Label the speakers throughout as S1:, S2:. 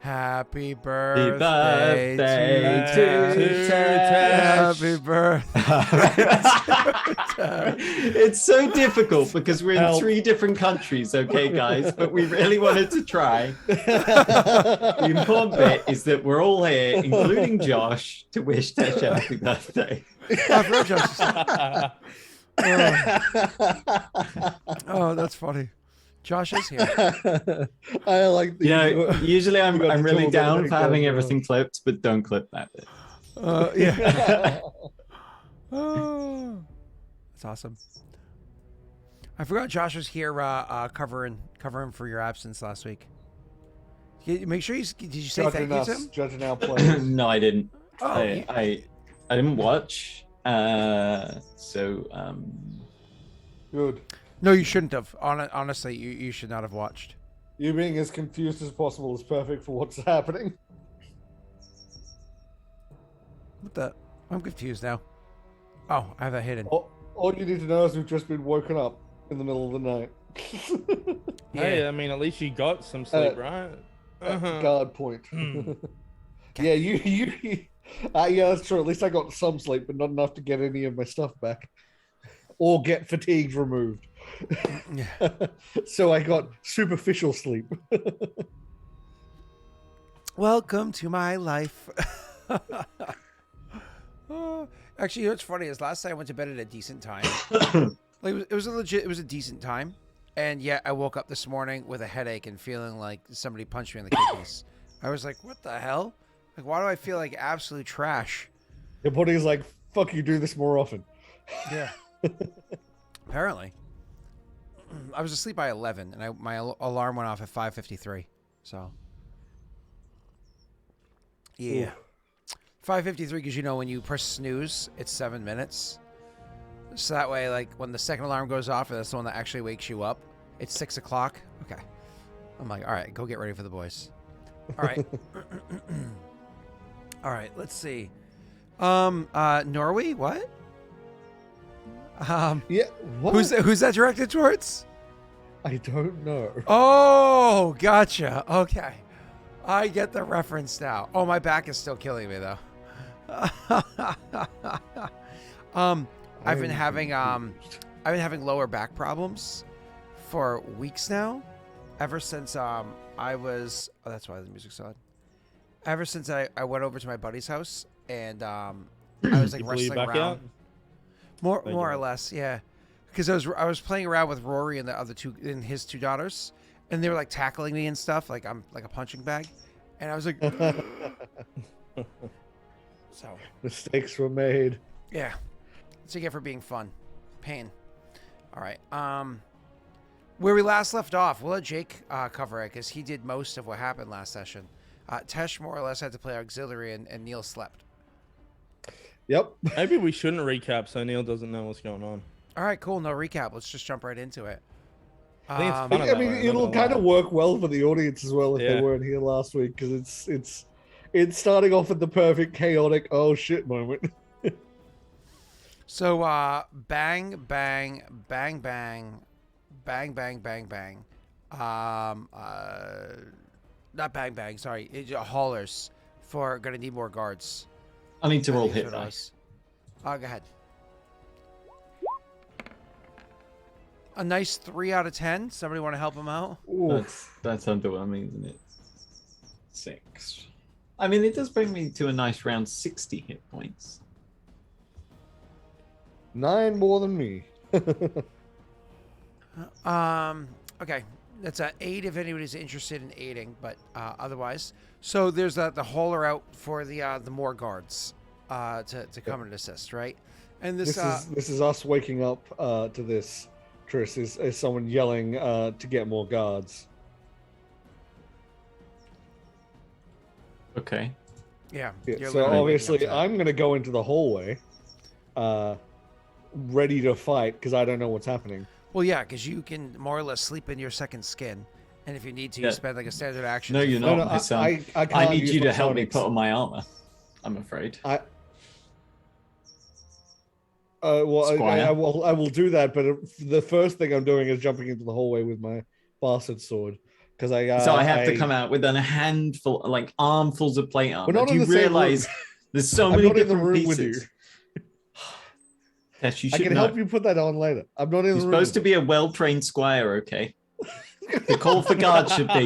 S1: Happy
S2: Happy
S1: birthday,
S2: birthday to
S1: Tash.
S2: Tash.
S1: Happy birthday.
S2: It's so difficult because we're in
S3: Help.
S2: 3 different countries, okay, guys? But we really wanted to try. The important bit is that we're all here, including Josh, to wish Tash a happy birthday.
S1: I forgot Josh. Oh, that's funny. Josh is here.
S3: I like the.
S2: You know, usually I'm
S3: got to
S2: really
S3: talk
S2: down
S3: about
S2: for
S3: it,
S2: having
S3: Josh.
S2: everything clipped, but don't clip that bit.
S1: Yeah. Oh, that's awesome. I forgot Josh was here covering for your absence last week. Make sure did you say thank you to him?
S3: Judging our players.
S2: No, I didn't.
S1: Oh,
S2: I didn't watch.
S3: Good.
S1: No, you shouldn't have. Honestly, you should not have watched.
S3: You being as confused as possible is perfect for what's happening.
S1: What the? I'm confused now. Oh, I have that hidden.
S3: All you need to know is we've just been woken up in the middle of the night.
S4: Hey, I mean, at least you got some sleep, right?
S3: Guard point. Yeah, yeah, that's true. At least I got some sleep, but not enough to get any of my stuff back. Or get fatigued removed. So I got superficial sleep.
S1: Welcome to my life. Actually, you know what's funny is last night I went to bed at a decent time. Like it was a decent time, and yet I woke up this morning with a headache and feeling like somebody punched me in the kidneys. I was like, "What the hell? Like, why do I feel like absolute trash?"
S3: Your body's like, "Fuck, you do this more often."
S1: Yeah. Apparently, I was asleep by 11, and my alarm went off at 5:53. So, yeah. 5:53 because you know when you press snooze, it's 7 minutes. So that way, like when the second alarm goes off, and that's the one that actually wakes you up, it's 6 o'clock. Okay. I'm like, all right, go get ready for the boys. All right. All right. Let's see. Norway. What?
S3: Yeah. What?
S1: Who's that directed towards?
S3: I don't know.
S1: Oh, gotcha. Okay. I get the reference now. Oh, my back is still killing me though. I've been having lower back problems for weeks now. Ever since I was that's why the music's on. Ever since I went over to my buddy's house and I was like wrestling around.
S4: Out?
S1: More or less, yeah. Because I was playing around with Rory and the other his two daughters, and they were like tackling me and stuff, like I'm like a punching bag, and I was like, so
S3: Mistakes were made.
S1: yeah. That's what you get for being fun. Pain. All right. Where we last left off, we'll let Jake cover it because he did most of what happened last session. Tesh more or less had to play auxiliary, and Neil slept.
S3: Yep.
S4: Maybe we shouldn't recap so Neil doesn't know what's going on.
S1: All right, cool. No recap. Let's just jump right into it.
S4: I think it's fun.
S3: I mean, it'll kind of work well for the audience as well if they
S4: Yeah.
S3: weren't here last week because it's starting off at the perfect chaotic oh shit moment.
S1: So, bang, bang, bang, bang, bang, bang, bang, bang. Not bang, bang. Sorry, haulers for gonna need more guards.
S2: I need to roll
S1: That's
S2: hit
S1: what it
S2: dice.
S1: was. Go ahead. A nice 3 out of 10. Somebody want to help him out?
S2: That's underwhelming, isn't it? 6. I mean, it does bring me to a nice round 60 hit points.
S3: 9 more than me.
S1: Okay. That's an 8 if anybody's interested in aiding, but otherwise. So there's the hauler out for the more guards to come and assist, right? And this
S3: is us waking up to this. Chris is someone yelling to get more guards.
S2: Okay.
S1: yeah.
S3: Yeah,
S1: you're
S3: so
S1: literally
S3: obviously
S1: waking up to
S3: I'm gonna go into the hallway, ready to fight because I don't know what's happening.
S1: that. Well, yeah, because you can more or less sleep in your second skin, and if you need to, you
S2: Yeah.
S1: spend like a standard action.
S2: No,
S1: to
S2: you're
S1: fight.
S2: not, my son.
S3: I
S2: I
S3: can't
S2: need
S3: use
S2: you
S3: my
S2: to help me
S3: sonics.
S2: put on my armor. I'm afraid.
S3: Well,
S2: Squire.
S3: I will do that, but the first thing I'm doing is jumping into the hallway with my bastard sword because I.
S2: So I have to come out with a handful, like armfuls of plate armor.
S3: We're not
S2: Do
S3: in
S2: you
S3: the same
S2: realize
S3: room.
S2: there's so
S3: I'm
S2: many
S3: not in the
S2: different
S3: room with
S2: pieces? Tess, you
S3: I
S2: should
S3: can
S2: know.
S3: help you put that on later. I'm not in
S2: You're
S3: the room.
S2: supposed to be a well-trained squire, okay? The call for guards should be.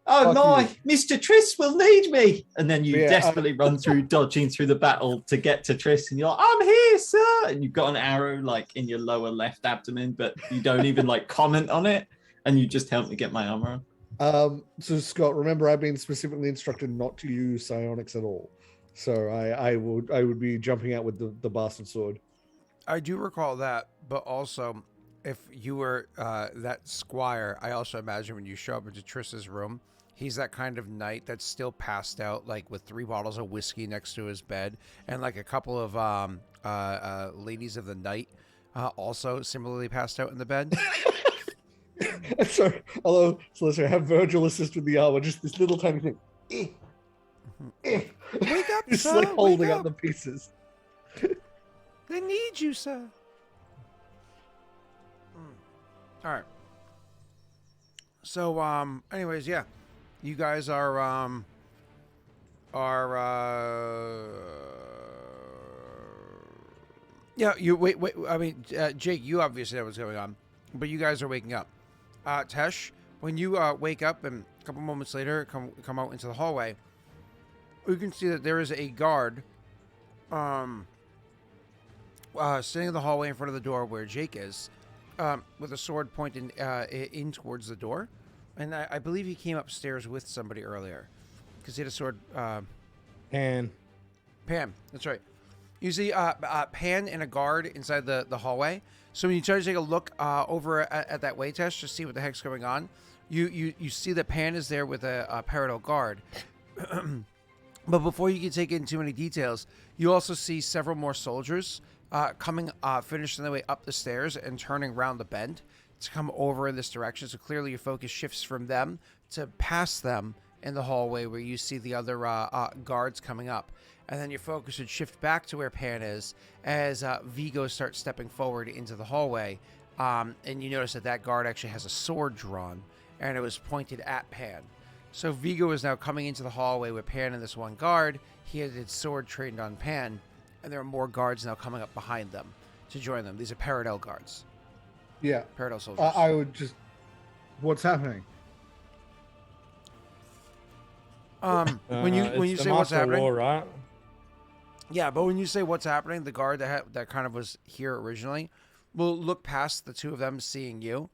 S2: Oh
S3: Fuck
S2: my, Mr. Triss will need me. And then you
S3: Yeah,
S2: desperately run through, dodging through the battle to get to Triss. And you're like, I'm here, sir. And you've got an arrow like in your lower left abdomen, but you don't even like comment on it. And you just help me get my armor on.
S3: So Scott, remember I've been specifically instructed not to use psionics at all. So I would be jumping out with the bastard sword.
S1: I do recall that, but also, if you were that squire, I also imagine when you show up into Triss's room, he's that kind of knight that's still passed out, like with 3 bottles of whiskey next to his bed, and like a couple of ladies of the night also similarly passed out in the bed.
S3: Sorry, although Solicitor, have Virgil assist with the armor, just this little tiny thing.
S1: Wake up,
S3: Just
S1: sir!
S3: like holding
S1: Wake
S3: up the pieces.
S1: They need you, sir. All right. So, anyways, yeah, you guys are yeah, you wait. I mean, Jake, you obviously know what's going on, but you guys are waking up. Tesh, when you wake up and a couple moments later come out into the hallway, you can see that there is a guard sitting in the hallway in front of the door where Jake is, with a sword pointed in towards the door. And I believe he came upstairs with somebody earlier because he had a sword.
S4: And
S1: Pam, that's right. You see Pan and a guard inside the hallway. So when you try to take a look over at that way test to see what the heck's going on, you see that Pan is there with a parallel guard. But before you can take in too many details, you also see several more soldiers coming, finishing their way up the stairs and turning around the bend to come over in this direction. So clearly your focus shifts from them to past them in the hallway where you see the other guards coming up. And then your focus would shift back to where Pan is as Viggo starts stepping forward into the hallway. And you notice that guard actually has a sword drawn, and it was pointed at Pan. So Viggo is now coming into the hallway with Pan and this one guard. He had his sword trained on Pan, and there are more guards now coming up behind them to join them. These are Paradel guards.
S3: Yeah.
S1: Paradel soldiers.
S3: I would just... What's happening?
S1: When you say what's happening,
S4: war, right?
S1: yeah, but when you say what's happening, the guard that kind of was here originally will look past the two of them seeing you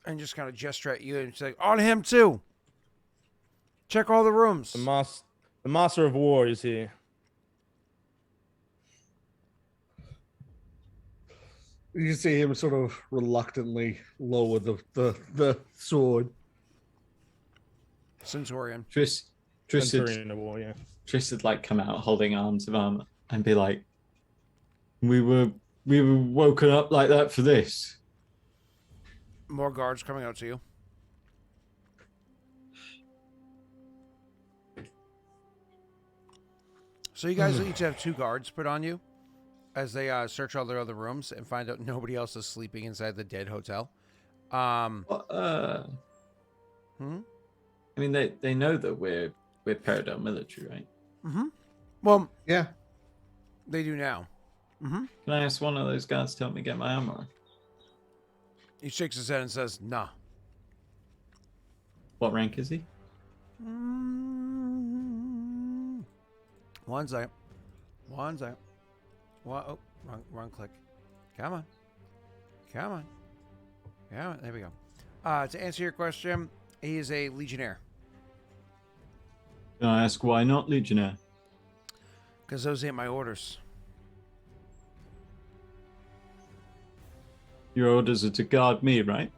S1: and just kind of gesture at you and say, on him too. Check all the rooms.
S4: The master of war is here.
S3: You see him sort of reluctantly lower the sword.
S1: Centurion.
S2: Triss
S4: Centurion of war, yeah.
S2: would like come out holding arms of armor and be like, we were woken up like that for this.
S1: More guards coming out to you. So you guys each have 2 guards put on you as they search all their other rooms and find out nobody else is sleeping inside the dead hotel.
S2: I mean, they know that we're Paradel military, right?
S1: Mm-hmm. Well,
S3: Yeah.
S1: they do now. Mm-hmm.
S2: Can I ask one of those guards to help me get my armor on?
S1: He shakes his head and says, nah.
S2: What rank is he?
S1: One second. Oh, wrong click. Come on. There we go. To answer your question, he is a legionnaire.
S2: Can I ask why not legionnaire?
S1: Because those ain't my orders.
S2: Your orders are to guard me, right?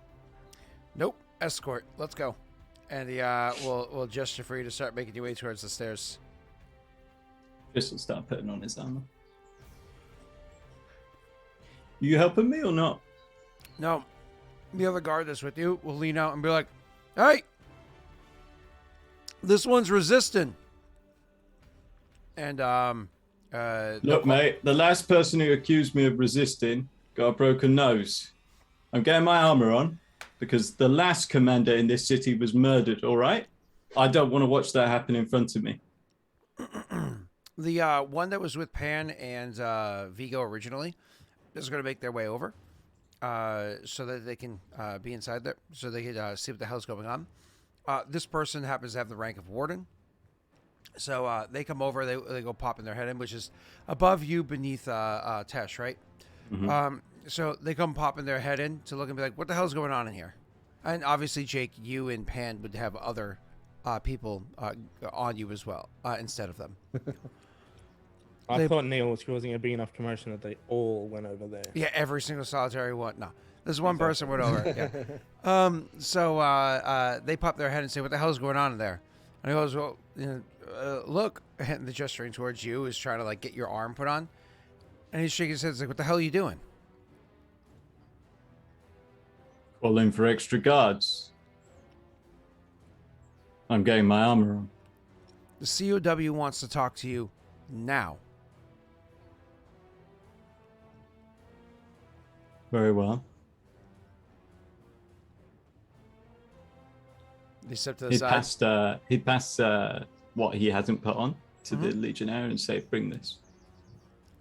S1: Nope. Escort. Let's go. And he will gesture for you to start making your way towards the stairs.
S2: Chris will start putting on his armor. You helping me or not?
S1: No. The other guard that's with you will lean out and be like, hey! This one's resistant. And,
S2: Look, mate, the last person who accused me of resisting got a broken nose. I'm getting my armor on. because the last commander in this city was murdered, all right? I don't want to watch that happen in front of me.
S1: The one that was with Pan and Viggo originally is going to make their way over so that they can be inside there, so they can see what the hell's going on. This person happens to have the rank of warden. So they come over, they go popping their head in, which is above you beneath Tesh, right?
S2: Mm-hmm.
S1: So they come popping their head in to look and be like, what the hell's going on in here? And obviously, Jake, you and Pan would have other people on you as well instead of them.
S4: I thought Neil was causing a big enough commotion that they all went over there.
S1: Yeah, every single solitary one. No, this one person went over. Yeah. So they pop their head and say, what the hell's going on in there? And he goes, well, look. And the gesturing towards you is trying to like get your arm put on. And he's shaking his head. He's like, what the hell are you doing?
S2: Calling for extra guards. I'm getting my armor on.
S1: The COW wants to talk to you now.
S2: Very well.
S1: They step to the side.
S2: He'd pass what he hasn't put on to the Legionnaire and say, bring this.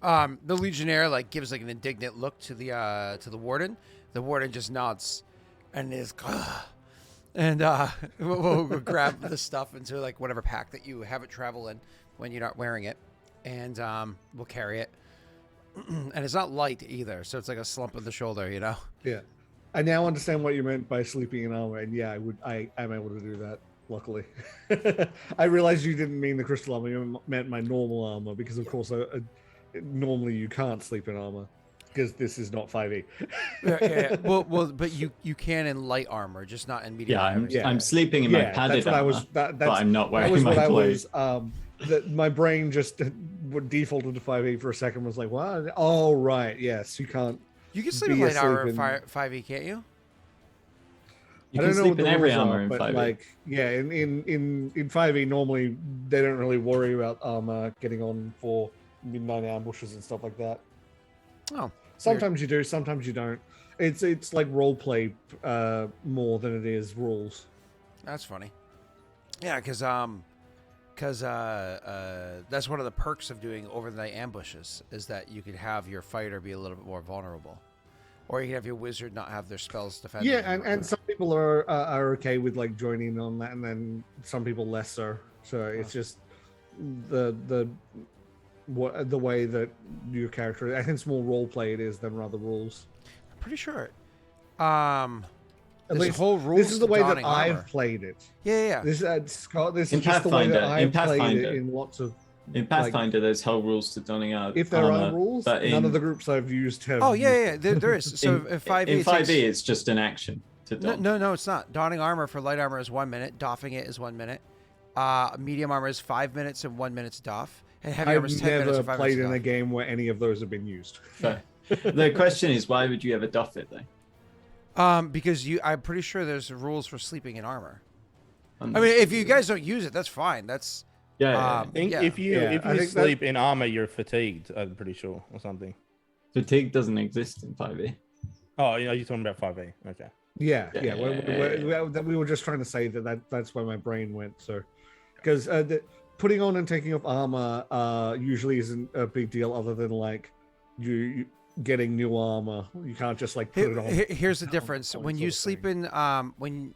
S1: The Legionnaire like gives like an indignant look to the warden. The warden just nods and is and we'll grab the stuff into like whatever pack that you have it travel in when you're not wearing it, and we'll carry it. And it's not light either, so it's like a slump of the shoulder, you know.
S3: Yeah, I now understand what you meant by sleeping in armor, and yeah, I'm able to do that. Luckily, I realized you didn't mean the crystal armor; you meant my normal armor, because of course, normally you can't sleep in armor because this is not 5e.
S1: Yeah. Well, but you can in light armor, just not in medium.
S2: I'm sleeping in my padded armor, but I'm not wearing my blade.
S3: My brain just defaulted to 5e for a second. Was like, what? Oh, right. Yes, you can't.
S1: You can sleep in light armor in 5e, can't you?
S2: You can sleep in every armor in 5e.
S3: But like, yeah, in 5e normally they don't really worry about armor getting on for midnight ambushes and stuff like that.
S1: Oh,
S3: sometimes you do, sometimes you don't. It's like role play more than it is rules.
S1: That's funny. Yeah, because that's one of the perks of doing overnight ambushes is that you can have your fighter be a little bit more vulnerable, or you can have your wizard not have their spells defended.
S3: Yeah, and some people are okay with like joining on that, and then some people less so. So it's just the way that your character. I think it's more role play it is than rather rules.
S1: I'm pretty sure.
S3: At least,
S1: whole rules.
S3: This is the way that
S1: armor.
S3: I've played it.
S1: Yeah.
S3: This Scott. This
S2: In
S3: is just the way that
S2: Pathfinder-
S3: I've played it in lots of.
S2: In Pathfinder, there's whole rules to donning out.
S3: If there
S2: armor,
S3: are rules,
S2: but
S3: none of the groups I've used have.
S1: Oh yeah. There is. So in 5e,
S2: in 5e, it's just an action to don.
S1: No, it's not. Donning armor for light armor is 1 minute. Doffing it is 1 minute. Medium armor is 5 minutes and 1 minute to doff. And heavy armor is 10 minutes
S3: I've
S1: and 5
S3: never played
S1: minutes
S3: in
S1: to
S3: a game where any of those have been used.
S2: The question is, why would you ever doff it though?
S1: Because I'm pretty sure there's rules for sleeping in armor. I mean, if you guys don't use it, that's fine. That's
S2: yeah.
S4: I think if you sleep in armor, you're fatigued. I'm pretty sure, or something.
S2: Fatigue doesn't exist in 5e.
S4: Oh, you're talking about 5e. Okay.
S3: Yeah. We were just trying to say that's where my brain went. So, because putting on and taking off armor usually isn't a big deal, other than like you getting new armor. You can't just like put it on.
S1: Here's the difference: when you sleep in when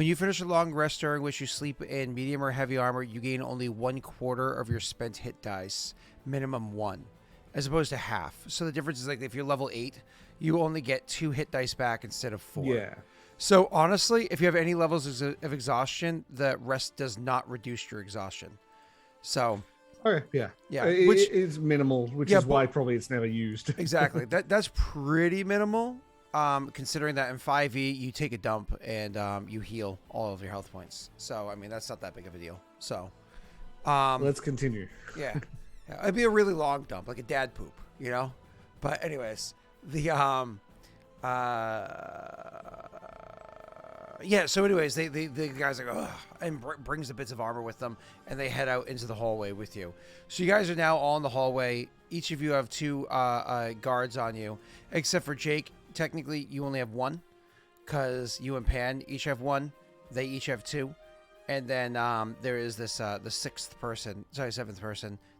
S1: you finish a long rest during which you sleep in medium or heavy armor, you gain only 1/4 of your spent hit dice, minimum 1, as opposed to half. So the difference is like if you're level 8, you only get 2 hit dice back instead of 4.
S3: Yeah.
S1: So honestly, if you have any levels of exhaustion, the rest does not reduce your exhaustion. So.
S3: Okay, yeah.
S1: Which
S3: is minimal, which is why probably it's never used.
S1: Exactly. That's pretty minimal. Considering that in 5e you take a dump and you heal all of your health points. So I mean that's not that big of a deal. So
S3: let's continue.
S1: Yeah. It'd be a really long dump, like a dad poop, you know? But anyways, the so anyways, the guys like, ugh, and brings the bits of armor with them, and they head out into the hallway with you. So you guys are now all in the hallway. Each of you have 2 guards on you, except for Jake. Technically, you only have 1. because you and Pan each have one. They each have two. And then there is this the seventh person.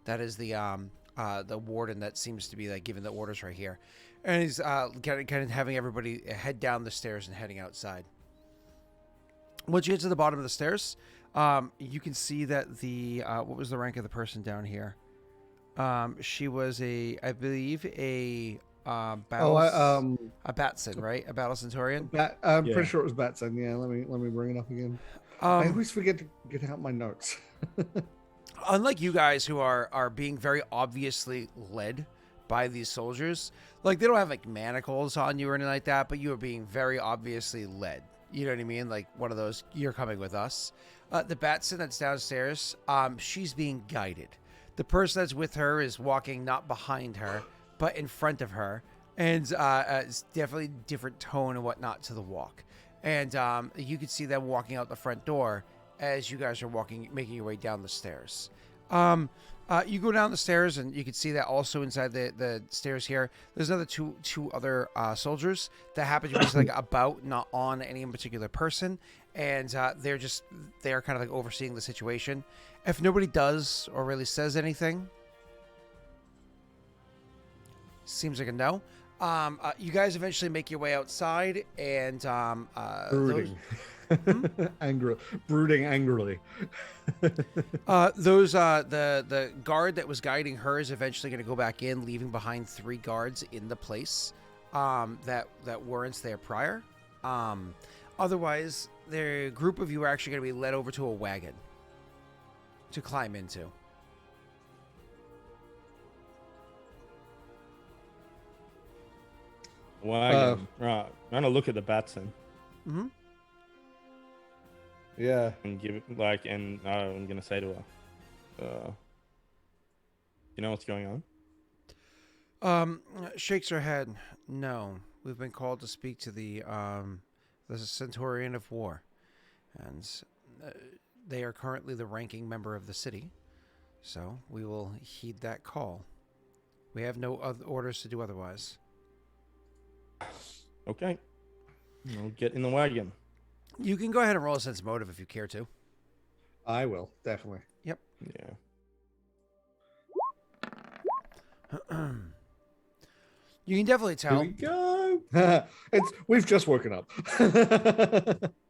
S1: That is the warden that seems to be like giving the orders right here. And he's kind of having everybody head down the stairs and heading outside. Once you get to the bottom of the stairs, you can see that the what was the rank of the person down here? She was I believe a Batson, right? A battle Centaurian.
S3: I'm pretty sure it was Batson. Yeah, let me bring it up again. I always forget to get out my notes.
S1: Unlike you guys who are being very obviously led by these soldiers, like they don't have like manacles on you or anything like that, but you are being very obviously led. You know what I mean? Like one of those, you're coming with us. The Batson that's downstairs, she's being guided. The person that's with her is walking not behind her, but in front of her. And it's definitely different tone and whatnot to the walk. And you can see them walking out the front door as you guys are making your way down the stairs. You go down the stairs and you can see that also inside the stairs here, there's another two other soldiers that happen to be just like about, not on any particular person. And they're kind of like overseeing the situation. If nobody does or really says anything, seems like a no. You guys eventually make your way outside and
S3: brooding. Brooding angrily.
S1: The guard that was guiding her is eventually going to go back in, leaving behind 3 guards in the place that weren't there prior. Otherwise, the group of you are actually going to be led over to a wagon to climb into.
S4: Wagon. Right. I'm gonna look at the Batson.
S1: Mm-hmm.
S3: Yeah.
S4: And give it I'm gonna say to her, you know what's going on?
S1: Shakes her head. No, we've been called to speak to the Centaurian of War, and they are currently the ranking member of the city. So we will heed that call. We have no other orders to do otherwise.
S4: Okay. I'll get in the wagon.
S1: You can go ahead and roll a sense motive if you care to.
S3: I will, definitely.
S1: Yep.
S3: Yeah.
S1: You can definitely tell.
S2: Here we go.
S3: We've just woken up.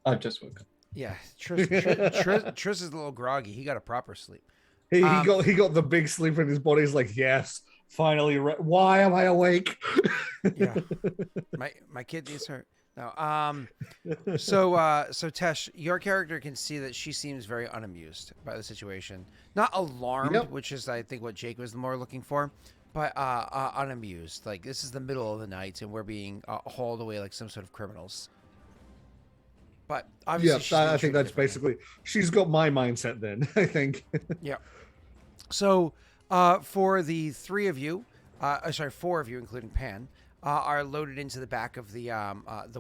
S2: I've just woken up.
S1: Yeah, Tris is a little groggy. He got a proper sleep.
S3: He got the big sleep in his body. He's like, yes, finally. Why am I awake?
S1: Yeah, my kid needs her. No. So Tesh, your character can see that she seems very unamused by the situation. Not alarmed, which is I think what Jake was more looking for, but unamused. Like this is the middle of the night and we're being hauled away like some sort of criminals. But obviously,
S3: I think that's basically she's got my mindset. Then I think.
S1: Yeah. So for the 4 of you, including Pan, are loaded into the back of the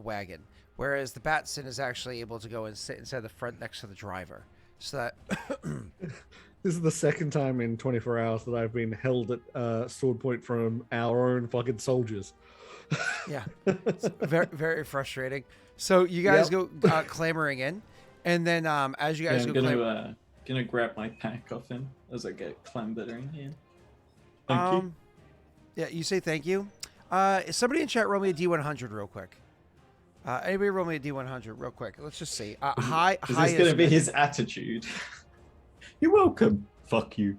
S1: wagon, whereas the Batson is actually able to go and sit inside the front next to the driver. So that
S3: this is the second time in 24 hours that I've been held at sword point from our own fucking soldiers.
S1: Yeah, it's very very frustrating. So you guys go clamoring in, and then as you guys
S2: I'm gonna grab my pack off him as I get clambering in. Thank you.
S1: Yeah, you say thank you. Somebody in chat roll me a D100 real quick. Anybody roll me a D100 real quick. Let's just see. High.
S2: Is this going to be his attitude? You're welcome. Fuck you.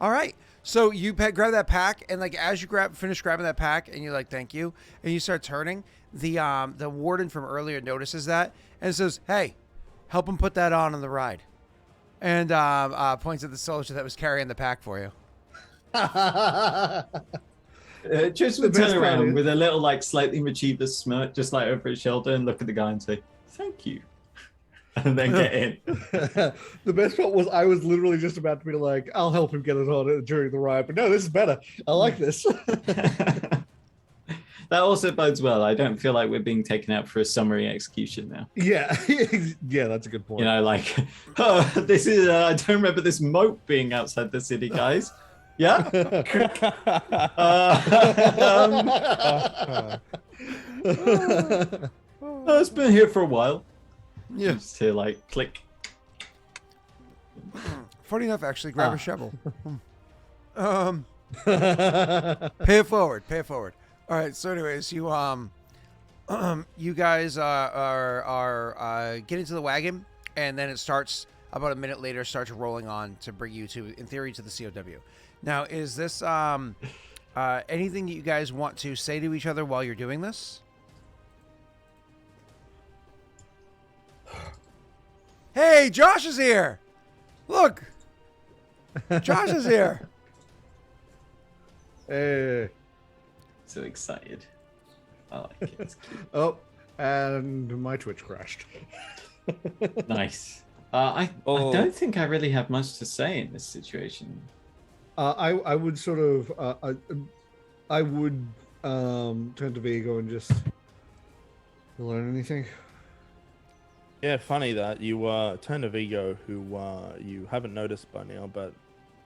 S1: All right. So you grab that pack, and like as you finish grabbing that pack, and you're like, "Thank you," and you start turning. The warden from earlier notices that and says, "Hey, help him put that on the ride." And points at the soldier that was carrying the pack for you.
S2: Just would turn around with a little, like, slightly mischievous smirk, just like over his shoulder, and look at the guy and say, "Thank you," and then get in.
S3: The best part was I was literally just about to be like, "I'll help him get it on during the ride," but no, this is better. I like this.
S2: That also bodes well. I don't feel like we're being taken out for a summary execution now.
S3: Yeah, yeah, that's a good point.
S2: You know, like, oh, this is. I don't remember this moat being outside the city, guys. Yeah. It's been here for a while.
S1: Yeah.
S2: Just to like click.
S1: Funny enough, actually, grab a shovel. Pay it forward. Pay it forward. All right. So, anyways, you you guys are get into the wagon, and then it starts about a minute later. Starts rolling on to bring you to, in theory, to the COW. Now, is this anything that you guys want to say to each other while you're doing this? Hey, Josh is here. Look, Josh is here.
S3: Hey.
S2: So excited. I like it. It's cute.
S3: Oh, and my Twitch crashed.
S2: Nice. I don't think I really have much to say in this situation.
S3: I would sort of I would turn to Viggo and just, you learn anything?
S4: Yeah, funny that you turn to Viggo, who you haven't noticed by now, but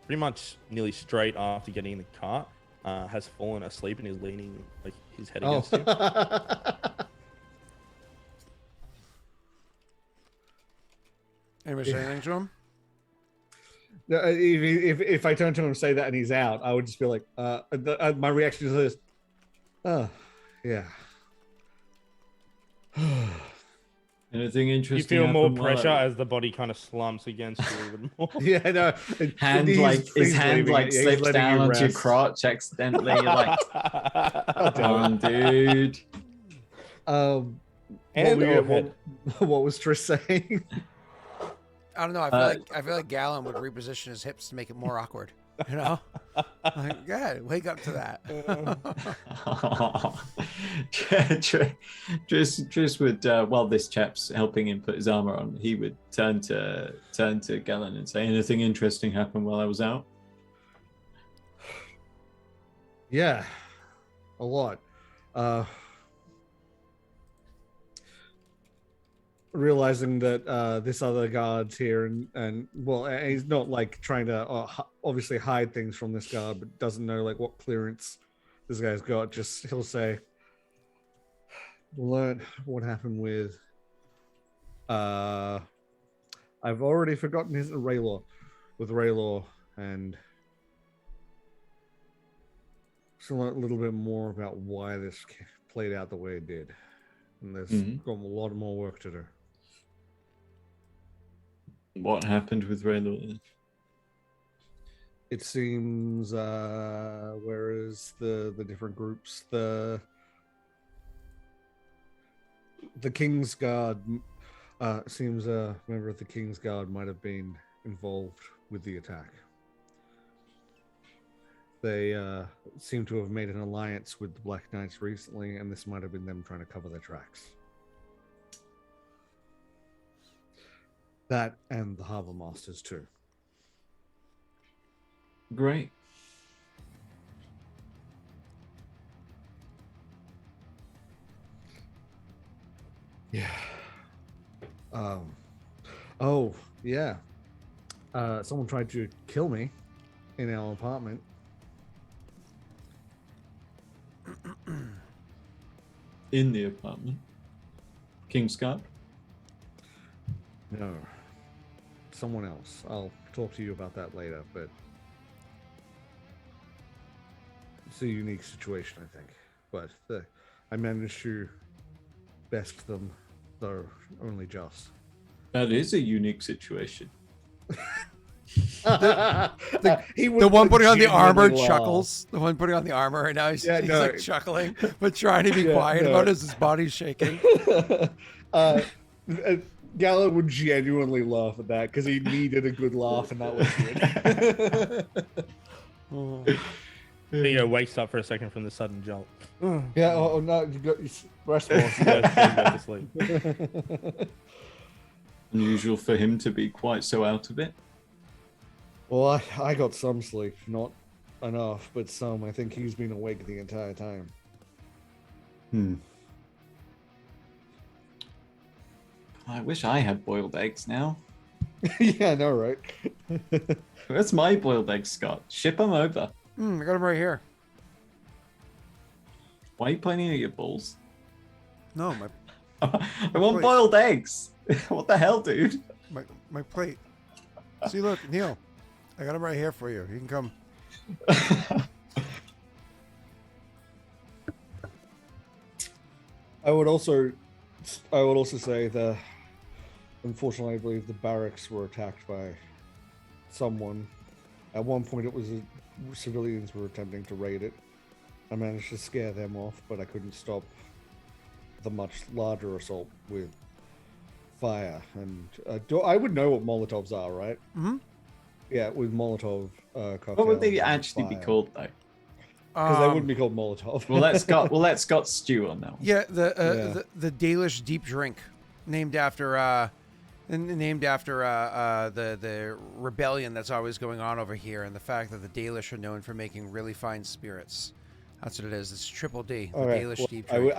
S4: pretty much nearly straight after getting in the cart, has fallen asleep and is leaning like his head against you.
S1: Anybody say anything to him?
S3: No, if I turn to him and say that and he's out, I would just be like, my reaction is this. Oh, yeah.
S2: Anything interesting?
S4: You feel more
S2: happen while
S4: pressure
S2: I-
S4: as the body kind of slumps against you a little more.
S3: Yeah, no.
S2: Hand
S3: he's-
S2: like his
S3: he's
S2: hand
S3: leaving
S2: like
S3: it. He's
S2: slips
S3: letting
S2: down
S3: you
S2: onto your
S3: rest.
S2: crotch accidentally. You're like, come on, dude.
S3: What,
S4: Hand
S3: were you-
S4: or head?
S3: what was Trish saying?
S1: I don't know. I feel like Gallon would reposition his hips to make it more awkward. You know? Like, yeah, wake up to that.
S2: Tris would while this chap's helping him put his armor on, he would turn to Galen and say, "Anything interesting happened while I was out?"
S3: Yeah, a lot. Realizing that this other guard's here, and well, he's not like trying to obviously hide things from this guard, but doesn't know like what clearance this guy's got. Just he'll say, "Learn what happened with." I've already forgotten his Raylor, with Raylor, and so learn a little bit more about why this played out the way it did, and there's got a lot more work to do.
S2: What happened with Raylor?
S3: It seems, whereas the different groups, the King's Guard seems a member of the King's Guard might have been involved with the attack. They seem to have made an alliance with the Black Knights recently, and this might have been them trying to cover their tracks. That and the Harbor Masters too.
S2: Great.
S3: Yeah. Oh, yeah. Someone tried to kill me in our apartment.
S2: In the apartment. Kingsguard?
S3: No. Someone else. I'll talk to you about that later, but it's a unique situation, I think. But I managed to best them, though only just.
S2: That is a unique situation.
S1: The one putting on the armor chuckles. The one putting on the armor right now, he's like chuckling, but trying to be quiet about it as his body's shaking.
S3: Gallo would genuinely laugh at that because he needed a good laugh, and that was good.
S4: Viggo wakes up for a second from the sudden jolt.
S3: Yeah, oh no, you got rest more.
S4: He goes to sleep.
S2: Unusual for him to be quite so out of it.
S3: Well, I got some sleep, not enough, but some. I think he's been awake the entire time.
S2: I wish I had boiled eggs now.
S3: Yeah, I know, right?
S2: Where's my boiled egg, Scott? Ship them over.
S1: I got him right here.
S2: Why are you pointing at your balls?
S1: No,
S2: I want
S1: Wait.
S2: boiled eggs. What the hell, dude?
S1: my plate. See, look, Neil. I got him right here for you. You can come.
S3: I would also say that, unfortunately, I believe the barracks were attacked by someone. At one point, it was civilians were attempting to raid it. I managed to scare them off, but I couldn't stop the much larger assault with fire. And I would know what Molotovs are, right?
S1: Mm-hmm.
S3: Yeah, with Molotov cocktails.
S2: What would they
S3: and
S2: actually be
S3: fire.
S2: called, though?
S3: Because they wouldn't be called Molotov.
S2: We'll let Scott stew on that one.
S1: Yeah, the Daelish deep drink, named after the rebellion that's always going on over here, and the fact that the Daelish are known for making really fine spirits. That's what it is. It's triple D, the
S3: Okay,
S1: Daelish
S3: well,
S1: deep drink.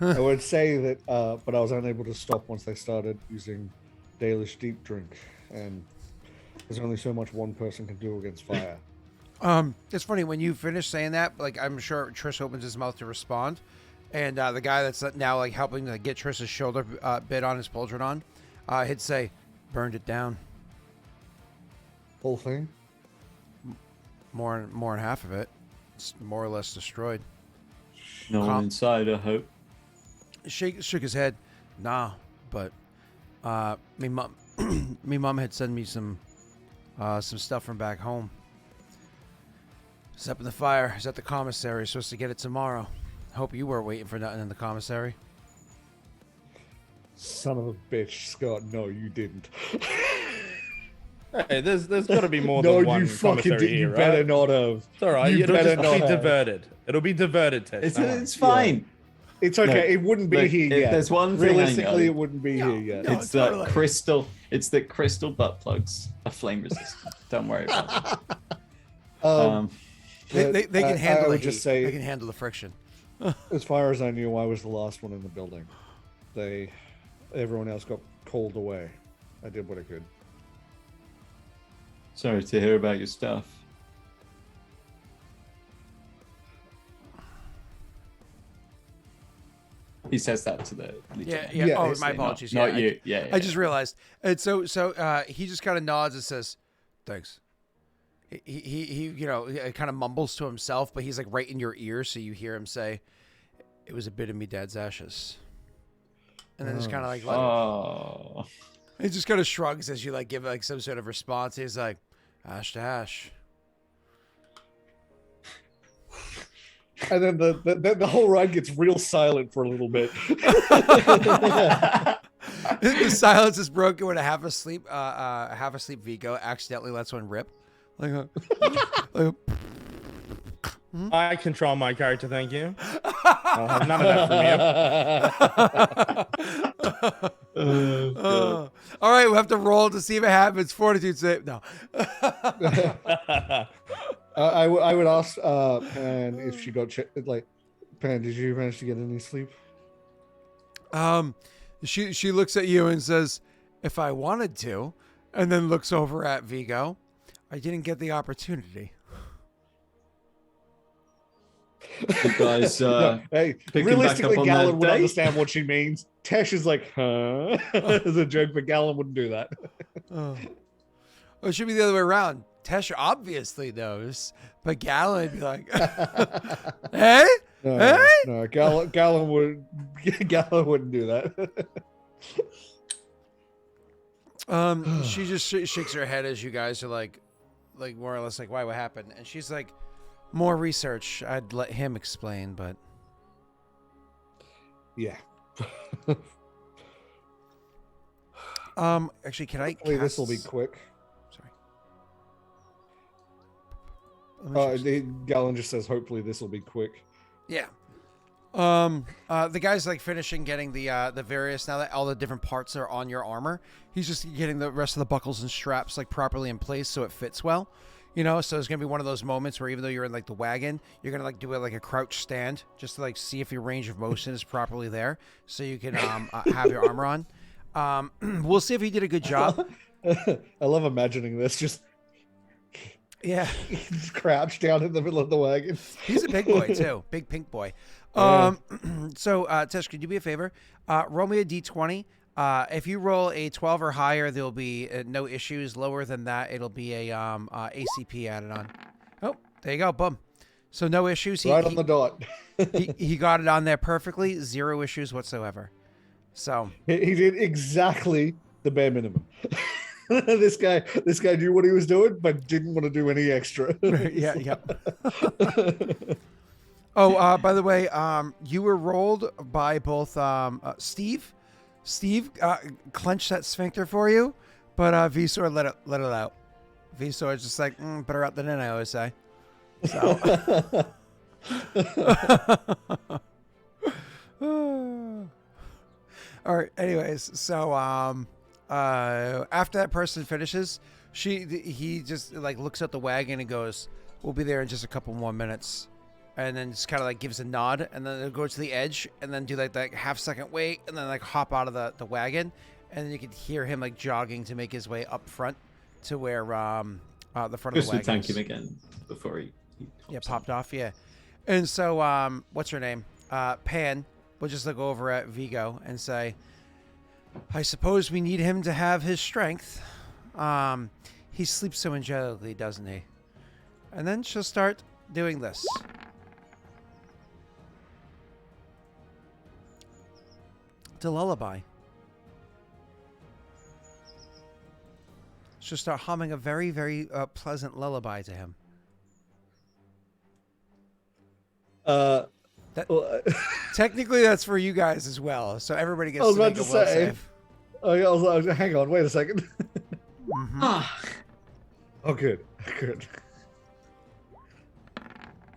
S3: I would say that, but I was unable to stop once they started using Daelish deep drink, and there's only so much one person can do against fire.
S1: It's funny when you finish saying that. Like, I'm sure Trish opens his mouth to respond, and the guy that's now like helping to get Trish's shoulder bit on his pauldron on, he'd say, "Burned it down."
S3: Whole thing.
S1: More than half of it. It's more or less destroyed.
S2: No one inside, I hope.
S1: Shook his head. Nah, but me mom had sent me some stuff from back home. It's up in the fire. It's at the commissary. Supposed to get it tomorrow. Hope you weren't waiting for nothing in the commissary.
S3: Son of a bitch, Scott. No, you didn't.
S4: Hey, there's got to be more
S3: No,
S4: than one
S3: you fucking
S4: commissary
S3: did.
S4: here,
S3: You
S4: right?
S3: better not have.
S4: It's all right.
S3: You
S4: It'll
S3: better
S4: just
S3: not
S4: be
S3: have.
S4: diverted. It'll be diverted, Tess.
S2: It's,
S4: Don't worry.
S2: it's fine.
S3: It's okay.
S2: No,
S3: it wouldn't be
S2: look,
S3: here
S2: if
S3: yet.
S2: there's one thing I know-
S3: Realistically, it wouldn't be here yet.
S1: no.
S2: It's
S1: totally.
S2: that crystal. It's the crystal butt plugs are flame resistant. Don't worry about it.
S1: They can handle
S3: I
S1: the
S3: would
S1: heat.
S3: just say,
S1: They can handle the friction.
S3: as far as I knew, I was the last one in the building. Everyone else got called away. I did what I could.
S2: Sorry to hear about your stuff. He says that to the lieutenant.
S1: Yeah.
S3: Yeah,
S1: Oh,
S3: it's
S1: my
S2: Not-
S1: apologies.
S2: Not,
S1: yeah,
S2: you. Yeah,
S1: I just realized. And so he just kind of nods and says, "Thanks." He kind of mumbles to himself, but he's like right in your ear, so you hear him say, "It was a bit of me dad's ashes," and then just kind of like
S2: Oh.
S1: he just kind of shrugs as you like give like some sort of response. He's like, "Ash to ash."
S3: And then the whole ride gets real silent for a little bit.
S1: The silence is broken when a half asleep Viggo accidentally lets one rip. Like
S4: I control my character, thank you. I'll have none of that from you.
S1: all right, we'll have to roll to see if it happens. Fortitude save. No.
S3: I would ask Pan if she got Pan, did you manage to get any sleep?
S1: She looks at you and says, "If I wanted to," and then looks over at Viggo. "I didn't get the opportunity."
S2: You guys
S3: No, hey,
S2: picking
S3: realistically,
S2: back up on
S3: Galen
S2: that
S3: would
S2: date?
S3: understand what she means. Tesh is like, huh? As a joke, but Galen wouldn't do that.
S1: Oh, it should be the other way around. Tesh obviously knows, but Galen would be like, "Hey,
S3: No,
S1: hey."
S3: no, Galen wouldn't do that.
S1: She just shakes her head as you guys are like more or less like, "Why? What happened?" And she's like, "More research. I'd let him explain, but."
S3: Yeah.
S1: Actually, can I?
S3: Hopefully this will be
S1: cast-
S3: quick.
S1: Sorry. Let me check.
S3: Galen just says, hopefully this will be quick.
S1: Yeah. The guy's like finishing getting the various, now that all the different parts are on your armor, he's just getting the rest of the buckles and straps like properly in place so it fits well. You know, so it's gonna be one of those moments where even though you're in like the wagon, you're gonna like do it like a crouch stand just to like see if your range of motion is properly there, so you can have your armor on. We'll see if he did a good job.
S3: I love imagining this. Just
S1: Yeah.
S3: he's crouched down in the middle of the wagon.
S1: He's a big boy too, big pink boy.
S3: Yeah.
S1: So Tesh, could you do me a favor? Roll me a d20. If you roll a 12 or higher, there'll be no issues. Lower than that, it'll be a ACP added on. Oh, there you go. Boom. So no issues.
S3: Right on the dot.
S1: he got it on there perfectly. 0 issues whatsoever. So
S3: He did exactly the bare minimum. This guy knew what he was doing, but didn't want to do any extra.
S1: yeah. Oh, by the way, you were rolled by both Steve. Steve clenched that sphincter for you, but Vsword let it out. Vsword's just like better out than in, I always say. So. All right. Anyways, so after that person finishes, he just like looks at the wagon and goes, "We'll be there in just a couple more minutes," and then just kind of like gives a nod, and then they'll go to the edge, and then do like that half-second wait, and then like hop out of the wagon, and then you can hear him like jogging to make his way up front to where the front of the wagon.
S2: Just to thank him again before he
S1: popped off. Yeah, and so what's her name? Pan. We'll just look over at Viggo and say, I suppose we need him to have his strength. He sleeps so angelically, doesn't he? And then she'll start doing this. The lullaby. She'll start humming a very, very pleasant lullaby to him. Technically, that's for you guys as well, so everybody gets to make a will save.
S3: I was like, hang on, wait a second.
S1: Mm-hmm.
S3: Oh, good.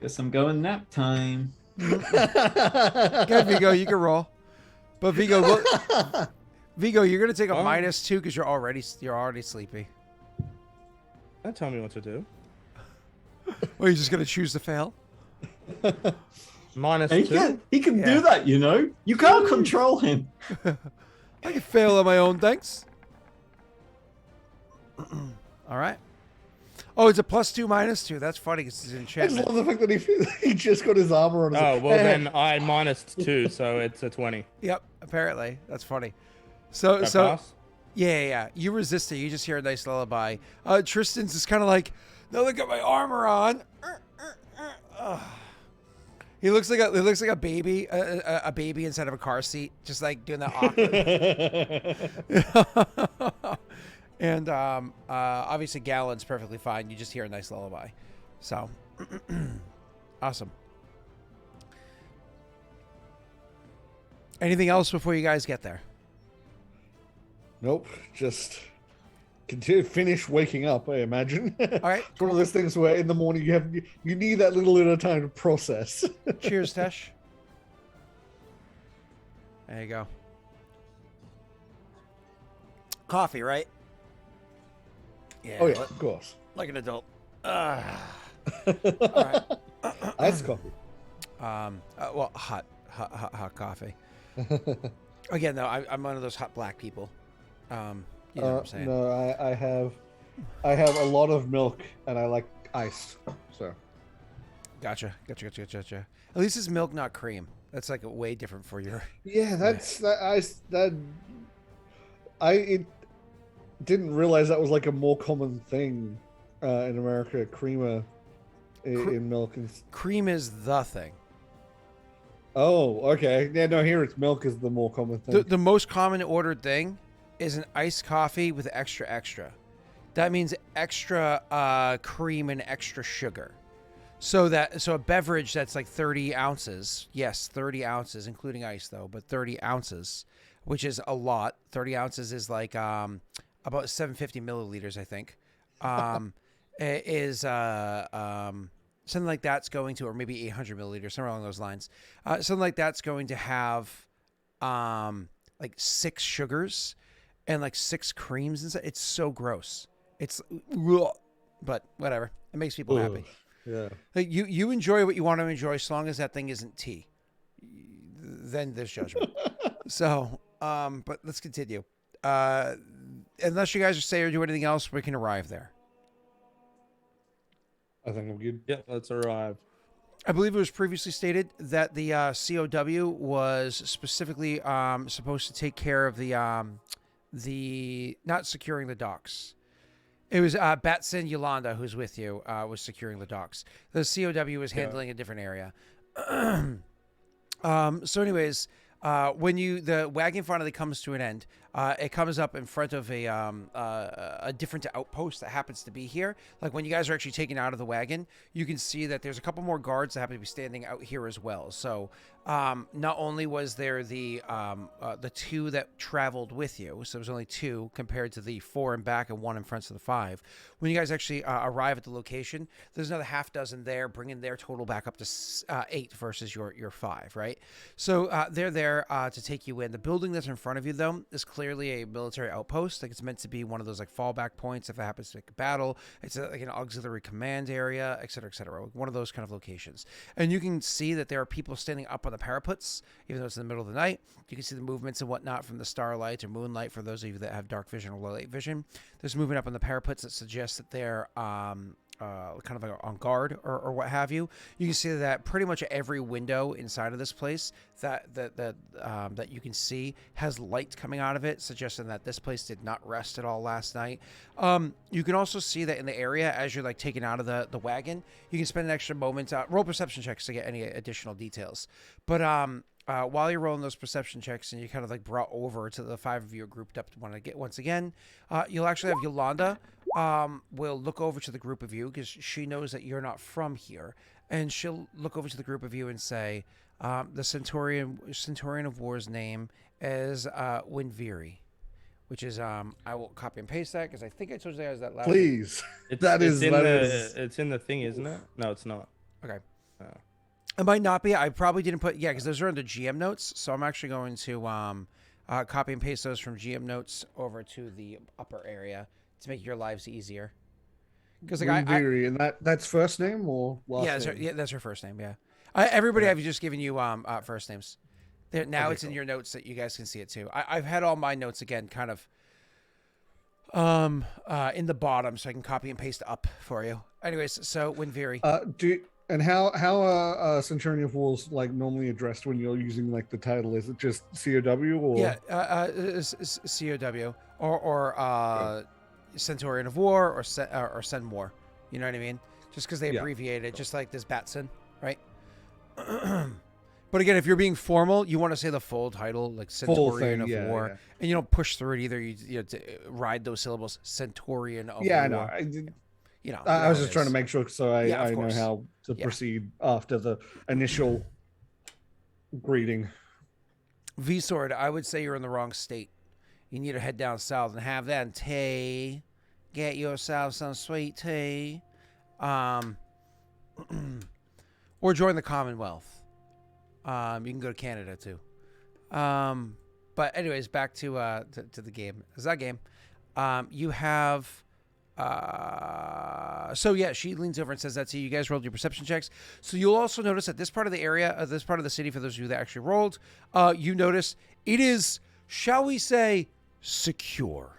S2: Guess I'm going nap time.
S1: Good, Viggo, you can roll. But Viggo, Viggo, you're gonna take a -2 because you're already sleepy.
S4: Don't tell me what to do.
S1: Well, you're just gonna choose to fail.
S4: -2.
S2: He can do that, you know. You can't control him.
S1: I can fail on my own, thanks. All right. Oh, it's a +2, -2. That's funny because it's an
S3: I just
S1: enchantment.
S3: love the fact that he just got his armor on.
S4: Oh, well then I -2, so it's a 20.
S1: Yep, apparently. That's funny. So
S4: Pass?
S1: Yeah. You resist it. You just hear a nice lullaby. Tristan's just kind of like, no, look at my armor on. He looks like a baby, a baby inside of a car seat, just like doing that awkward. And obviously Gallon's perfectly fine. You just hear a nice lullaby. So awesome. Anything else before you guys get there?
S3: Nope, just finish waking up, I imagine.
S1: All right.
S3: It's one of those things where in the morning you need that little bit of time to process.
S1: Cheers, Tesh. There you go. Coffee, right? Yeah.
S3: Oh yeah, of course.
S1: Like an adult. All right.
S3: Iced coffee.
S1: Well, hot coffee. Again, though, I'm one of those hot black people. You know what I'm saying?
S3: No, I have a lot of milk and I like iced. So.
S1: Gotcha. At least it's milk, not cream. That's like way different for your.
S3: Yeah, I didn't realize that was like a more common thing in America. Creamer in milk.
S1: Cream is the thing.
S3: Oh, okay. Yeah, no, here it's milk is the more common thing.
S1: The most common ordered thing is an iced coffee with extra. That means extra cream and extra sugar. So a beverage that's like 30 ounces. Yes, 30 ounces, including ice though, but 30 ounces, which is a lot. 30 ounces is like about 750 milliliters, I think. Is something like that's going to, or maybe 800 milliliters, somewhere along those lines. Something like that's going to have like 6 sugars and like 6 creams and stuff. It's so gross. It's, but whatever. It makes people happy.
S3: Yeah.
S1: Like you enjoy what you want to enjoy, as long as that thing isn't tea. Then there's judgment. So, but let's continue. unless you guys say or do anything else, we can arrive there.
S3: I think I'm good.
S4: Yeah, let's arrive.
S1: I believe it was previously stated that the COW was specifically supposed to take care of the not securing the docks. It was Batson Yolanda who's with you was securing the docks. The COW was handling a different area. So anyways, when the wagon finally comes to an end, it comes up in front of a different outpost that happens to be here. Like when you guys are actually taken out of the wagon, you can see that there's a couple more guards that happen to be standing out here as well. So not only was there the 2 that traveled with you, so there was only 2 compared to the 4 in back and 1 in front of the 5. When you guys actually arrive at the location, there's another half dozen there, bringing their total back up to 8 versus your 5, right? So they're there to take you in. The building that's in front of you, though, is clearly a military outpost. Like it's meant to be one of those like fallback points if it happens to make a battle. It's like an auxiliary command area, et cetera, et cetera. One of those kind of locations. And you can see that there are people standing up on the parapets, even though it's in the middle of the night. You can see the movements and whatnot from the starlight or moonlight for those of you that have dark vision or low light vision. There's movement up on the parapets that suggests that they're kind of like on guard or what have you. You can see that pretty much every window inside of this place that you can see has light coming out of it, suggesting that this place did not rest at all last night. You can also see that in the area as you're like taken out of the wagon, you can spend an extra moment, roll perception checks to get any additional details. But while you're rolling those perception checks and you kind of like brought over to the 5 of you grouped up to want to get once again, you'll actually have Yolanda will look over to the group of you because she knows that you're not from here, and she'll look over to the group of you and say, the Centurion of War's name is Winviri, which is I will copy and paste that because I think I told you guys that last.
S3: Please,
S4: It's in the thing, isn't it? No, it's not.
S1: Okay. It might not be. I probably didn't put, because those are in the GM notes. So I'm actually going to copy and paste those from GM notes over to the upper area to make your lives easier. Because like
S3: and that's first name or last name?
S1: That's her first name. Yeah. Everybody, I've just given you first names. Now
S3: Okay,
S1: it's in
S3: cool.
S1: your notes that you guys can see it too. I've had all my notes again, kind of in the bottom, so I can copy and paste up for you. Anyways, so Winviri.
S3: And how are Centurion of Wars like normally addressed when you're using like the title? Is it just COW or
S1: COW or Centurion of War or Sen War. You know what I mean? Just because they abbreviate it, just like this Batson, right? But again, if you're being formal, you want to say the full title, like Centurion of War, and you don't push through it either. You to ride those syllables, Centurion of War.
S3: I know. I was just trying to make sure so I know how to proceed after the initial greeting.
S1: V-Sword, I would say you're in the wrong state. You need to head down south and have that tea. Get yourself some sweet tea. Or join the Commonwealth. You can go to Canada too. But anyways, back to the game. Is that game? You have. So yeah, she leans over and says that to you. You guys rolled your perception checks. So you'll also notice that this part of the area, this part of the city, for those of you that actually rolled, you notice it is, shall we say, secure.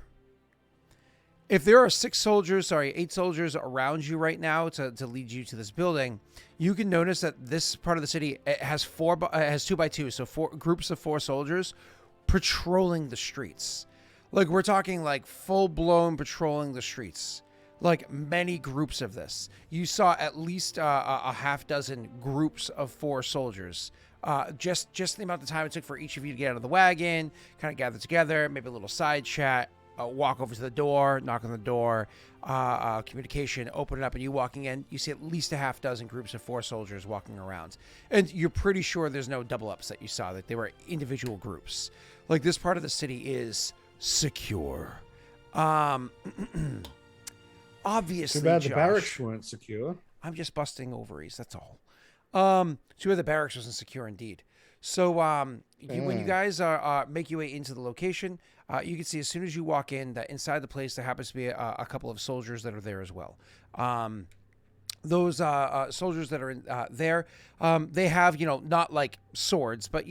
S1: If there are 8 soldiers around you right now to lead you to this building, you can notice that this part of the city, it has 2 by 2, so 4 groups of 4 soldiers patrolling the streets. Like, we're talking like full-blown patrolling the streets. Like, many groups of this. You saw at least a half dozen groups of 4 soldiers. Just the amount of time it took for each of you to get out of the wagon, kind of gather together, maybe a little side chat, walk over to the door, knock on the door, communication, open it up, and you walking in, you see at least a half dozen groups of 4 soldiers walking around. And you're pretty sure there's no double-ups that you saw, that they were individual groups. Like, this part of the city is secure. Obviously,
S3: too bad the
S1: Josh,
S3: barracks weren't secure.
S1: I'm just busting ovaries, that's all. Too bad the barracks wasn't secure indeed. So when you guys make your way into the location, you can see as soon as you walk in that inside the place there happens to be a couple of soldiers that are there as well. those soldiers that are in there, they have, not like swords, but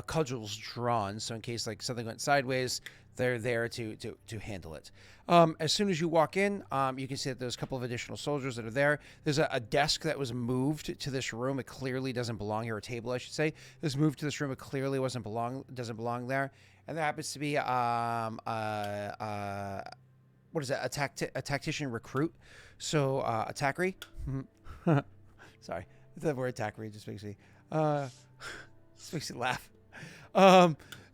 S1: cudgels drawn. So in case like something went sideways, they're there to handle it. As soon as you walk in, you can see that there's a couple of additional soldiers that are there. There's a desk that was moved to this room. It clearly doesn't belong here. A table, I should say, is moved to this room. It clearly doesn't belong there. And there happens to be what is that? A tactician recruit. So attackary. Sorry, the word attackary just makes me laugh.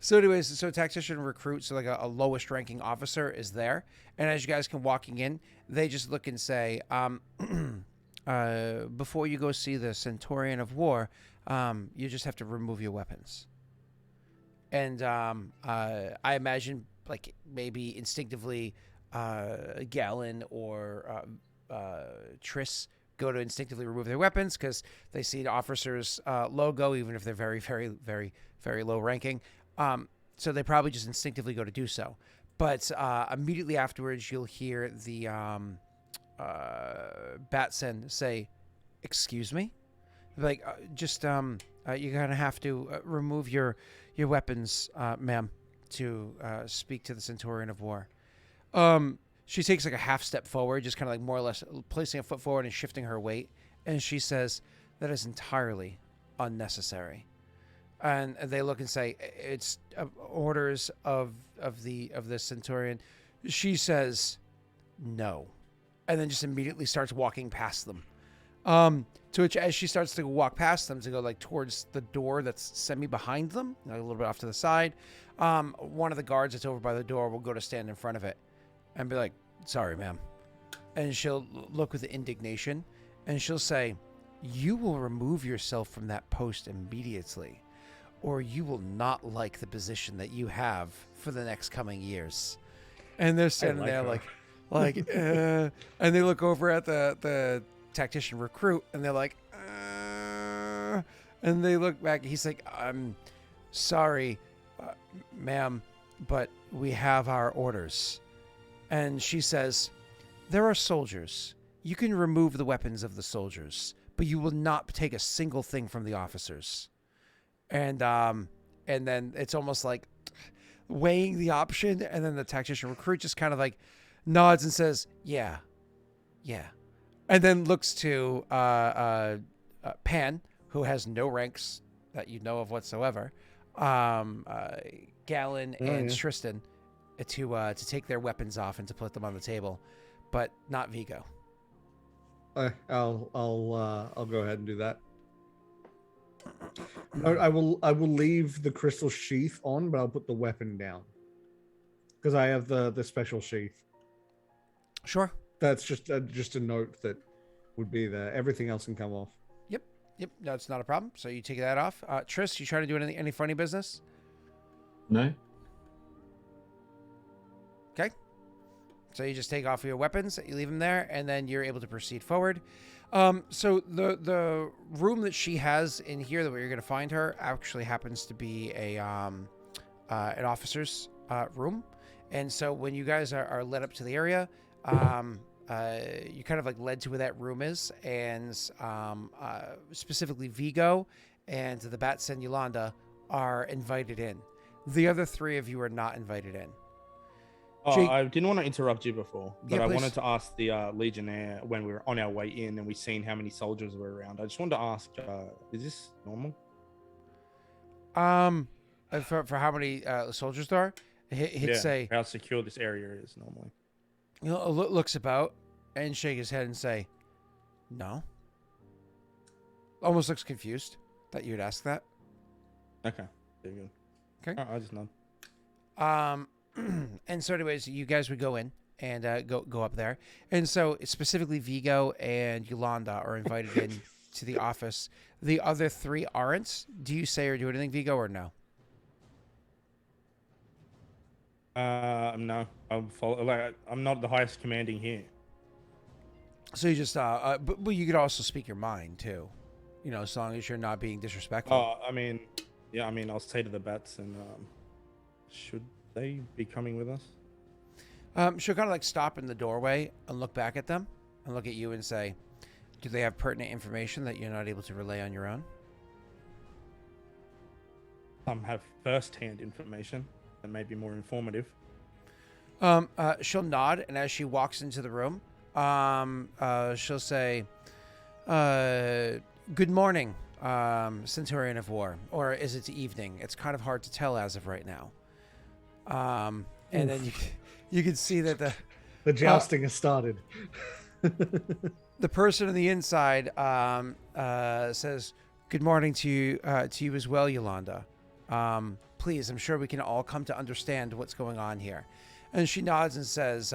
S1: So anyways, so tactician recruit, so like a lowest ranking officer is there, and as you guys can walking in, they just look and say, before you go see the Centurion of War, you just have to remove your weapons. And I imagine like maybe instinctively, Galen or Triss go to instinctively remove their weapons because they see the officer's logo, even if they're very, very, very, very low ranking. So they probably just instinctively go to do so. But immediately afterwards, you'll hear the Batsen say, "Excuse me?" Like, you're going to have to remove your weapons, ma'am, to speak to the Centurion of War. She takes like a half step forward, just kind of like more or less placing a foot forward and shifting her weight. And she says, "That is entirely unnecessary." And they look and say, "It's orders of the Centurion." She says, "No," and then just immediately starts walking past them. To which, as she starts to walk past them to go like towards the door that's semi behind them, a little bit off to the side, one of the guards that's over by the door will go to stand in front of it and be like, "Sorry, ma'am," and she'll look with indignation and she'll say, "You will remove yourself from that post immediately, or you will not like the position that you have for the next coming years." And they're standing there and they look over at the tactician recruit and they're like, and they look back. He's like, "I'm sorry, ma'am, but we have our orders." And she says, "There are soldiers. You can remove the weapons of the soldiers, but you will not take a single thing from the officers." And then it's almost like weighing the option, and then the tactician recruit just kind of like nods and says, "Yeah," and then looks to Pan, who has no ranks that you know of whatsoever, Galen and Tristan, to take their weapons off and to put them on the table, but not Viggo.
S3: I'll go ahead and do that. No, I will leave the crystal sheath on, but I'll put the weapon down because I have the special sheath.
S1: Sure.
S3: That's just a note that would be there. Everything else can come off.
S1: Yep. No, it's not a problem. So you take that off. Triss, you trying to do any funny business?
S2: No.
S1: Okay. So you just take off your weapons, you leave them there, and then you're able to proceed forward. So the room that she has in here, that where you're going to find her, actually happens to be an officer's room. And so when you guys are led up to the area, you kind of like led to where that room is, and specifically Viggo and the Batsen Yolanda are invited in. The other three of you are not invited in.
S4: Oh, I didn't want to interrupt you before, but
S1: Yeah,
S4: I
S1: please.
S4: wanted to ask the Legionnaire when we were on our way in and we seen how many soldiers were around. I just wanted to ask, is this normal?
S1: For how many soldiers there are, he'd say,
S4: how secure this area is normally.
S1: Looks about and shake his head and say, "No." Almost looks confused that you'd ask that.
S4: Okay, very good.
S1: Okay.
S4: I just nod.
S1: And so anyways, you guys would go in and go up there. And so specifically Viggo and Yolanda are invited in to the office. The other three aren't. Do you say or do anything, Viggo, or no?
S4: No, I'm not the highest commanding here.
S1: So you just but you could also speak your mind too, as long as you're not being disrespectful.
S4: I'll say to the bats, and should they be coming with us?
S1: She'll kind of like stop in the doorway and look back at them and look at you and say, Do they have pertinent information that you're not able to relay on your own?
S4: Some have first-hand information that may be more informative.
S1: She'll nod, and as she walks into the room, she'll say, "Good morning, Centurion of War," or is it evening? It's kind of hard to tell as of right now. And then you can see that
S3: the jousting has started.
S1: the person on the inside says, "Good morning to you as well, Yolanda. Please, I'm sure we can all come to understand what's going on here." And she nods and says,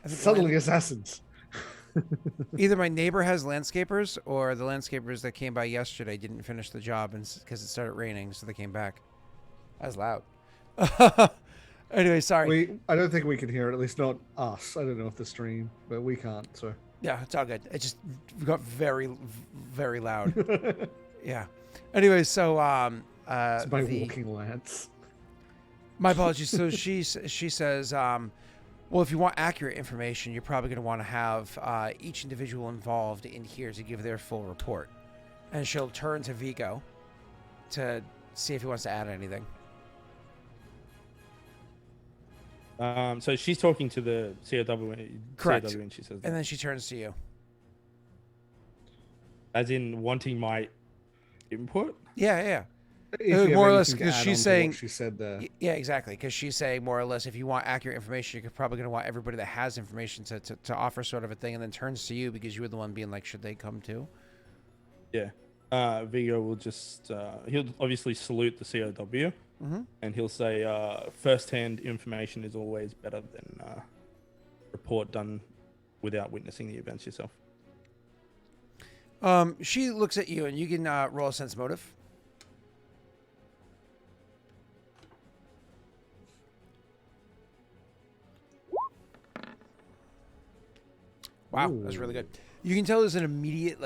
S3: Suddenly assassins.
S1: either my neighbor has landscapers or the landscapers that came by yesterday didn't finish the job because it started raining, so they came back. That was loud. Anyway, sorry.
S3: I don't think we can hear it, at least not us. I don't know if the stream, but we can't, so.
S1: Yeah, it's all good. It just got very, very loud. Yeah. Anyway, so
S3: It's my walking lance.
S1: my apologies. So she says, well, if you want accurate information, you're probably going to want to have each individual involved in here to give their full report. And she'll turn to Viggo to see if he wants to add anything.
S4: So she's talking to the COW.
S1: Correct.
S4: COW and she says,
S1: And then she turns to you.
S4: as in wanting my input.
S1: Yeah.
S3: If you have
S1: More or less,
S3: anything to
S1: because
S3: add
S1: she's
S3: on to
S1: saying,
S3: what she said there.
S1: yeah, exactly. Because she's saying more or less, if you want accurate information, you're probably going to want everybody that has information to offer sort of a thing, and then turns to you because you were the one being like, should they come too?
S4: Yeah. Viggo will just he'll obviously salute the COW, and he'll say, "First-hand information is always better than report done without witnessing the events yourself."
S1: She looks at you, and you can roll a sense motive. Wow, that's really good. You can tell there's an immediate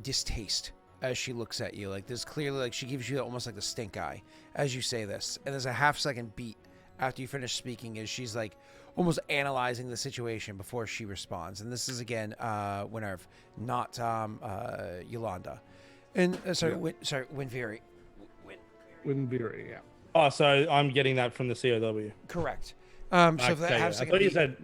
S1: distaste as she looks at you. Like there's clearly she gives you almost like the stink eye as you say this, and there's a half-second beat after you finish speaking as she's like almost analyzing the situation before she responds. And this is again Winarv, not Yolanda. And Winvery.
S3: Winbury, yeah.
S4: Oh, so I'm getting that from the COW.
S1: Correct. So for that
S4: Okay, I
S1: half-second
S4: thought you
S1: beat,
S4: said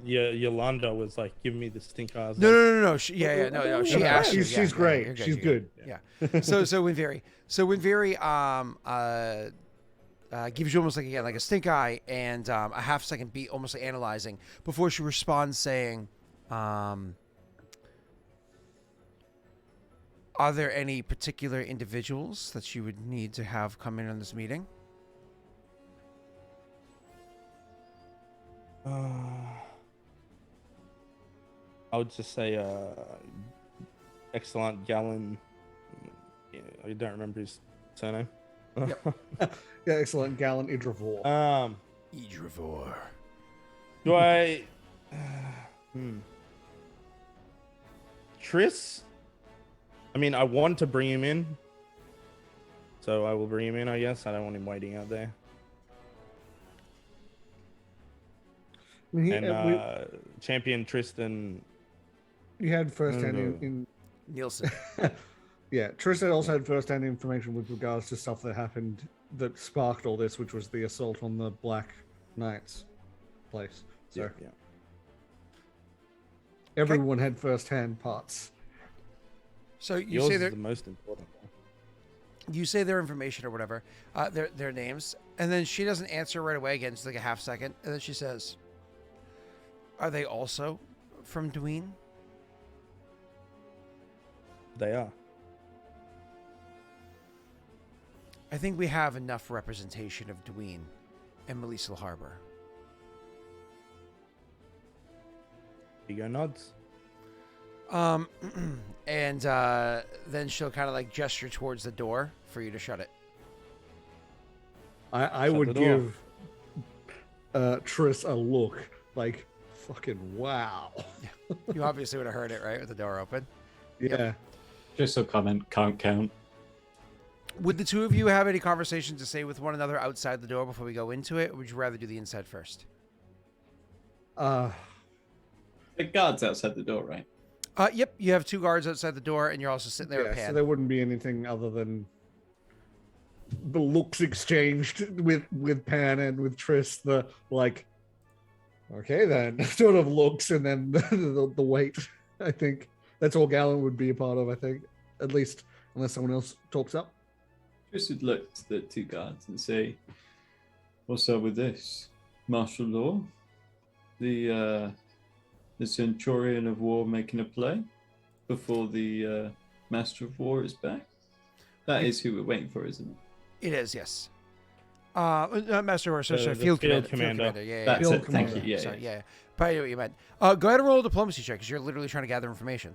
S4: Yolanda was like giving me the stink eyes.
S1: No. She asked you.
S3: She's great.
S1: You're
S3: She's
S1: you're
S3: good.
S1: Yeah. So Winvery. So Winvery gives you almost like a stink eye and a half-second beat, almost like analyzing before she responds, saying, "Are there any particular individuals that you would need to have come in on this meeting?"
S4: I would just say excellent Gallon. Yeah, I don't remember his surname.
S3: Yeah, excellent. Gallant Idravor.
S1: Idravor.
S4: Do I? Triss? I mean, I want to bring him in, so I will bring him in, I guess. I don't want him waiting out there.
S3: I mean,
S4: And Champion Tristan.
S3: you had first-hand in
S1: Nielsen.
S3: Yeah, Tristan also had first-hand information with regards to stuff that happened that sparked all this, which was the assault on the Black Knight's place. So
S4: Yeah.
S3: everyone had first-hand parts.
S1: So you
S4: Yours
S1: say
S4: is
S1: they're
S4: the most important one.
S1: you say their information or whatever, their names, and then she doesn't answer right away again, just like a half second, and then she says, "Are they also from Dween?"
S4: They are.
S1: I think we have enough representation of Dween and Melisal Harbor.
S4: Viggo nods.
S1: And then she'll kind of like gesture towards the door for you to shut it.
S3: I
S4: Shut
S3: would
S4: the door.
S3: give Triss a look like, fucking wow.
S1: You obviously would have heard it, right, with the door open.
S3: Yeah.
S2: Just a comment, can't count.
S1: Would the two of you have any conversations to say with one another outside the door before we go into it, or would you rather do the inside first?
S2: The guard's outside the door, right?
S1: Yep, you have 2 guards outside the door, and you're also sitting there with
S3: Yeah,
S1: Pan.
S3: so there wouldn't be anything other than the looks exchanged with Pan and with Triss. The like, okay then, sort of looks, and then the wait. I think that's all Galen would be a part of. I think, at least unless someone else talks up.
S2: Chris would look to the 2 guards and say, "What's up with this? Martial law? The Centurion of War making a play before the Master of War is back? That is who we're waiting for, isn't it?"
S1: It is, yes. Master Horse, sorry,
S4: The
S1: Field
S4: field
S1: Commander.
S4: commander.
S1: Yeah,
S2: That's
S1: yeah.
S2: it. Thank you. Yeah,
S1: Sorry,
S2: yeah.
S1: yeah. Probably knew what you meant. Go ahead and roll a diplomacy check, because you're literally trying to gather information.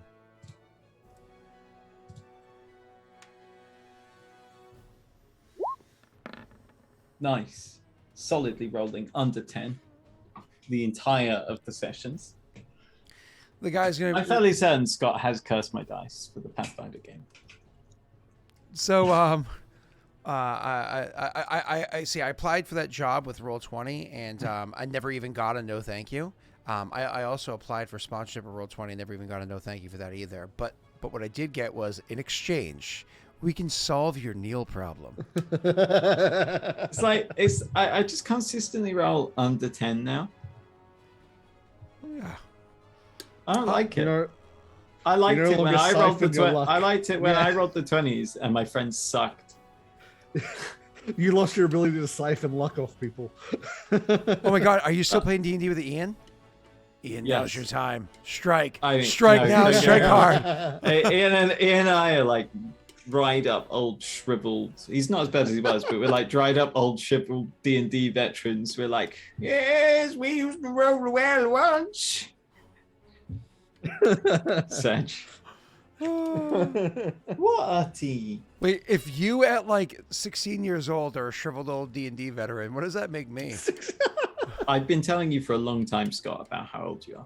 S2: Nice. Solidly rolling under 10 the entire of the sessions.
S1: The guy's going
S2: I'm
S1: to...
S2: fairly certain Scott has cursed my dice for the Pathfinder game.
S1: So, I see. I applied for that job with Roll20, and I never even got a no thank you. I also applied for sponsorship at Roll20, and never even got a no thank you for that either. But what I did get was, in exchange, we can solve your Neil problem.
S2: It's like I just consistently roll under 10 now.
S1: Yeah.
S2: I don't like it.
S3: You know,
S2: I liked
S3: you're no
S2: it when
S3: longer
S2: I rolled the
S3: siphon your luck.
S2: I liked it when
S3: Yeah.
S2: I rolled the 20s and my friends sucked.
S3: you lost your ability to siphon luck off people.
S1: Oh my God, are you still playing D&D with Ian? Ian, now's
S2: Yes.
S1: your time. Strike.
S2: No,
S1: Strike now.
S2: no,
S1: Strike
S2: no.
S1: hard.
S2: Ian and I are like dried up old shriveled. He's not as bad as he was, but we're like dried up old shriveled D&D veterans. We're like, yes, we used to roll well once. Sedge. What a tea.
S1: Wait, if you at like 16 years old are a shriveled old D&D veteran, what does that make me?
S2: I've been telling you for a long time, Scott, about how old you are.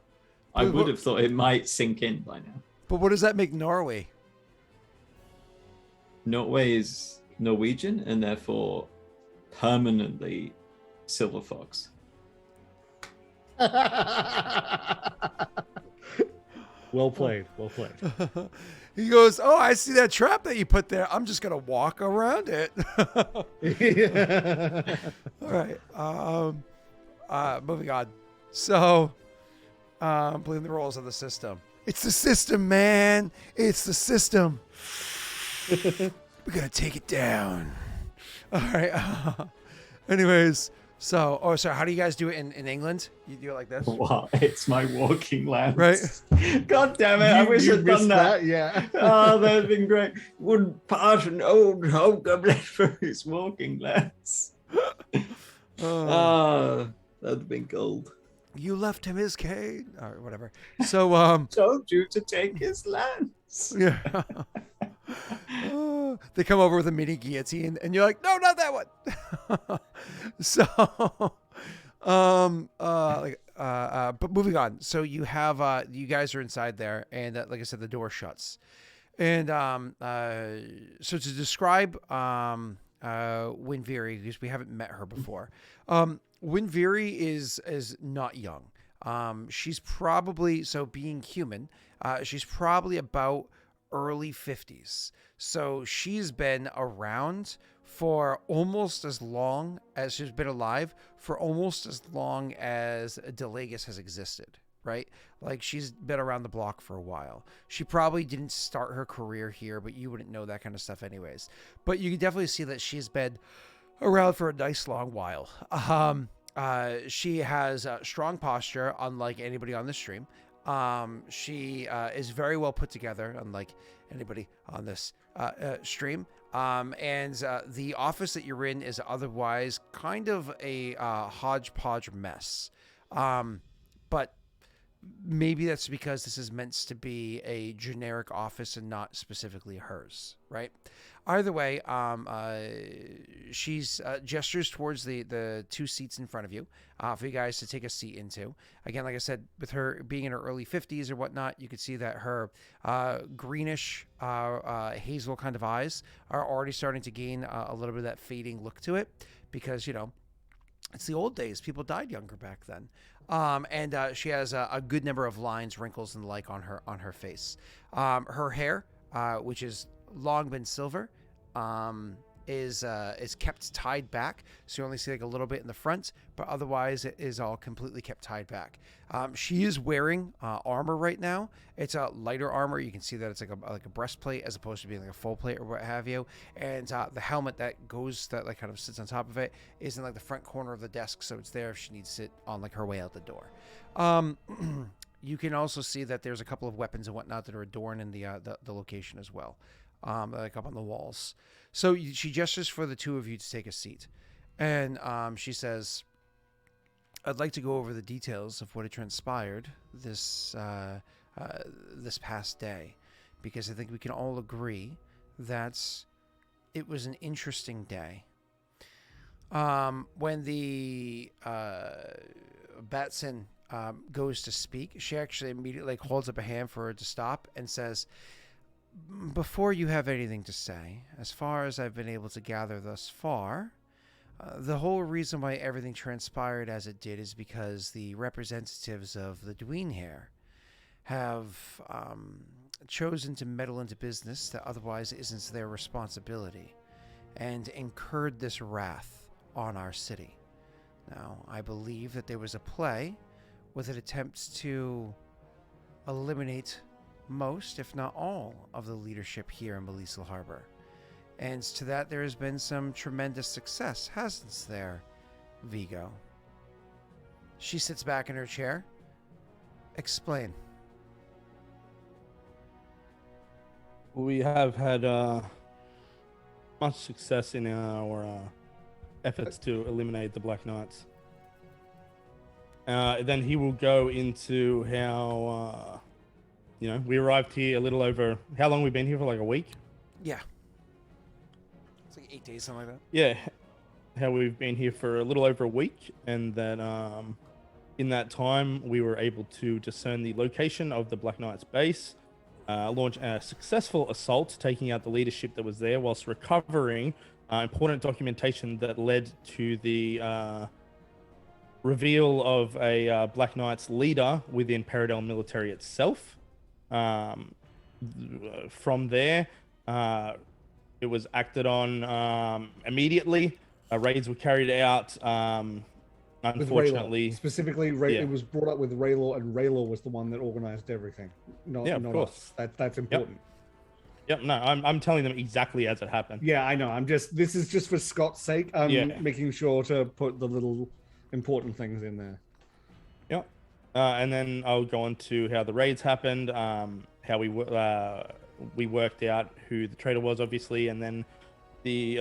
S2: I would have thought it might sink in by now.
S1: But what does that make Norway?
S2: Norway is Norwegian and therefore permanently Silver Fox.
S3: Well played. Well played.
S1: He goes, oh, I see that trap that you put there. I'm just going to walk around it. All right. Moving on. So, blame the roles of the system. It's the system, man. It's the system. We're going to take it down. All right. Anyways, so, how do you guys do it in England? You do it like this?
S2: Wow, it's my walking lance.
S1: Right.
S2: God damn it, I wish I'd done
S3: missed
S2: that.
S3: Yeah.
S2: Oh, that'd have been great. Wouldn't part an old hobgoblin for his walking lance. Oh, that'd have been gold.
S1: You left him his cane, or whatever. So,
S2: Told you to take his lance.
S1: yeah. They come over with a mini guillotine, and you're like, no, not that one. So, but moving on. So you have, you guys are inside there, and like I said, the door shuts. And so to describe Winviri, because we haven't met her before, Winviri is not young. She's probably, so being human, she's probably about early 50s. So she's been around for almost as long as she's been alive, for almost as long as Daelric has existed, right? Like, she's been around the block for a while. She probably didn't start her career here, but you wouldn't know that kind of stuff anyways. But you can definitely see that she's been around for a nice long while. She has strong posture, unlike anybody on the stream. She is very well put together, unlike anybody on this stream. And the office that you're in is otherwise kind of a hodgepodge mess. But maybe that's because this is meant to be a generic office and not specifically hers, right? Either way, she's gestures towards the two seats in front of you for you guys to take a seat into. Again, like I said, with her being in her early 50s or whatnot, you can see that her greenish hazel kind of eyes are already starting to gain a little bit of that fading look to it because, it's the old days. People died younger back then. And she has a good number of lines, wrinkles, and the like on her face. Her hair, which has long been silver, is kept tied back, so you only see like a little bit in the front, but otherwise it is all completely kept tied back. She is wearing armor right now. It's a lighter armor. You can see that it's like a breastplate as opposed to being like a full plate or what have you. And the helmet that like kind of sits on top of it is in like the front corner of the desk, so it's there if she needs to sit on like her way out the door. You can also see that there's a couple of weapons and whatnot that are adorned in the location as well, like up on the walls. So she gestures for the two of you to take a seat, and she says, "I'd like to go over the details of what had transpired this past day, because I think we can all agree that it was an interesting day." When the Batson goes to speak, she actually immediately holds up a hand for her to stop and says, "Before you have anything to say, as far as I've been able to gather thus far, the whole reason why everything transpired as it did is because the representatives of the Dween here have chosen to meddle into business that otherwise isn't their responsibility, and incurred this wrath on our city. Now, I believe that there was a play with an attempt to eliminate most, if not all, of the leadership here in Melisal Harbor. And to that there has been some tremendous success, hasn't there, Viggo?" She sits back in her chair. "Explain."
S4: We have had much success in our efforts to eliminate the Black Knights. Then he will go into how, we arrived here a little over... How long have we been here for? Like a week?
S1: Yeah. It's like 8 days, something like that.
S4: Yeah. How we've been here for a little over a week, and that in that time we were able to discern the location of the Black Knights base, launch a successful assault, taking out the leadership that was there, whilst recovering important documentation that led to the reveal of a Black Knight's leader within Paradel Military itself. From there, it was acted on immediately. Raids were carried out. Unfortunately,
S3: specifically, it was brought up with Raylor, and Raylor was the one that organized everything. Not us. That's important.
S4: Yep. No, I'm telling them exactly as it happened.
S3: Yeah, I know. This is just for Scott's sake. I'm making sure to put the little important things in there.
S4: Yep. And then I'll go on to how the raids happened, how we worked out who the traitor was, obviously, and then the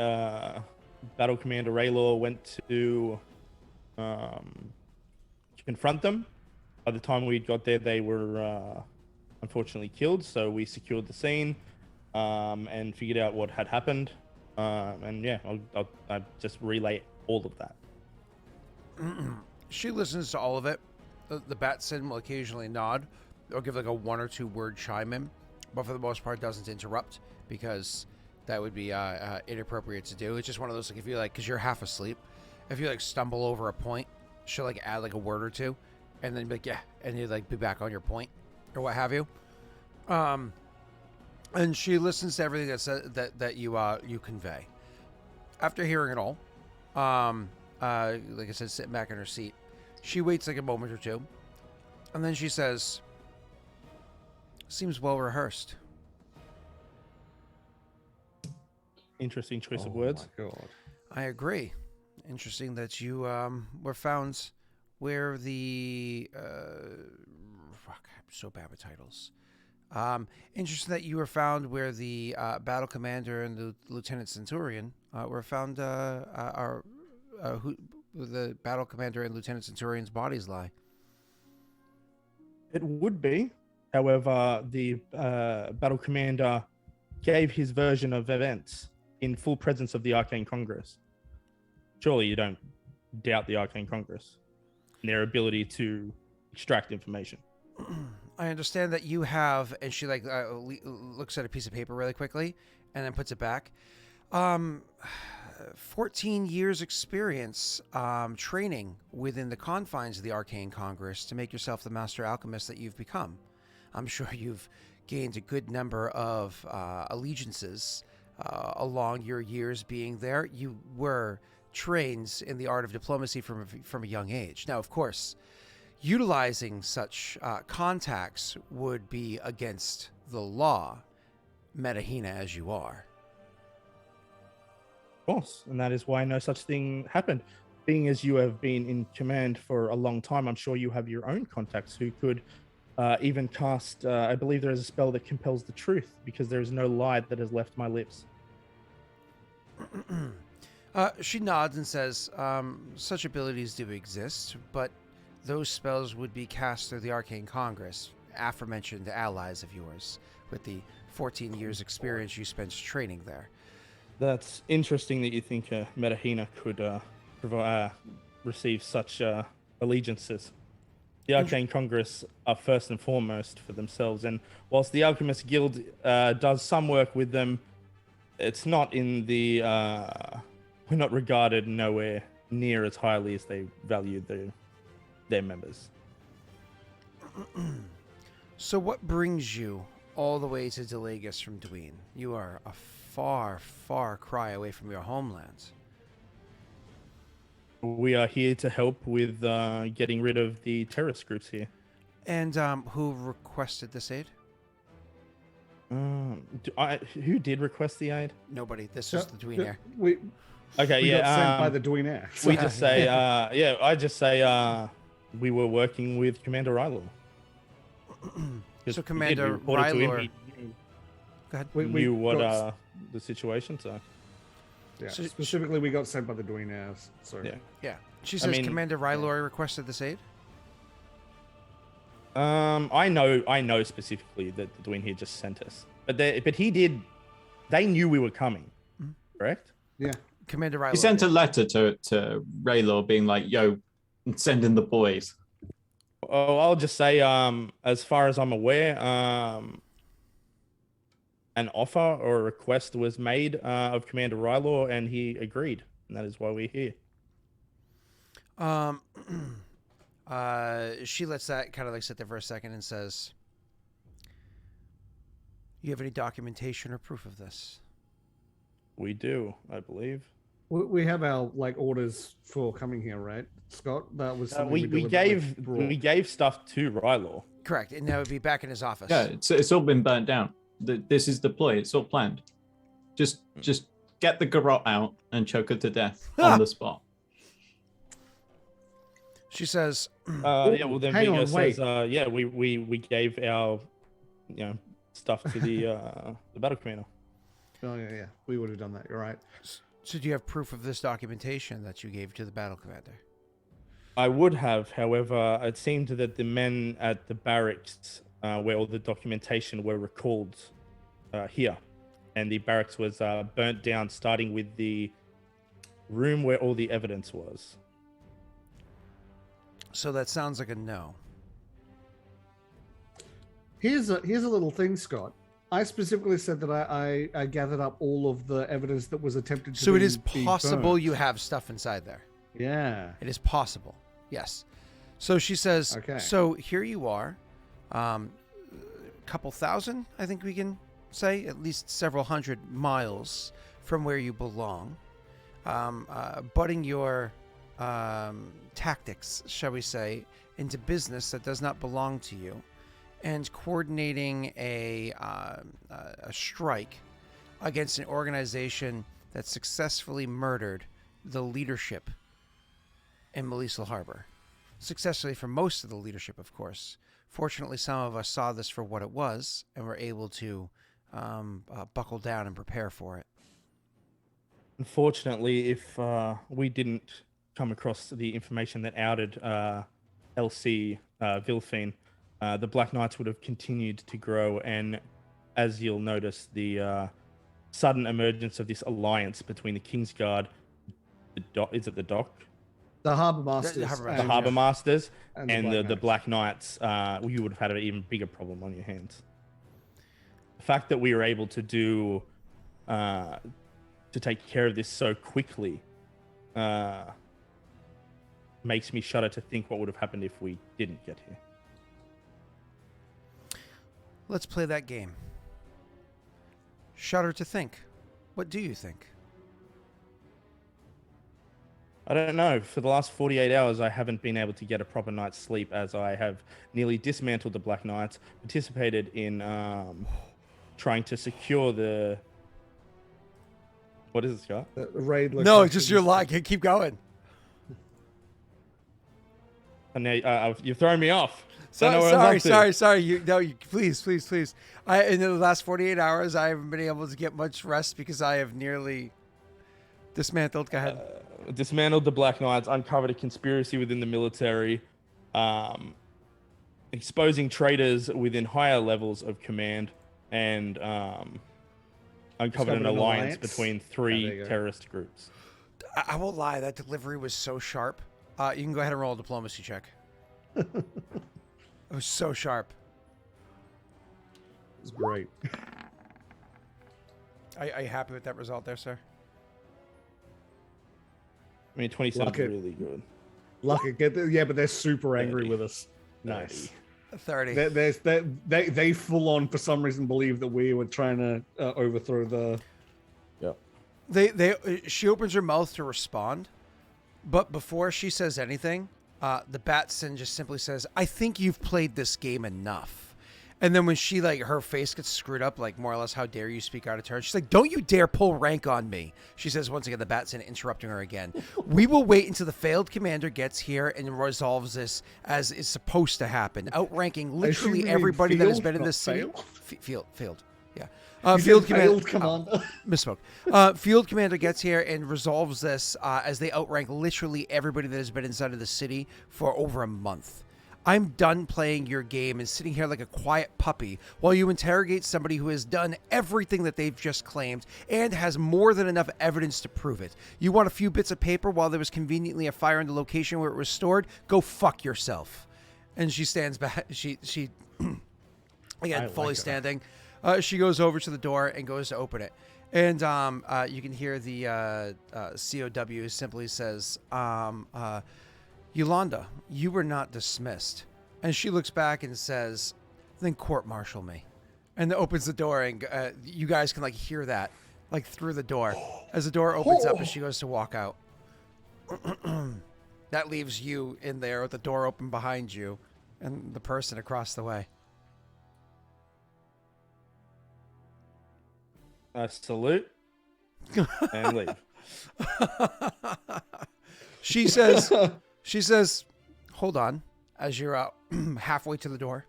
S4: battle commander Raylor went to confront them. By the time we got there, they were unfortunately killed, so we secured the scene and figured out what had happened. I'll just relay all of that.
S1: She listens to all of it. The Batson will occasionally nod or give like a 1 or 2 word chime in, but for the most part doesn't interrupt, because that would be inappropriate to do. It's just one of those, like, if you because you're half asleep, if you stumble over a point, she'll add a word or two, and then be like, yeah, and you be back on your point or what have you. And she listens to everything that you convey. After hearing it all, like I said, sitting back in her seat, she waits a moment or two, and then she says, "Seems well rehearsed."
S4: Interesting choice of words.
S3: Oh my God.
S1: I agree. Interesting that you were found where the I'm so bad with titles. Interesting that you were found where the battle commander and the lieutenant centurion were found. Who the battle commander and lieutenant centurion's bodies lie.
S4: It would be. However, the battle commander gave his version of events in full presence of the Arcane Congress. Surely you don't doubt the Arcane Congress and their ability to extract information.
S1: I understand that you have, and she looks at a piece of paper really quickly, and then puts it back. 14 years experience training within the confines of the Arcane Congress to make yourself the master alchemist that you've become. I'm sure you've gained a good number of allegiances along your years being there. You were trained in the art of diplomacy from a young age. Now, of course, utilizing such contacts would be against the law, Metahina as you are.
S4: Of course, and that is why no such thing happened. Being as you have been in command for a long time, I'm sure you have your own contacts who could even cast, I believe there is a spell that compels the truth, because there is no lie that has left my lips.
S1: She nods and says, such abilities do exist, but those spells would be cast through the Arcane Congress, aforementioned allies of yours, with the 14 years experience you spent training there.
S4: That's interesting that you think Metahina could receive such allegiances. The Arcane Congress are first and foremost for themselves, and whilst the Alchemist Guild does some work with them, it's not in the... we're not regarded nowhere near as highly as they value their members.
S1: So what brings you all the way to Delagus from Dween? You are a far, far cry away from your homeland.
S4: We are here to help with getting rid of the terrorist groups here.
S1: And who requested this aid?
S4: Who did request the aid?
S1: Nobody. This was the Dween Air.
S3: We
S4: Okay,
S3: got
S4: yeah.
S3: sent by the Dween Air.
S4: We just say, I just say we were working with Commander Rylor.
S1: So Commander Rylor... Go ahead.
S3: We
S4: knew what
S3: got-
S4: the situation, so...
S3: Yeah,
S1: So-
S3: specifically, we got sent by the Dween Airs. So
S4: Yeah.
S1: Yeah. She says Commander Rylor requested this aid?
S4: I know specifically that the Dwayne here just sent us, but he did. They knew we were coming, correct?
S3: yeah.
S1: Commander Rylor.
S2: He sent a letter to Raylor being like, yo, send in the boys.
S4: Oh, I'll just say, as far as I'm aware, an offer or a request was made of Commander Rylor, and he agreed, and that is why we're here.
S1: She lets that kind of sit there for a second and says, you have any documentation or proof of this?
S4: We do, I believe.
S3: We have our orders for coming here, right, Scott? That was something
S4: We gave stuff to Rylor.
S1: Correct, and that would be back in his office.
S2: Yeah, it's all been burnt down. This is the ploy. It's all planned. Just get the garrote out and choke her to death on the spot.
S1: She says,
S4: Yeah, well then
S3: hang
S4: Viggo
S3: on, wait.
S4: says, yeah, we gave our stuff to the battle commander.
S3: Oh yeah, we would have done that. You're right.
S1: so do you have proof of this documentation that you gave to the battle commander?
S4: I would have, however, it seemed that the men at the barracks where all the documentation were recalled here, and the barracks was burnt down, starting with the room where all the evidence was.
S1: So that sounds like a no.
S3: Here's a little thing, Scott. I specifically said that I gathered up all of the evidence that was attempted to
S1: So it
S3: be
S1: is possible
S3: burnt.
S1: you have stuff inside there.
S3: Yeah.
S1: It is possible. Yes. So she says,
S3: Okay.
S1: so here you are, a couple thousand, I think we can say, at least several hundred miles from where you belong, butting your tactics, shall we say, into business that does not belong to you, and coordinating a strike against an organization that successfully murdered the leadership in Melisal Harbor. Successfully for most of the leadership, of course. Fortunately, some of us saw this for what it was and were able to buckle down and prepare for it.
S4: Unfortunately, if we didn't come across the information that outed LC Vilfine, the Black Knights would have continued to grow, and as you'll notice, the sudden emergence of this alliance between the Kingsguard, is it the Dock?
S3: The Harbour Masters.
S1: Harbour
S4: The Harbour Masters,
S3: and
S4: and
S3: the
S4: the Black Knights, you would have had an even bigger problem on your hands. The fact that we were able to do, to take care of this so quickly, makes me shudder to think what would have happened if we didn't get here.
S1: Let's play that game. Shudder to think. What do you think?
S4: I don't know. For the last 48 hours, I haven't been able to get a proper night's sleep as I have nearly dismantled the Black Knights, participated in trying to secure the... What is it, Scott?
S3: The raid
S1: No, it's just your luck. Keep going.
S4: And now you've thrown me off.
S1: Sorry. Please. In the last 48 hours, I haven't been able to get much rest because I have nearly dismantled. Go ahead.
S4: Dismantled the Black Knights, uncovered a conspiracy within the military, exposing traitors within higher levels of command, and uncovered an alliance between three terrorist groups.
S1: I won't lie, that delivery was so sharp. You can go ahead and roll a diplomacy check. It was so sharp.
S3: It was great.
S1: Are you happy with that result there, sir?
S4: I mean, 27 is
S3: Lucky.
S4: really good.
S3: Lucky, yeah, but they're super angry with us. Nice.
S1: 30.
S3: They full on for some reason believe that we were trying to overthrow the.
S4: Yep.
S1: She opens her mouth to respond, but before she says anything, the Batson just simply says, "I think you've played this game enough." And then when she, her face gets screwed up, more or less, "How dare you speak out of turn?" She's like, "Don't you dare pull rank on me." She says once again, the Batson interrupting her again. "We will wait until the failed commander gets here and resolves this as is supposed to happen, outranking literally everybody that has been in this city." Failed. Yeah. Field commander. Misspoke. Field commander gets here and resolves this as they outrank literally everybody that has been inside of the city for over a month. I'm done playing your game and sitting here like a quiet puppy while you interrogate somebody who has done everything that they've just claimed and has more than enough evidence to prove it. You want a few bits of paper while there was conveniently a fire in the location where it was stored? Go fuck yourself. And she stands back. She again, fully standing. She goes over to the door and goes to open it. And you can hear the COW simply says, "Yolanda, you were not dismissed." And she looks back and says, "Then court-martial me." And then opens the door, and you guys can hear that through the door as the door opens up and she goes to walk out. That leaves you in there with the door open behind you and the person across the way.
S4: I salute and leave.
S1: She says, "Hold on," as you're out halfway to the door.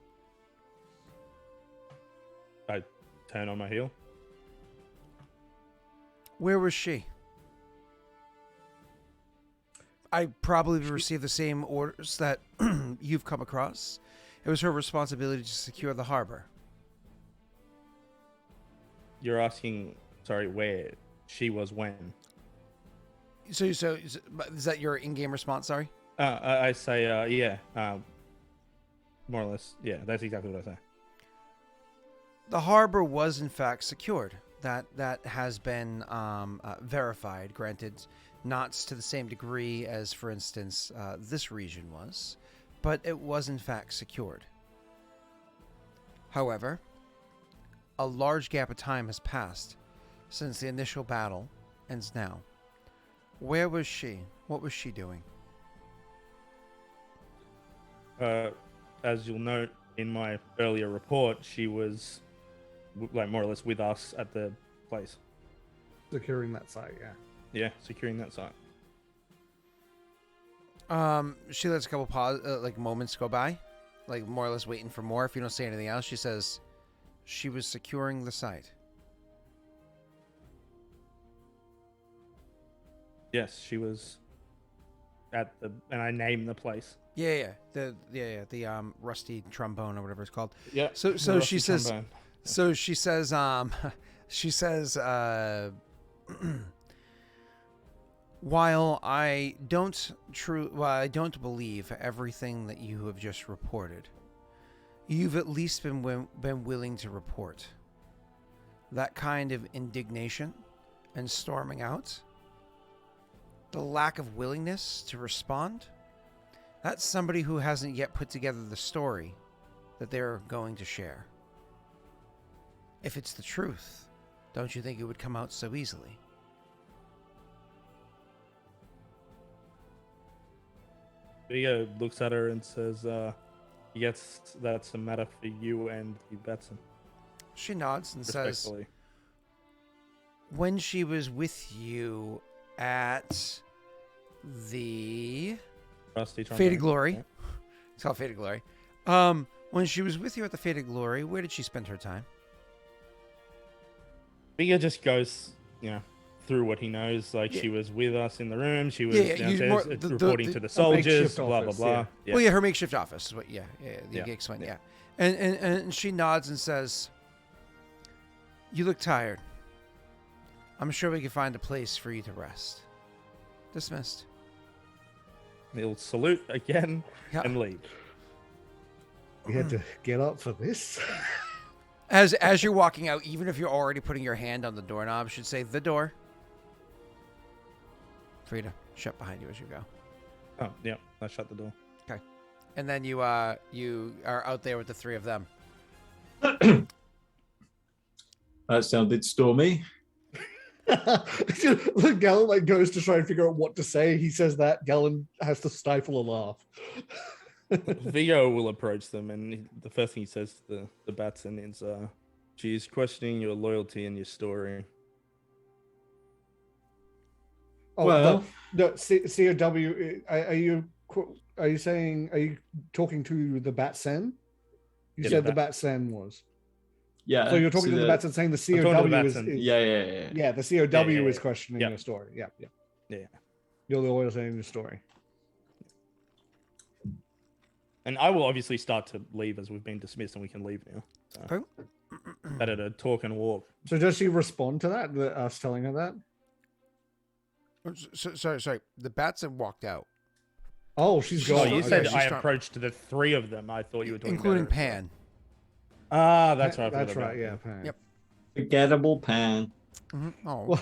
S4: I turn on my heel.
S1: Where was she? I probably received the same orders that you've come across. It was her responsibility to secure the harbor.
S4: You're asking, sorry, where she was when?
S1: So is that your in-game response? Sorry.
S4: I say, yeah, more or less, yeah. That's exactly what I say.
S1: The harbor was in fact secured. That has been verified. Granted, not to the same degree as, for instance, this region was, but it was in fact secured. However, a large gap of time has passed since the initial battle ends now. Where was she? What was she doing?
S4: As you'll note in my earlier report, she was more or less with us at the place.
S3: Securing that site, yeah.
S4: Yeah, securing that site.
S1: She lets a couple moments go by, more or less waiting for more. If you don't say anything else, she says she was securing the site.
S4: Yes, she was and I name the place.
S1: Yeah. The rusty trombone or whatever it's called.
S4: Yeah.
S1: So she says. So she says. She says. While I don't believe everything that you have just reported, you've at least been willing to report. That kind of indignation and storming out, the lack of willingness to respond, that's somebody who hasn't yet put together the story that they're going to share. If it's the truth, don't you think it would come out so easily?
S4: Viggo looks at her and says, yes, that's a matter for you and the Betson.
S1: She nods and says, when she was with you at the Faded Glory,
S4: yeah.
S1: It's called Faded Glory. When she was with you at the Faded Glory, where did she spend her time?
S4: Viggo just goes, through what he knows. Like, she was with us in the room. She was downstairs reporting to the soldiers, blah, blah, blah.
S1: Well, her makeshift office. What? Yeah. Explain.
S4: Yeah.
S1: And she nods and says, "You look tired. I'm sure we can find a place for you to rest." Dismissed.
S4: He'll salute again and leave.
S3: You had to get up for this.
S1: As you're walking out, even if you're already putting your hand on the doorknob, should say the door for you to shut behind you as you go.
S4: Oh, yeah. I shut the door.
S1: Okay. And then you are out there with the three of them.
S2: That sounded stormy.
S3: Galen goes to try and figure out what to say. He says that Galen has to stifle a laugh.
S4: Viggo will approach them, and the first thing he says to the Batson is, she's questioning your loyalty and your story.
S3: Oh,
S2: well,
S3: the COW. Are you talking to the Batsen? You said the Batsen was.
S2: Yeah.
S3: So you're talking to the Batsen, saying the COW is.
S2: Yeah.
S3: The COW is questioning your story. Yeah. You're the loyal saying your story.
S4: And I will obviously start to leave as we've been dismissed and we can leave now. So. Better to talk and walk.
S3: So does she respond to that? Us telling her that?
S1: Sorry. The Batson walked out.
S3: Oh, she's gone.
S4: Oh, you said I approached the three of them. I thought you were talking
S1: including
S4: about
S1: Pan.
S4: That's right.
S3: That's right. Yeah, Pan.
S1: Yep.
S2: Forgettable Pan.
S1: Mm-hmm. Oh.
S3: Well,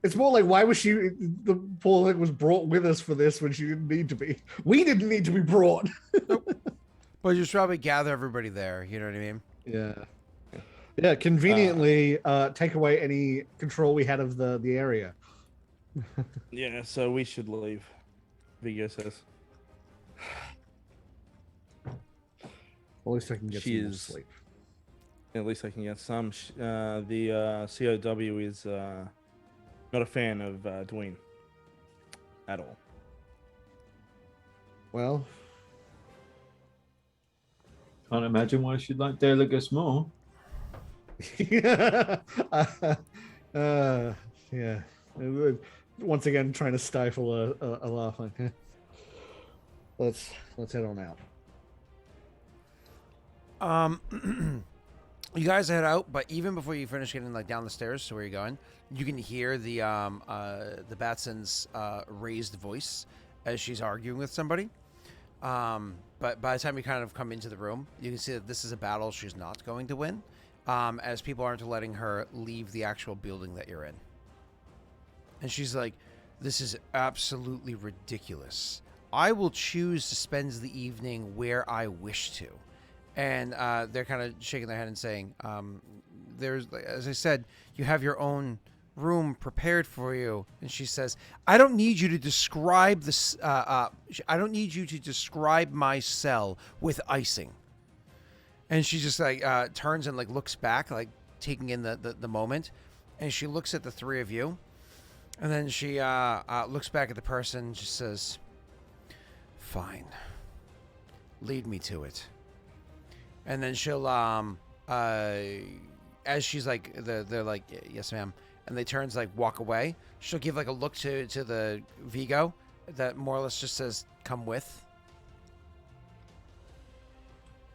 S3: it's more like, why was she? The poor thing was brought with us for this when she didn't need to be. We didn't need to be brought.
S1: But you should probably gather everybody there. You know what I mean?
S3: Yeah. Conveniently, take away any control we had of the area.
S4: Yeah. So we should leave. Viggo says.
S3: At least I can get some more sleep.
S4: At least I can get some. The COW is not a fan of Dwayne at all.
S3: Well,
S2: Can't imagine why she'd like Daelric more.
S3: Yeah. Once again, trying to stifle a laugh. Like, let's head on out.
S1: You guys head out, but even before you finish getting down the stairs to where you're going, you can hear the Batson's raised voice as she's arguing with somebody. But by the time you kind of come into the room, you can see that this is a battle she's not going to win, as people aren't letting her leave the actual building that you're in. And she's like, "This is absolutely ridiculous. I will choose to spend the evening where I wish to." And they're kind of shaking their head and saying, "There's, as I said, you have your own room prepared for you." And she says, "I don't need you to describe this. I don't need you to describe my cell with icing." And she just turns and looks back, taking in the moment. And she looks at the three of you, and then she looks back at the person and just says, "Fine, lead me to it." And then she'll, as she's they're like, "Yes, ma'am," and they turns walk away. She'll give a look to the Viggo, that more or less just says "come with."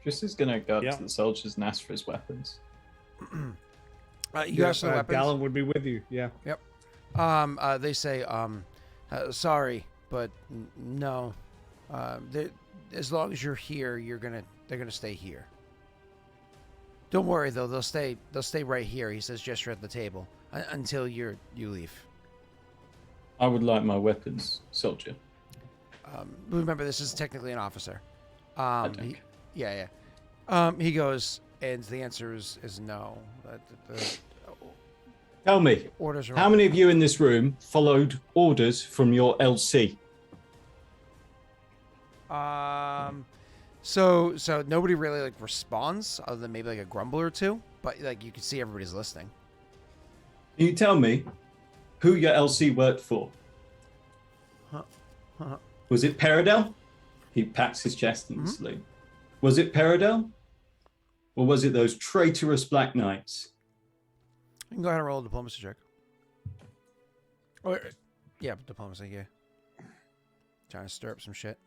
S2: Chris is gonna go up
S4: Yeah.
S2: to the soldiers and ask for his weapons.
S1: You have some weapons.
S3: Gallon would be with you. Yeah.
S1: They say, sorry, but no. As long as you're here, they're gonna stay here. Don't worry though, they'll stay right here. He says, gesture at the table until you leave.
S2: I would like my weapons, soldier.
S1: Remember, this is technically an officer.
S2: I think.
S1: Yeah. He goes, and the answer is no. The
S2: Tell me,
S1: orders are
S2: how many of you in this room followed orders from your LC?
S1: So nobody really like responds, other than maybe like a grumble or two. But like you can see everybody's listening.
S2: Can you tell me who your LC worked for? Was it Peridel? He pats his chest in his sleeve. Was it Peridel? Or was it those traitorous Black Knights?
S1: You can go ahead and roll a diplomacy check. Or, yeah, diplomacy, yeah. Trying to stir up some shit.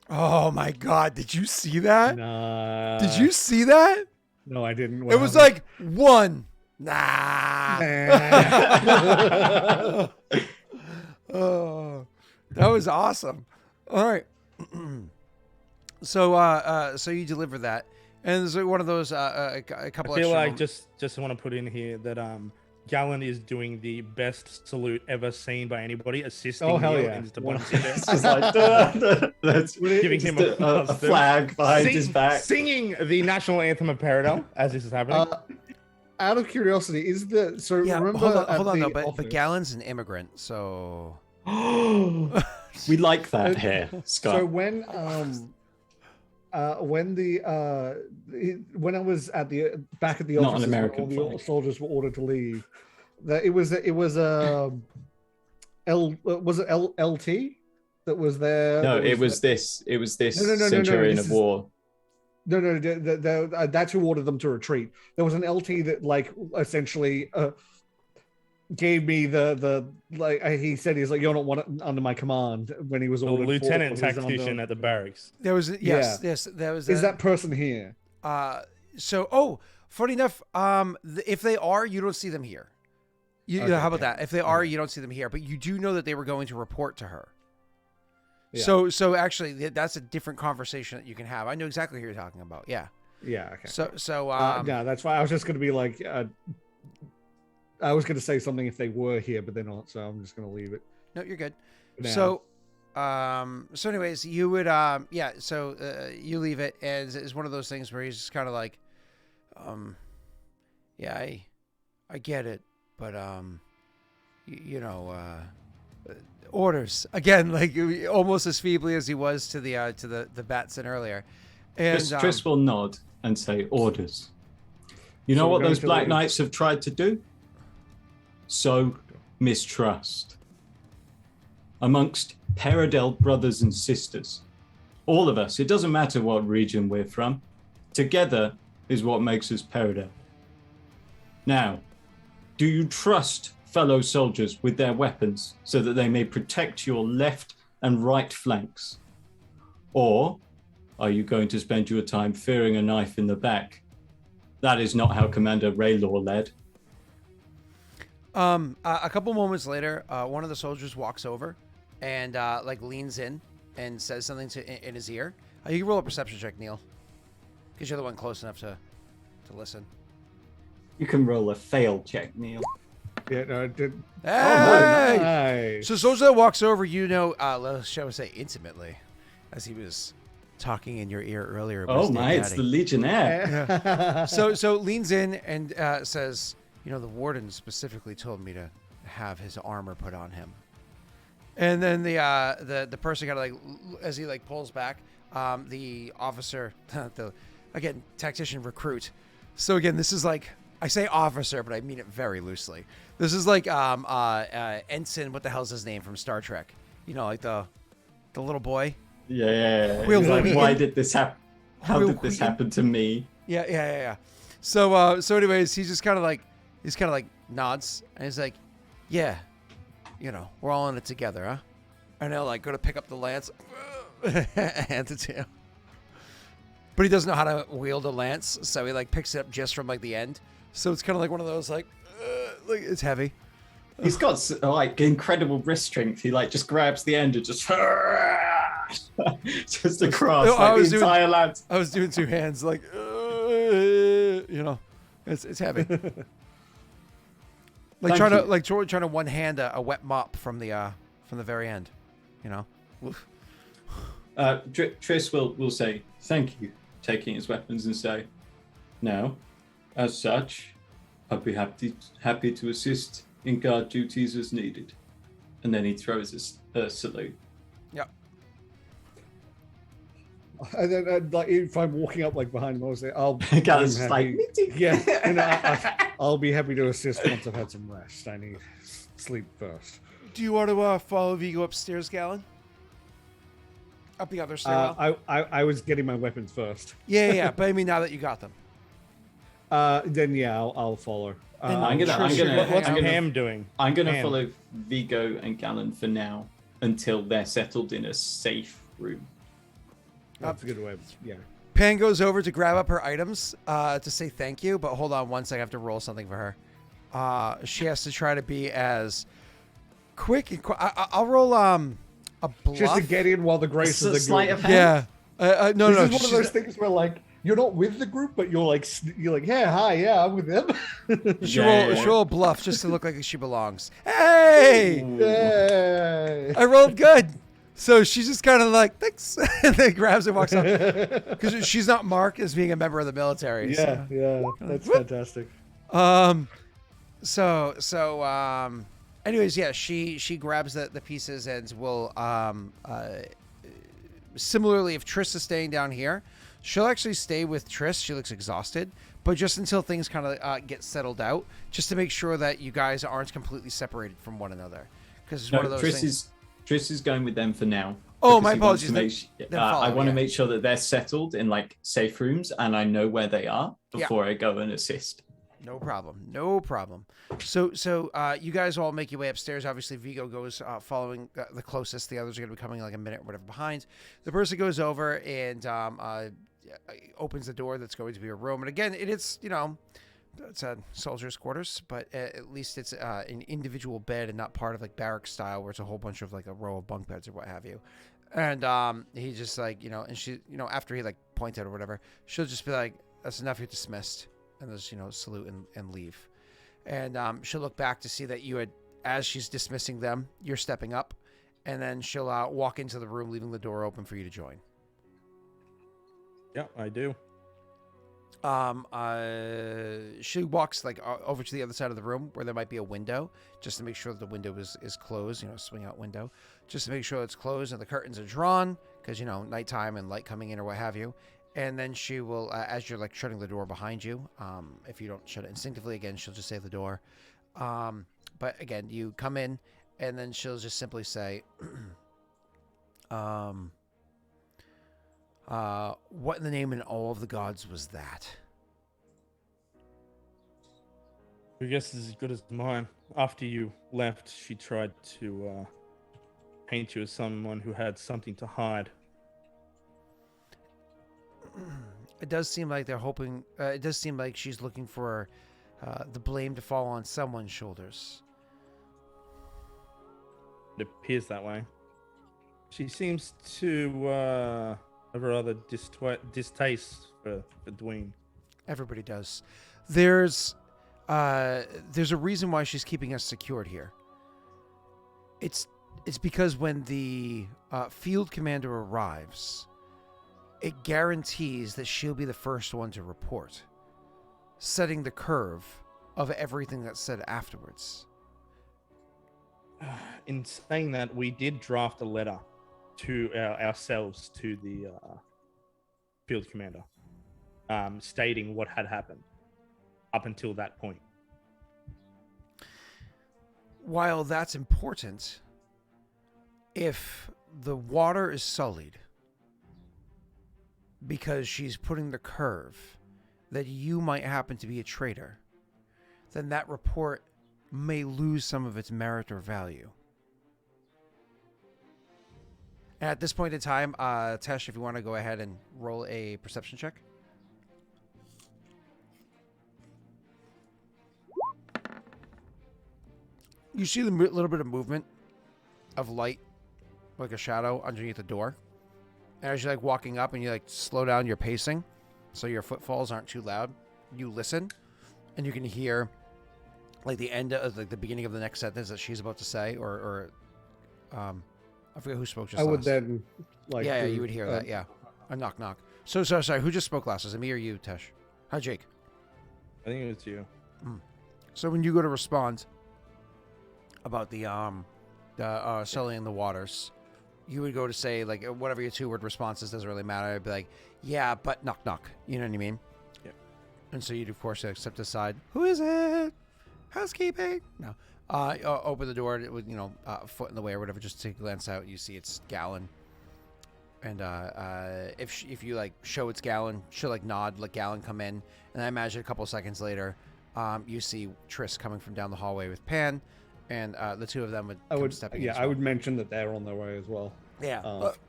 S1: Oh my god, did you see that?
S3: Nah.
S1: Did you see that?
S3: No, I didn't.
S1: It was like 1. Nah. Oh, that was awesome. All right. So you deliver that, and there's one of those a couple.
S4: I feel
S1: extra
S4: like just want to put in here that Gallon is doing the best salute ever seen by anybody, assisting
S3: hell
S4: Neil
S3: yeah.
S4: in his diplomacy there.
S2: It's just like, that's
S4: Giving him
S2: a flag behind his back.
S4: Singing the national anthem of Peridel as this is happening.
S3: Out of curiosity, is the so
S1: Yeah,
S3: remember?
S1: hold on,
S3: at
S1: though.
S3: the
S1: But
S3: office-
S1: Gallon's an immigrant, so
S2: We like that here, Scott.
S3: So when when I was at the back at the
S2: Not an
S3: office,
S2: American
S3: all the
S2: flag.
S3: soldiers were ordered to leave. That it was LT that was there.
S2: No,
S3: that
S2: it was this. It was this
S3: No,
S2: Centurion
S3: this
S2: of
S3: is-
S2: War.
S3: No, that's who ordered them to retreat. There was an LT that like essentially gave me the like he said he's like, you're not one under my command when he was
S4: The
S3: ordered.
S4: lieutenant
S3: he was
S4: tactician
S3: under-
S4: at the barracks.
S1: there was yes, there was.
S3: Is that person here?
S1: Funny enough, if they are, you don't see them here.
S3: Okay,
S1: How about
S3: yeah.
S1: that? If they are, you don't see them here, but you do know that they were going to report to her.
S3: Yeah.
S1: So actually, that's a different conversation that you can have. I know exactly who you're talking about. Yeah.
S3: Yeah. Okay.
S1: So
S3: No, that's why I was just going to be like, I was going to say something if they were here, but they're not, so I'm just going to leave it.
S1: no, you're good.
S3: for now.
S1: So anyways, you would you leave it, and it's one of those things where he's just kind of like, yeah, I get it, but orders again, like almost as feebly as he was to the Batson earlier, and
S2: Tris will nod and say orders. You know
S3: So we're
S2: what
S3: going
S2: those
S3: to
S2: Black
S3: the-
S2: Knights have tried to do? Sow mistrust amongst Peridel brothers and sisters. All of us, it doesn't matter what region we're from, together is what makes us Peridel. Now, do you trust fellow soldiers with their weapons so that they may protect your left and right flanks? Or are you going to spend your time fearing a knife in the back? That is not how Commander Raylor led.
S1: a couple moments later, one of the soldiers walks over and like leans in and says something in his ear. You can roll a perception check, Neil, because you're the one close enough to listen.
S2: You can roll a fail check, Neil.
S3: Yeah, no, it did.
S1: Hey!
S3: Nice.
S1: So soldier that walks over, shall we say intimately, as he was talking in your ear earlier. about
S2: Oh
S1: his
S2: my,
S1: dead
S2: it's the
S1: daddy.
S2: Legionnaire.
S1: So leans in and says, the warden specifically told me to have his armor put on him. And then the person kind of like, as he like pulls back, the officer, the again tactician recruit. So again, this is like, I say officer, but I mean it very loosely. This is like ensign. What the hell's his name from Star Trek? Like the little boy.
S2: Yeah.
S1: Will
S2: He's like,
S1: Wheaton.
S2: why did this happen? How
S1: Will
S2: did this
S1: Wheaton.
S2: happen to me?
S1: Yeah. So anyways, he's kind of like nods and he's like, yeah, you know, we're all in it together, huh? And he'll like go to pick up the lance, hand it to you. But he doesn't know how to wield a lance, so he like picks it up just from like the end. So it's kind of like one of those like it's heavy.
S2: He's got like incredible wrist strength. He like just grabs the end and just just across like the entire lance.
S1: I was doing two hands, like you know, it's heavy. Like trying to one hand a wet mop from the very end, you know.
S2: Triss will say thank you, taking his weapons, and say, "Now, as such, I'll be happy to assist in guard duties as needed." And then he throws a salute.
S1: Yep.
S3: And then, like, if I'm walking up like behind him, I'll say,
S2: Gallon's just like,
S3: yeah, you know, I'll be happy to assist once I've had some rest. I need sleep first.
S1: Do you want to follow Viggo upstairs, Gallon? Up the other stairwell?
S3: I was getting my weapons first.
S1: Yeah. But I mean, now that you got them.
S3: Then yeah, I'll follow.
S4: What's Ham doing?
S2: I'm gonna follow Viggo and Gallon for now until they're settled in a safe room.
S3: That's a good way. Yeah.
S1: Pan goes over to grab up her items to say thank you, but hold on one second. I have to roll something for her. She has to try to be as quick and I'll roll a bluff.
S3: Just to get in while the graces are
S2: sleight
S3: good.
S2: of hand.
S1: Yeah. No.
S3: This is one of those things where like you're not with the group, but you're like, yeah, hi, yeah, I'm with them.
S1: She'll roll a bluff just to look like she belongs. Hey!
S3: Yay!
S1: I rolled good. So she's just kind of like, thanks, and then grabs and walks out. Because she's not marked as being a member of the military.
S3: Yeah, that's fantastic.
S1: Anyways, yeah, she grabs the pieces and will, similarly, if Triss is staying down here, she'll actually stay with Triss. She looks exhausted, but just until things kind of get settled out, just to make sure that you guys aren't completely separated from one another. Because it's one of those things.
S2: Triss is going with them for now.
S1: Oh, my apologies.
S2: I want to make sure that they're settled in like safe rooms and I know where they are before I go and assist.
S1: No problem. So you guys all make your way upstairs. Obviously, Viggo goes following the closest. The others are going to be coming like a minute or whatever behind. The person goes over and opens the door that's going to be a room. And again, it's, you know, it's a soldier's quarters, but at least it's an individual bed and not part of like barrack style where it's a whole bunch of like a row of bunk beds or what have you. And he just like, you know, and she, you know, after he like pointed or whatever, she'll just be like, that's enough, you're dismissed. And just, you know, salute and leave. And she'll look back to see that you had, as she's dismissing them, you're stepping up. And then she'll walk into the room, leaving the door open for you to join.
S4: Yeah, I do.
S1: She walks like over to the other side of the room where there might be a window, just to make sure that the window is closed, you know, swing out window, just to make sure it's closed and the curtains are drawn because, you know, nighttime and light coming in or what have you. And then she will, as you're like shutting the door behind you, if you don't shut it instinctively, again, she'll just say the door. But again, you come in and then she'll just simply say, what in the name of all of the gods was that?
S4: Your guess is as good as mine. After you left, she tried to paint you as someone who had something to hide.
S1: It does seem like they're hoping. It does seem like she's looking for the blame to fall on someone's shoulders.
S4: It appears that way. She seems to have a rather distaste for Dwayne.
S1: Everybody does. There's a reason why she's keeping us secured here. It's because when the field commander arrives, it guarantees that she'll be the first one to report, setting the curve of everything that's said afterwards.
S4: In saying that, we did draft a letter to ourselves to the field commander, stating what had happened up until that point.
S1: While that's important, if the water is sullied because she's putting the curve that you might happen to be a traitor, then that report may lose some of its merit or value. And at this point in time, Tesh, if you want to go ahead and roll a perception check. You see the little bit of movement of light, like a shadow underneath the door. And as you're like walking up and you like slow down your pacing so your footfalls aren't too loud, you listen and you can hear like the end of like the beginning of the next sentence that she's about to say, or I forget who spoke just
S3: I
S1: last.
S3: would then like
S1: Yeah, you would hear that. Yeah, a knock knock. So sorry. Who just spoke last? Was it me or you, Tesh? Hi, Jake.
S4: I think it was you.
S1: So when you go to respond about the sullying the waters, you would go to say like whatever your 2-word response is, doesn't really matter. It'd be like, yeah, but knock knock. You know what I mean?
S4: Yeah.
S1: And so you'd of course step aside. Who is it? Housekeeping? No. Open the door with a foot in the way or whatever. Just take a glance out. You see it's Gallon. And if you like show it's Gallon, she'll like nod, let Gallon come in. And I imagine a couple of seconds later, you see Triss coming from down the hallway with Pan, and the two of them would come stepping in as
S3: I
S1: well.
S3: would mention that they're on their way as well.
S1: Yeah,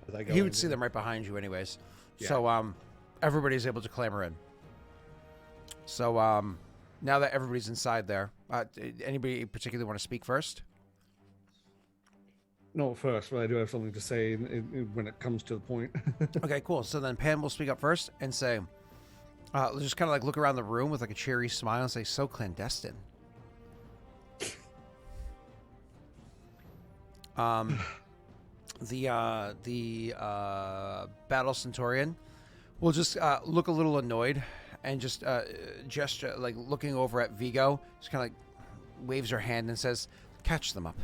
S3: as I go
S1: he would
S3: in.
S1: see them right behind you anyways.
S3: Yeah.
S1: So everybody's able to clamber in. So now that everybody's inside there, anybody particularly want to speak first?
S3: Not first, but I do have something to say when it comes to the point.
S1: Okay, cool. So then Pan will speak up first and say, just kind of like look around the room with like a cheery smile and say, so clandestine. The Battle Centaurian will just look a little annoyed and just gesture, like looking over at Viggo, just kind of like waves her hand and says, catch them up.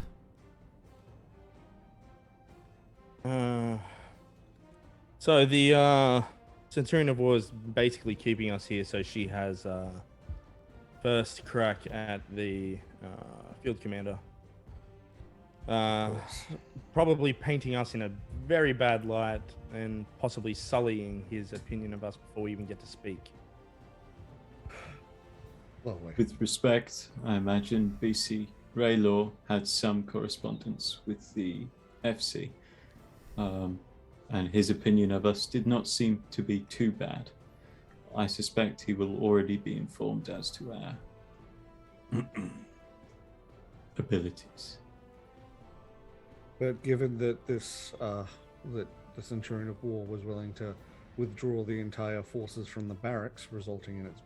S4: So the Centurion of War is basically keeping us here, so she has first crack at the field commander. Probably painting us in a very bad light and possibly sullying his opinion of us before we even get to speak.
S3: Lovely.
S2: With respect, I imagine BC Raylor had some correspondence with the FC. And his opinion of us did not seem to be too bad. I suspect he will already be informed as to our abilities.
S3: But given that that the Centurion of War was willing to withdraw the entire forces from the barracks, resulting in its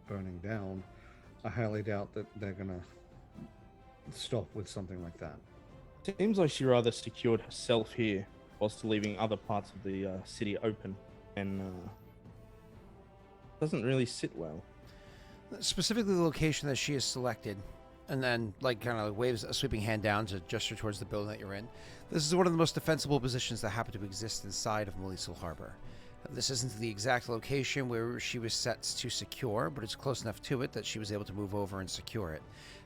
S3: burning down, I highly doubt that they're gonna stop with something like that.
S4: Seems like she rather secured herself here, whilst leaving other parts of the city open, and doesn't really sit well.
S1: Specifically the location that she has selected, and then like kind of waves a sweeping hand down to gesture towards the building that you're in. This is one of the most defensible positions that happen to exist inside of Malisal Harbor. This isn't the exact location where she was set to secure, but it's close enough to it that she was able to move over and secure it.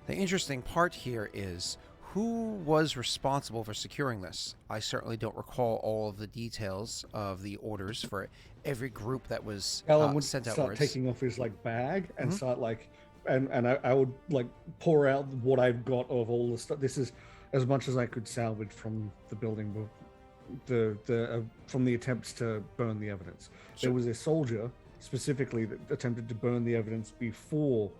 S1: The interesting part here is who was responsible for securing this. I certainly don't recall all of the details of the orders for every group that was
S3: Alan would
S1: sent
S3: start
S1: outwards.
S3: taking off his like bag and
S1: Mhm.
S3: start like, and I would like pour out what I've got of all the stuff. This is as much as I could salvage from the building, from the attempts to burn the evidence. There was a soldier specifically that attempted to burn the evidence before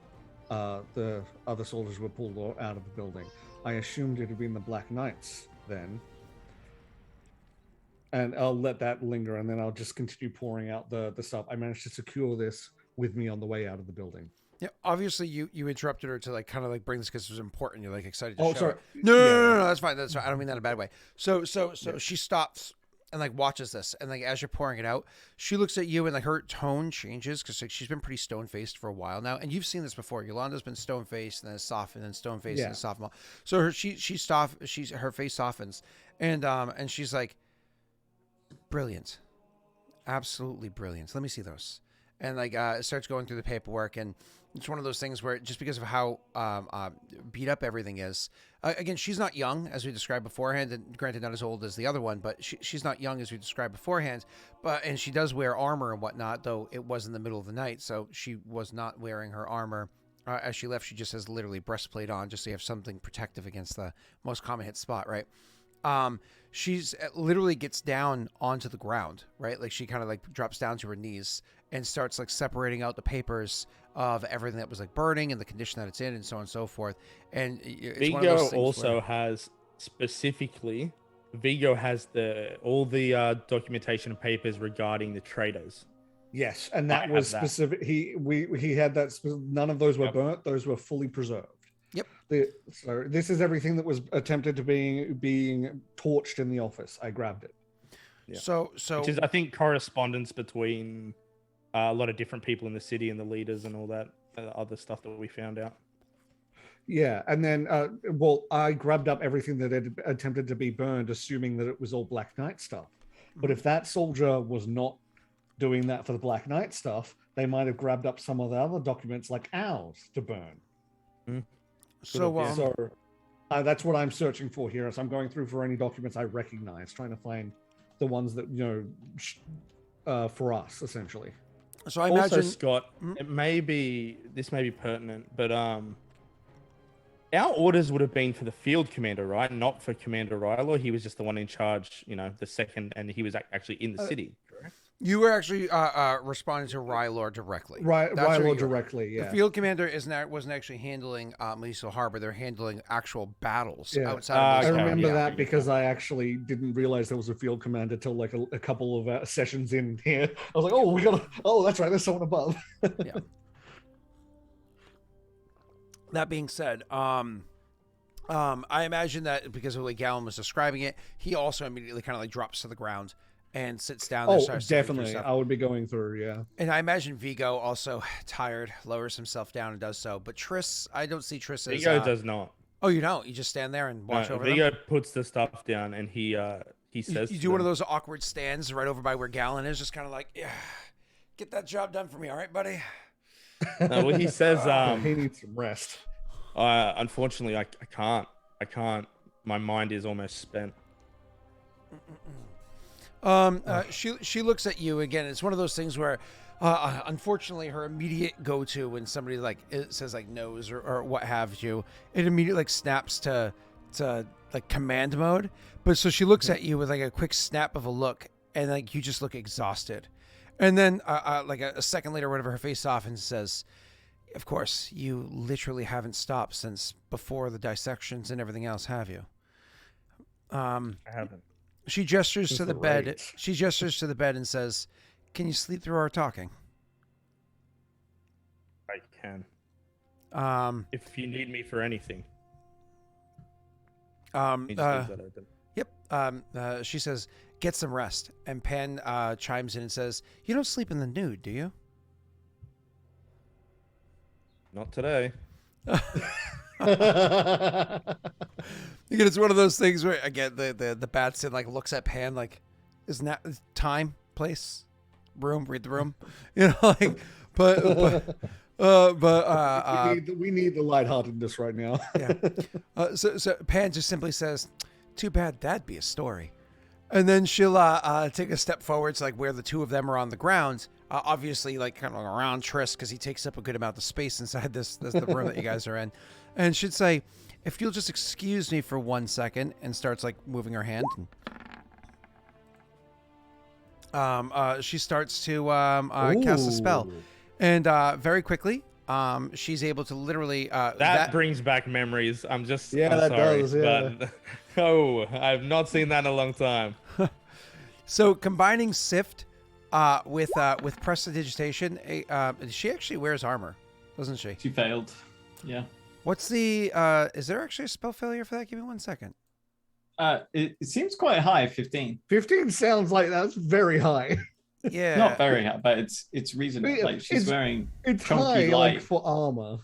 S3: the other soldiers were pulled out of the building. I assumed it had been the Black Knights then. And I'll let that linger, and then I'll just continue pouring out the stuff. I managed to secure this with me on the way out of the building.
S1: Yeah, obviously you interrupted her to like kind of like bring this because it was important. You're like excited to
S3: Oh,
S1: show
S3: sorry.
S1: it. No,
S3: Yeah.
S1: that's fine. That's fine. I don't mean that in a bad way. So she stops and like watches this, and like as you're pouring it out, she looks at you and like her tone changes because like, she's been pretty stone faced for a while now, and you've seen this before. Yolanda's been stone faced and then softened and stone faced and softened. So her her face softens, and she's like, brilliant, absolutely brilliant. Let me see those, and like starts going through the paperwork, and it's one of those things where just because of how beat up everything is, again, she's not young, as we described beforehand, and granted not as old as the other one, but she's not young as we described beforehand, and she does wear armor and whatnot, though it was in the middle of the night, so she was not wearing her armor. As she left, she just has literally breastplate on, just so you have something protective against the most common hit spot, right? she's literally gets down onto the ground, right? Like she kind of like drops down to her knees and starts like separating out the papers of everything that was like burning and the condition that it's in and so on and so forth. And it's one of those
S4: Viggo
S1: things
S4: also
S1: where,
S4: has specifically, Viggo has all the documentation and papers regarding the traders.
S3: Yes, and
S4: I
S3: that
S4: have
S3: was
S4: that.
S3: specific. He had that. None of those were
S2: Yep.
S3: burnt; those were fully preserved.
S1: Yep.
S3: So this is everything that was attempted to being torched in the office. I grabbed it.
S4: Yeah.
S1: so
S4: Which is, I think, correspondence between a lot of different people in the city and the leaders and all that other stuff that we found out.
S3: Yeah, and then well, I grabbed up everything that had attempted to be burned, assuming that it was all Black Knight stuff. But if that soldier was not doing that for the Black Knight stuff, they might have grabbed up some of the other documents like ours to burn.
S1: so
S3: So that's what I'm searching for here. So I'm going through for any documents I recognize, trying to find the ones that for us essentially.
S1: so I
S4: Also,
S1: imagine
S4: Scott, this may be pertinent, but our orders would have been for the field commander, right? Not for Commander Rylo. He was just the one in charge, the second, and he was actually in the city. Correct?
S1: you were actually responding to Rylor directly.
S3: Right,
S1: That's where
S3: Rylo
S1: you were.
S3: directly. Yeah.
S1: The field commander wasn't actually handling Maliso Harbor. They're handling actual battles outside
S3: I
S1: of Maliso
S4: okay,
S3: remember
S1: Harbor.
S3: that because I actually didn't realize there was a field commander till like a couple of sessions in here. I was like, oh, that's right, there's someone above.
S1: Yeah. That being said, I imagine that because of the way Gallon was describing it, he also immediately kind of like drops to the ground and sits down there.
S3: Oh,
S1: starts sifting through
S3: definitely.
S1: stuff.
S3: I would be going through, yeah.
S1: And I imagine Viggo also tired, lowers himself down and does so. But Triss, I don't see Triss as...
S4: Viggo does not.
S1: Oh, you don't? You just stand there and watch over
S4: Viggo
S1: them?
S4: puts the stuff down and he says,
S1: You do one of those awkward stands right over by where Gallon is, just kind of like, yeah, get that job done for me, all right, buddy?
S4: well, he says,
S3: He needs some rest.
S4: unfortunately, I can't. My mind is almost spent.
S1: She looks at you again. It's one of those things where, unfortunately, her immediate go-to when somebody like it says like knows or what have you, it immediately like snaps to like command mode. But so she looks at you with like a quick snap of a look, and like you just look exhausted, and then like a second later, whatever, her face off and says, "Of course, you literally haven't stopped since before the dissections and everything else, have you?"
S4: I haven't.
S1: She gestures to the bed.
S3: Great.
S1: She gestures to the bed and says, "Can you sleep through our talking?"
S4: I can. If you need me for anything. He just leaves that open.
S1: Yep. She says, "Get some rest." And Pen chimes in and says, "You don't sleep in the nude, do you?"
S4: Not today.
S1: Again, it's one of those things where again the Batson like looks at Pan like, "Isn't that time, place, room? Read the room," like, but
S3: we need the lightheartedness right now.
S1: yeah. So Pan just simply says, "Too bad that'd be a story," and then she'll take a step forward to like where the two of them are on the ground. Obviously, like kind of around Triss because he takes up a good amount of space inside the room that you guys are in, and she'd say, "If you'll just excuse me for 1 second," and starts like moving her hand. She starts to cast a spell, and very quickly, she's able to literally
S4: That brings back memories. I'm
S3: Yeah,
S4: sorry,
S3: that does, yeah.
S4: but I've not seen that in a long time.
S1: So combining Sift with Prestidigitation, she actually wears armor, doesn't she?
S2: She failed. Yeah.
S1: What's the is there actually a spell failure for that? Give me 1 second.
S2: It seems quite high, 15.
S3: 15 sounds like that's very high.
S1: Yeah.
S2: Not very high, but it's reasonable. Like she's wearing
S3: It's
S2: chunky
S3: high
S2: light.
S3: like for armor.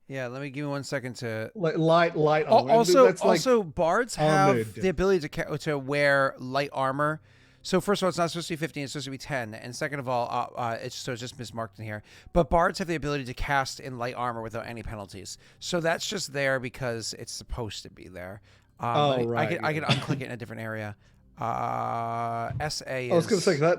S1: Yeah, let me give me 1 second to
S3: Like light armor.
S1: also
S3: That's like
S1: bards have
S3: armored.
S1: the ability to wear light armor. So first of all, it's not supposed to be 15, it's supposed to be 10. And second of all, it's just mismarked in here. But bards have the ability to cast in light armor without any penalties. So that's just there because it's supposed to be there.
S3: right.
S1: I can unclick it in a different area. SA is...
S3: I was gonna say that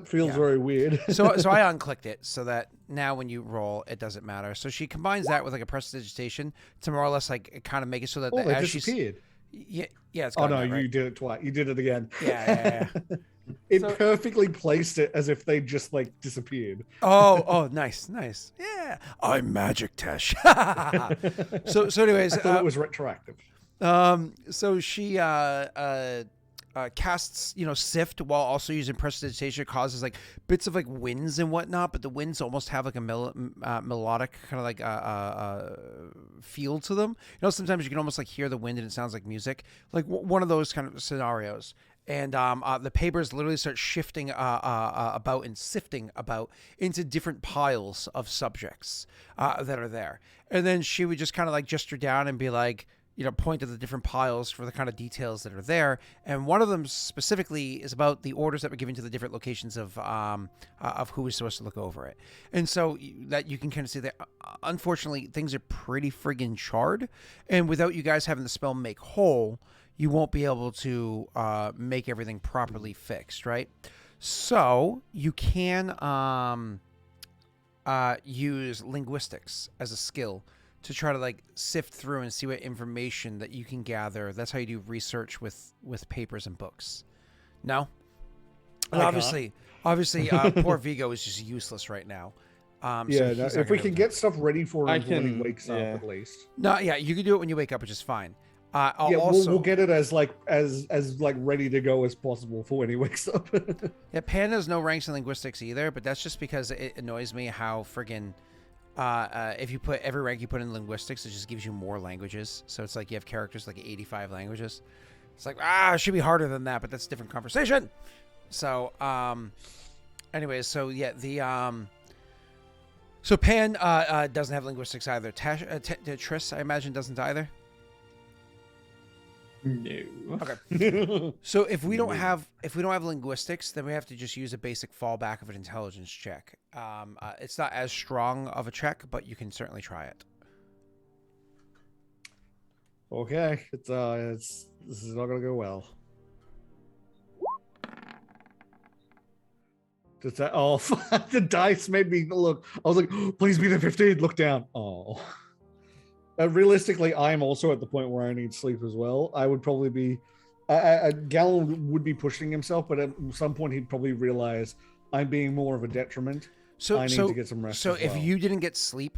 S3: feels
S1: Yeah.
S3: very weird.
S1: so I unclicked it so that now when you roll, it doesn't matter. So she combines that with like a prestidigitation to more or less like kind of make it so that
S3: they
S1: as she's...
S3: disappeared.
S1: Yeah, yeah. It's
S3: Oh
S1: gone
S3: no,
S1: now, right?
S3: you did it twice. You did it again.
S1: Yeah.
S3: It
S1: So-
S3: perfectly placed it as if they just like disappeared.
S1: Oh, nice. Yeah, I'm magic, Tesh. so anyways,
S3: I thought it was retroactive.
S1: so she casts, sift while also using prestidigitation. It causes like bits of like winds and whatnot, but the winds almost have like a melodic kind of like feel to them. Sometimes you can almost like hear the wind and it sounds like music, like one of those kind of scenarios. And the papers literally start shifting about and sifting about into different piles of subjects that are there. And then she would just kind of like gesture down and be like, point to the different piles for the kind of details that are there. And one of them specifically is about the orders that were given to the different locations of who was supposed to look over it. And so that you can kind of see that, unfortunately, things are pretty friggin' charred. And without you guys having the spell Make Whole, you won't be able to make everything properly fixed, right? So you can use linguistics as a skill to try to like sift through and see what information that you can gather. That's how you do research with papers and books. No? And obviously, poor Viggo is just useless right now.
S3: Yeah, if we can get stuff ready for him when he wakes up, at least.
S1: No, yeah, you can do it when you wake up, which is fine.
S3: We'll get it as ready to go as possible for when he wakes up.
S1: Yeah, Pan has no ranks in linguistics either, but that's just because it annoys me how friggin' if you put every rank you put in linguistics, it just gives you more languages. So it's like you have characters like 85 languages. It's like, it should be harder than that, but that's a different conversation. So, anyways, so yeah, so Pan doesn't have linguistics either. Triss, I imagine, doesn't either.
S2: No.
S1: Okay. So if we don't have linguistics, then we have to just use a basic fallback of an intelligence check. It's not as strong of a check, but you can certainly try it.
S3: Okay, this is not gonna go well. Just that, the dice made me look. I was like, please be the 15. Look down. Oh. Realistically, I'm also at the point where I need sleep as well. I would probably be... Galen would be pushing himself, but at some point he'd probably realize I'm being more of a detriment. So I need to get some rest.
S1: So if you didn't get sleep,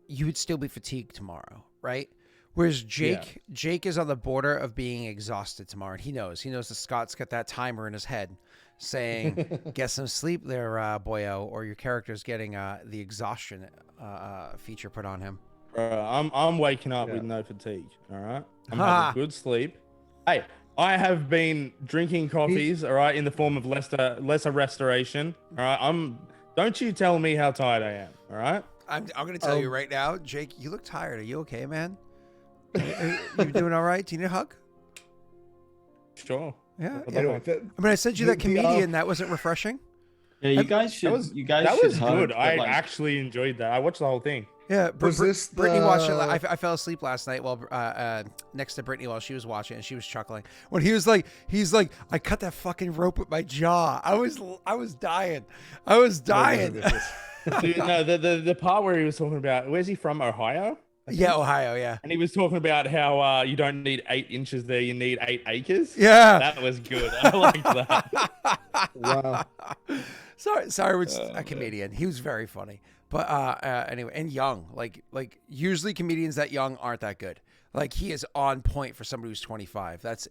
S1: you would still be fatigued tomorrow, right? Whereas Jake is on the border of being exhausted tomorrow, and he knows that Scott's got that timer in his head saying, "Get some sleep there, boyo," or your character's getting the exhaustion feature put on him.
S4: I'm waking up with no fatigue. All right, I'm having good sleep. Hey, I have been drinking coffees. All right, in the form of lesser restoration. All right, Don't you tell me how tired I am. All right.
S1: I'm going to tell you right now, Jake. You look tired. Are you okay, man? You doing all right? Do you need a hug?
S4: Sure.
S1: Yeah.
S3: Anyway,
S1: I sent you that comedian. That wasn't refreshing.
S2: Yeah, you guys should.
S4: That was good. I actually enjoyed that. I watched the whole thing.
S1: Yeah, Brittany watched it. I fell asleep last night while next to Brittany while she was watching, and she was chuckling when he's like, I cut that fucking rope with my jaw. I was dying.
S4: Dude, no, the part where he was talking about, where's he from? Ohio?
S1: Yeah, Ohio. Yeah.
S4: And he was talking about how you don't need 8 inches there, you need 8 acres.
S1: Yeah,
S4: that was good. I liked that.
S3: Wow.
S1: Sorry, which a comedian. He was very funny. But anyway, and young, like usually comedians that young aren't that good. Like he is on point for somebody who's 25. That's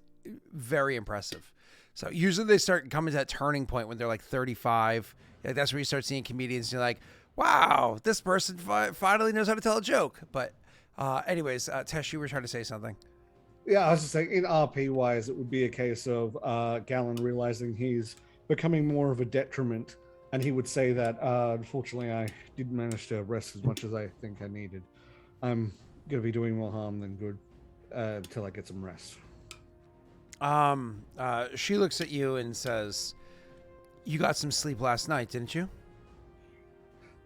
S1: very impressive. So usually they start coming to that turning point when they're like 35. Like that's where you start seeing comedians. And you're like, wow, this person finally knows how to tell a joke. But anyways, Tesh, you were trying to say something.
S3: Yeah, I was just saying, in RP wise, it would be a case of Galen realizing he's becoming more of a detriment. And he would say that, unfortunately, I didn't manage to rest as much as I think I needed. I'm going to be doing more harm than good until I get some rest.
S1: She looks at you and says, you got some sleep last night, didn't you?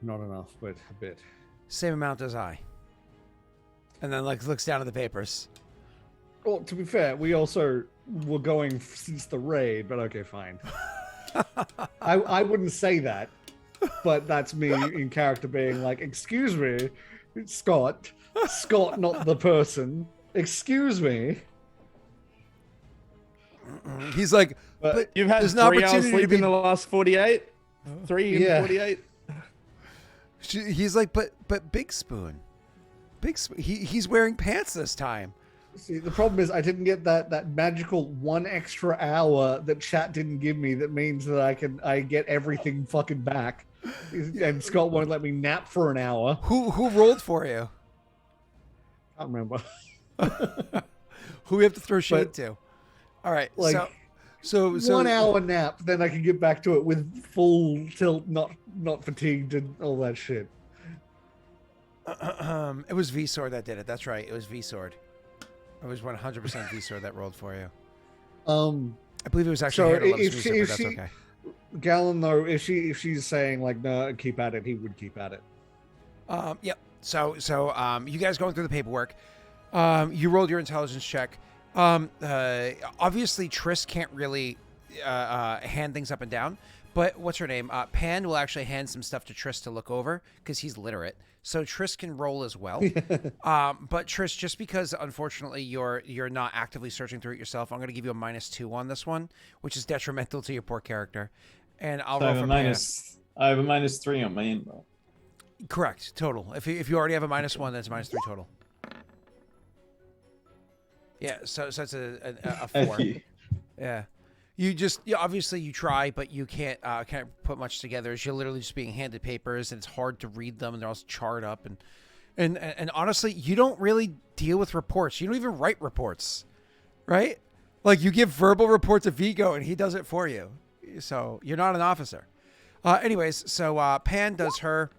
S3: Not enough, but a bit.
S1: Same amount as I. And then looks down at the papers.
S3: Well, to be fair, we also were going since the raid, but okay, fine. I wouldn't say that, but that's me in character being like, excuse me, Scott, not the person. Excuse me.
S1: He's like, but
S4: You've had
S1: there's
S4: 3
S1: an
S4: hours
S1: opportunity to
S4: sleep
S1: be.
S4: in the last 48. 3
S3: Yeah.
S4: and 48.
S1: He's like, but Big Spoon, he's wearing pants this time.
S3: See, the problem is I didn't get that magical 1 extra hour that chat didn't give me. That means that I get everything fucking back. And Scott won't let me nap for an hour.
S1: Who rolled for you?
S3: Can't remember.
S1: Who we have to throw shade to? All right,
S3: Like,
S1: so
S3: 1 hour nap, then I can get back to it with full tilt, not fatigued and all that shit.
S1: It was V-Sword that did it. That's right. It was V-Sword. It was 100% V-Sword that rolled for you. I believe it was actually
S3: So
S1: handled on
S3: if
S1: Smooth,
S3: she-
S1: but
S3: if
S1: that's
S3: she-
S1: okay.
S3: Gallon though, if she's saying like no, keep at it, he would keep at it.
S1: Yep. So you guys going through the paperwork. You rolled your intelligence check. Obviously Triss can't really hand things up and down, but what's her name? Pan will actually hand some stuff to Triss to look over because he's literate. So Triss can roll as well. But Triss, just because unfortunately you're not actively searching through it yourself, I'm going to give you a -2 on this one, which is detrimental to your poor character. And I'll
S2: So I
S1: roll
S2: have
S1: for
S2: a
S1: Pan.
S2: I have a -3 on my inbox.
S1: Correct, total. If you already have a -1, then it's -3 total. Yeah, so it's a 4. Yeah. Obviously you try, but you can't put much together. You're literally just being handed papers, and it's hard to read them, and they're all charred up, and honestly, you don't really deal with reports. You don't even write reports, right? Like you give verbal reports to Viggo, and he does it for you. So you're not an officer. Anyways, so Pan does her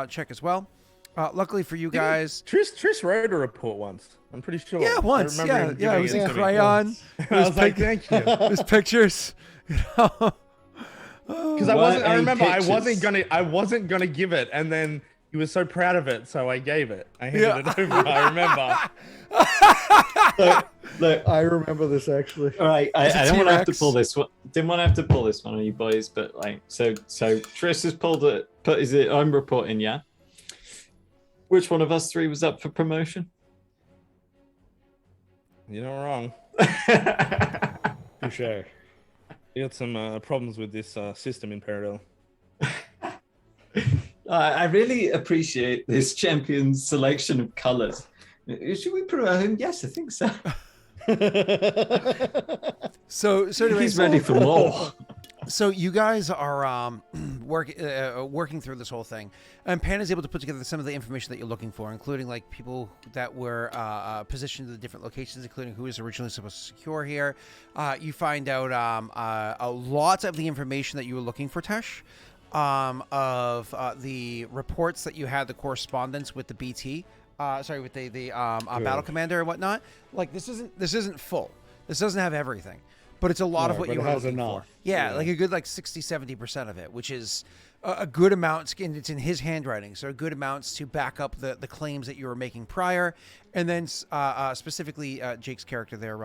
S1: check as well. Luckily for you guys,
S4: Triss wrote a report once. I'm pretty sure.
S1: yeah, once,
S4: I remember him
S1: yeah, it was
S4: giving
S1: in
S4: to me.
S1: crayon.
S4: I was like, thank you.
S1: There's pictures.
S4: Because
S2: What
S4: I
S2: a
S4: remember
S2: pictures.
S4: I wasn't gonna give it, and then he was so proud of it, so I gave it. I handed it over. I remember.
S2: Look,
S3: I remember this actually.
S2: all right,
S1: It's a
S2: I don't want to have to
S1: T-Rex.
S2: pull this one. Didn't want to have to pull this one on you boys, but like, so Triss has pulled it. But is it? I'm reporting, yeah. Which one of us 3 was up for promotion?
S4: You're not wrong.
S3: Touché.
S4: We got some problems with this system in Paradise.
S2: I really appreciate this champion's selection of colors. Should we promote him? Yes, I think so.
S1: So anyways,
S2: He's ready for more.
S1: So you guys are working through this whole thing, and Pan is able to put together some of the information that you're looking for, including like people that were positioned in the different locations, including who was originally supposed to secure here. You find out a lot of the information that you were looking for, Tesh, of the reports that you had, the correspondence with the BT. With the battle commander and whatnot. Like this isn't full. This doesn't have everything. But it's a lot of what
S3: but
S1: you
S3: it
S1: were
S3: has
S1: looking
S3: enough.
S1: for. Yeah, like a good 60-70% of it, which is a good amount. And it's in his handwriting, so a good amounts to back up the claims that you were making prior. And then specifically Jake's character there,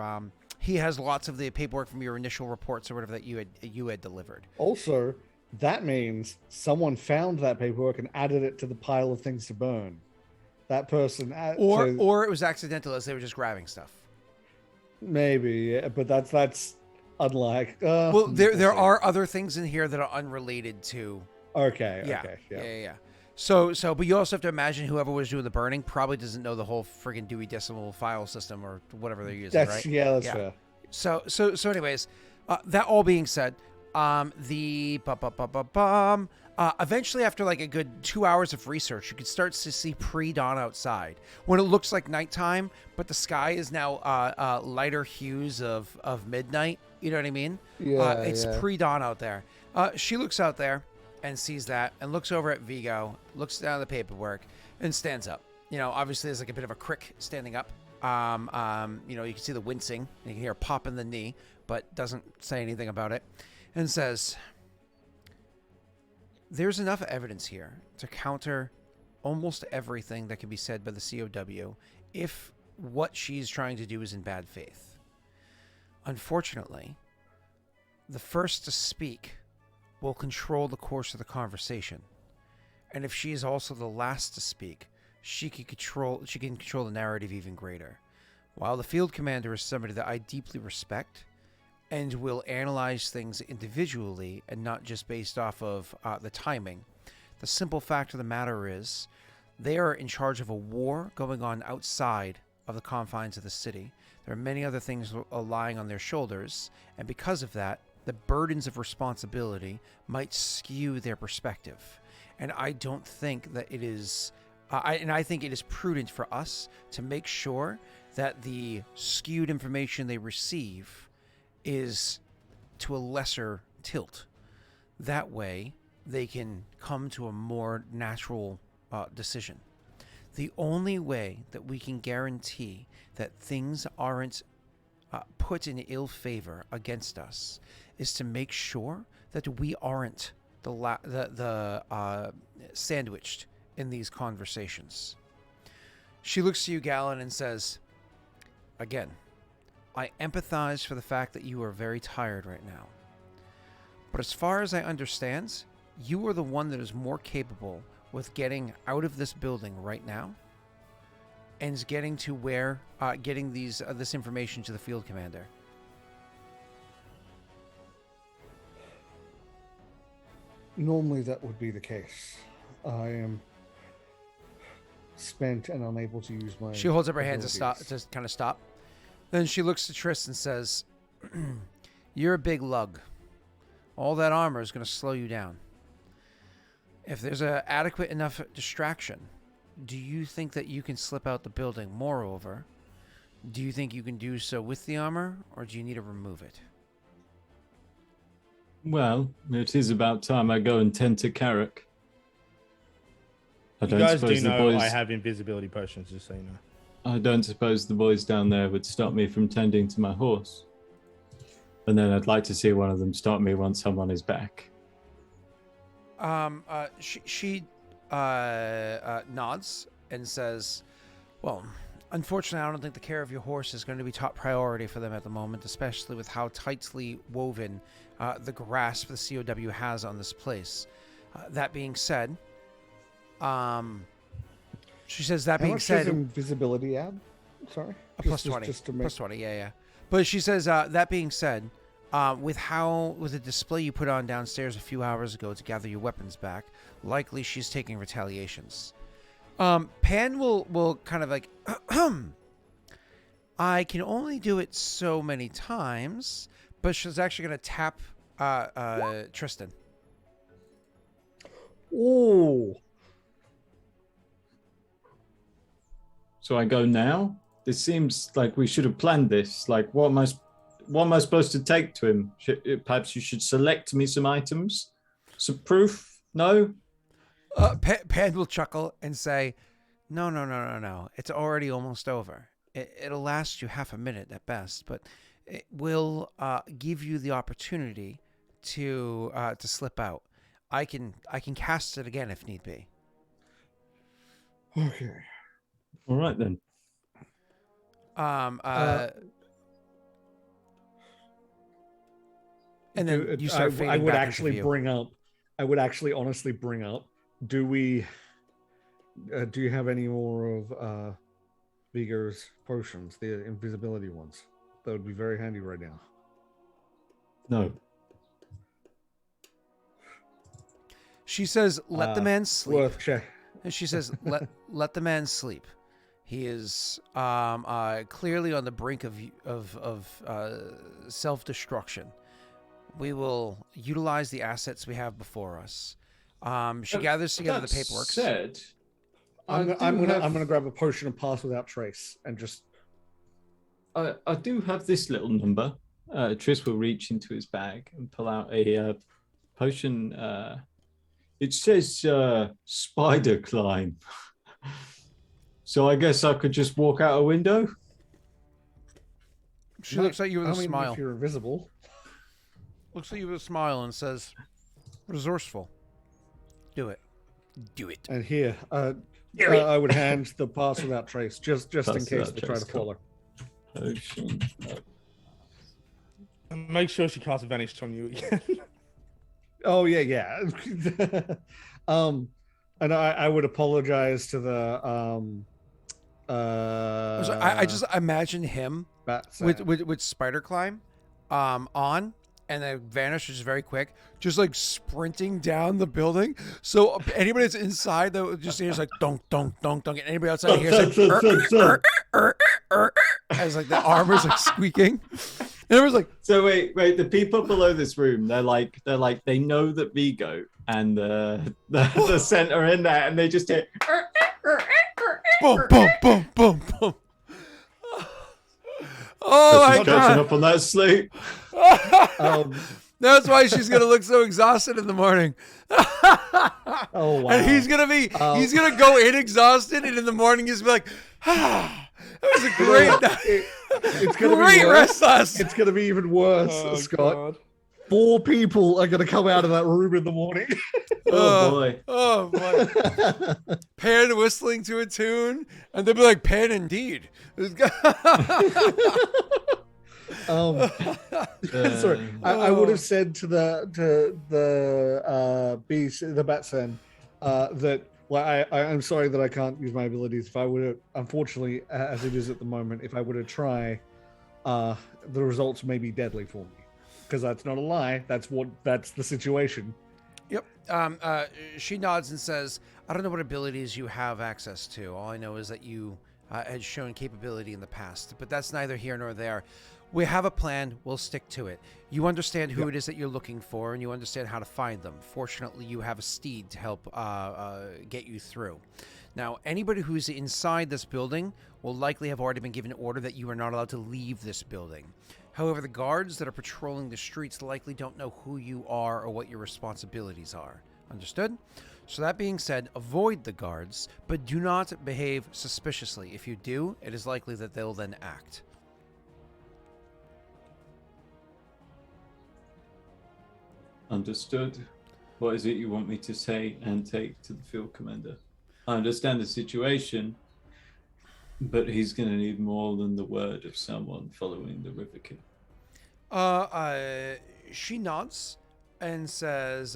S1: he has lots of the paperwork from your initial reports or whatever that you had delivered.
S3: Also, that means someone found that paperwork and added it to the pile of things to burn. That person,
S1: Or it was accidental as they were just grabbing stuff.
S3: maybe, yeah, but that's unlike.
S1: Well, there
S3: we'll see.
S1: are other things in here that are unrelated to.
S3: Okay.
S1: Yeah.
S3: Okay.
S1: Yeah. So, but you also have to imagine whoever was doing the burning probably doesn't know the whole friggin' Dewey Decimal file system or whatever they're using,
S3: That's
S1: right?
S3: that's fair.
S1: So anyways, that all being said, eventually after like a good 2 hours of research, you can start to see pre-dawn outside when it looks like nighttime, but the sky is now lighter hues of midnight. You know what I mean?
S3: Yeah.
S1: It's
S3: yeah.
S1: pre-dawn out there. She looks out there and sees that and looks over at Viggo, looks down at the paperwork, and stands up. You know, obviously there's like a bit of a crick standing up. You know, you can see the wincing, and you can hear a pop in the knee, but doesn't say anything about it, and says, "There's enough evidence here to counter almost everything that can be said by the COW if what she's trying to do is in bad faith. Unfortunately, the first to speak will control the course of the conversation, and if she is also the last to speak, she can control the narrative even greater. While the field commander is somebody that I deeply respect, and will analyze things individually and not just based off of the timing. The simple fact of the matter is they are in charge of a war going on outside of the confines of the city. There are many other things lying on their shoulders, and because of that, the burdens of responsibility might skew their perspective. And I don't think that it is... I think it is prudent for us to make sure that the skewed information they receive is to a lesser tilt. That way, they can come to a more natural decision. The only way that we can guarantee that things aren't put in ill favor against us is to make sure that we aren't sandwiched in these conversations. She looks to you, Galen, and says, again, I empathize for the fact that you are very tired right now. But as far as I understand, you are the one that is more capable with getting out of this building right now and getting to where, getting this information to the field commander.
S3: Normally that would be the case. I am spent and unable to use my...
S1: She holds up her hand to kind of stop. Then she looks to Triss and says, you're a big lug. All that armor is going to slow you down. If there's a adequate enough distraction, do you think that you can slip out the building? Moreover, do you think you can do so with the armor, or do you need to remove it?
S2: Well, it is about time I go and tend to Carrick.
S4: You guys do know I have invisibility potions, just so you know.
S2: I don't suppose the boys down there would stop me from tending to my horse. And then I'd like to see one of them stop me once I'm on his back.
S1: She nods and says, well, unfortunately, I don't think the care of your horse is going to be top priority for them at the moment, especially with how tightly woven the grasp the COW has on this place. That being said, she says, that being said...
S3: How much does invisibility add? Sorry?
S1: Plus 20. Plus 20, yeah. But she says, that being said, with the display you put on downstairs a few hours ago to gather your weapons back, likely she's taking retaliations. Pan will kind of like, I can only do it so many times, but she's actually going to tap Tristan.
S3: Oh.
S2: So I go now? This seems like we should have planned this. Like, what am I supposed to take to him? Perhaps you should select me some items? Some proof? No?
S1: Pan will chuckle and say, No. It's already almost over. It'll last you half a minute at best, but it will give you the opportunity to slip out. I can cast it again if need be.
S3: Okay.
S2: All right then.
S1: And then you start fading
S3: I would
S1: back
S3: actually
S1: into view.
S3: I would actually honestly bring up, do you have any more of Viggo's potions, the invisibility ones? That would be very handy right now.
S2: No.
S1: She says, let the man sleep.
S3: Worth check.
S1: And she says, let the man sleep. He is clearly on the brink of self-destruction. We will utilize the assets we have before us. She gathers together the paperwork.
S2: Said,
S3: I'm gonna grab a potion and pass without trace and just.
S2: I do have this little number. Triss will reach into his bag and pull out a potion. It says spider climb. So I guess I could just walk out a window.
S1: She looks at you with a smile.
S3: If you're invisible.
S1: Looks at you with a smile and says, resourceful. Do it. Do it.
S3: And here, I would hand the pass without trace, just in case they try to follow.
S2: Potion.
S4: Make sure she casts Vanish on you again.
S3: Oh yeah. And I would apologize to the
S1: I just imagine him with spider climb, on, and then vanish, which is very quick, just like sprinting down the building. So anybody that's inside though just hears like donk donk donk donk, and anybody outside hears like as like the armor's like squeaking. And everyone's like,
S2: so wait, the people below this room, they're like they know that Viggo and the center are in there, and they just hear
S1: boom boom boom boom boom. Oh my
S2: catching
S1: god!
S2: up on that sleep.
S1: That's why she's gonna look so exhausted in the morning.
S3: Oh wow!
S1: And he's gonna go in exhausted, and in the morning he's gonna be like, that was a great night.
S3: It's gonna
S1: Great
S3: be worse.
S1: rest last.
S3: It's gonna be even worse, Scott. God. 4 people are gonna come out of that room in the morning.
S2: Oh boy!
S1: Oh boy! Pan whistling to a tune, and they'll be like, "Pan indeed."
S3: Sorry, I would have said to the beast, the Batsen, that I'm sorry that I can't use my abilities. If I would have, unfortunately, as it is at the moment, if I were to try, the results may be deadly for me. Because that's not a lie. That's the situation.
S1: Yep. She nods and says, "I don't know what abilities you have access to. All I know is that you had shown capability in the past, but that's neither here nor there. We have a plan. We'll stick to it. You understand who it is that you're looking for, and you understand how to find them. Fortunately, you have a steed to help get you through. Now, anybody who's inside this building will likely have already been given order that you are not allowed to leave this building. However, the guards that are patrolling the streets likely don't know who you are or what your responsibilities are. Understood? So that being said, avoid the guards, but do not behave suspiciously. If you do, it is likely that they'll then act."
S2: Understood. What is it you want me to say and take to the field commander? I understand the situation, but he's going to need more than the word of someone following the River King.
S1: She nods and says,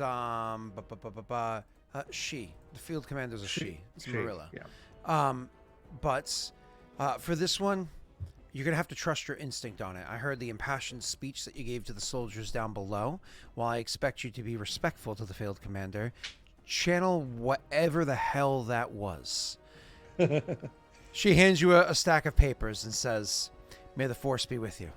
S1: she. The field commander's a she. It's Marilla.
S3: Yeah.
S1: But for this one, you're going to have to trust your instinct on it. I heard the impassioned speech that you gave to the soldiers down below. While I expect you to be respectful to the field commander, channel whatever the hell that was. She hands you a stack of papers and says, "May the force be with you."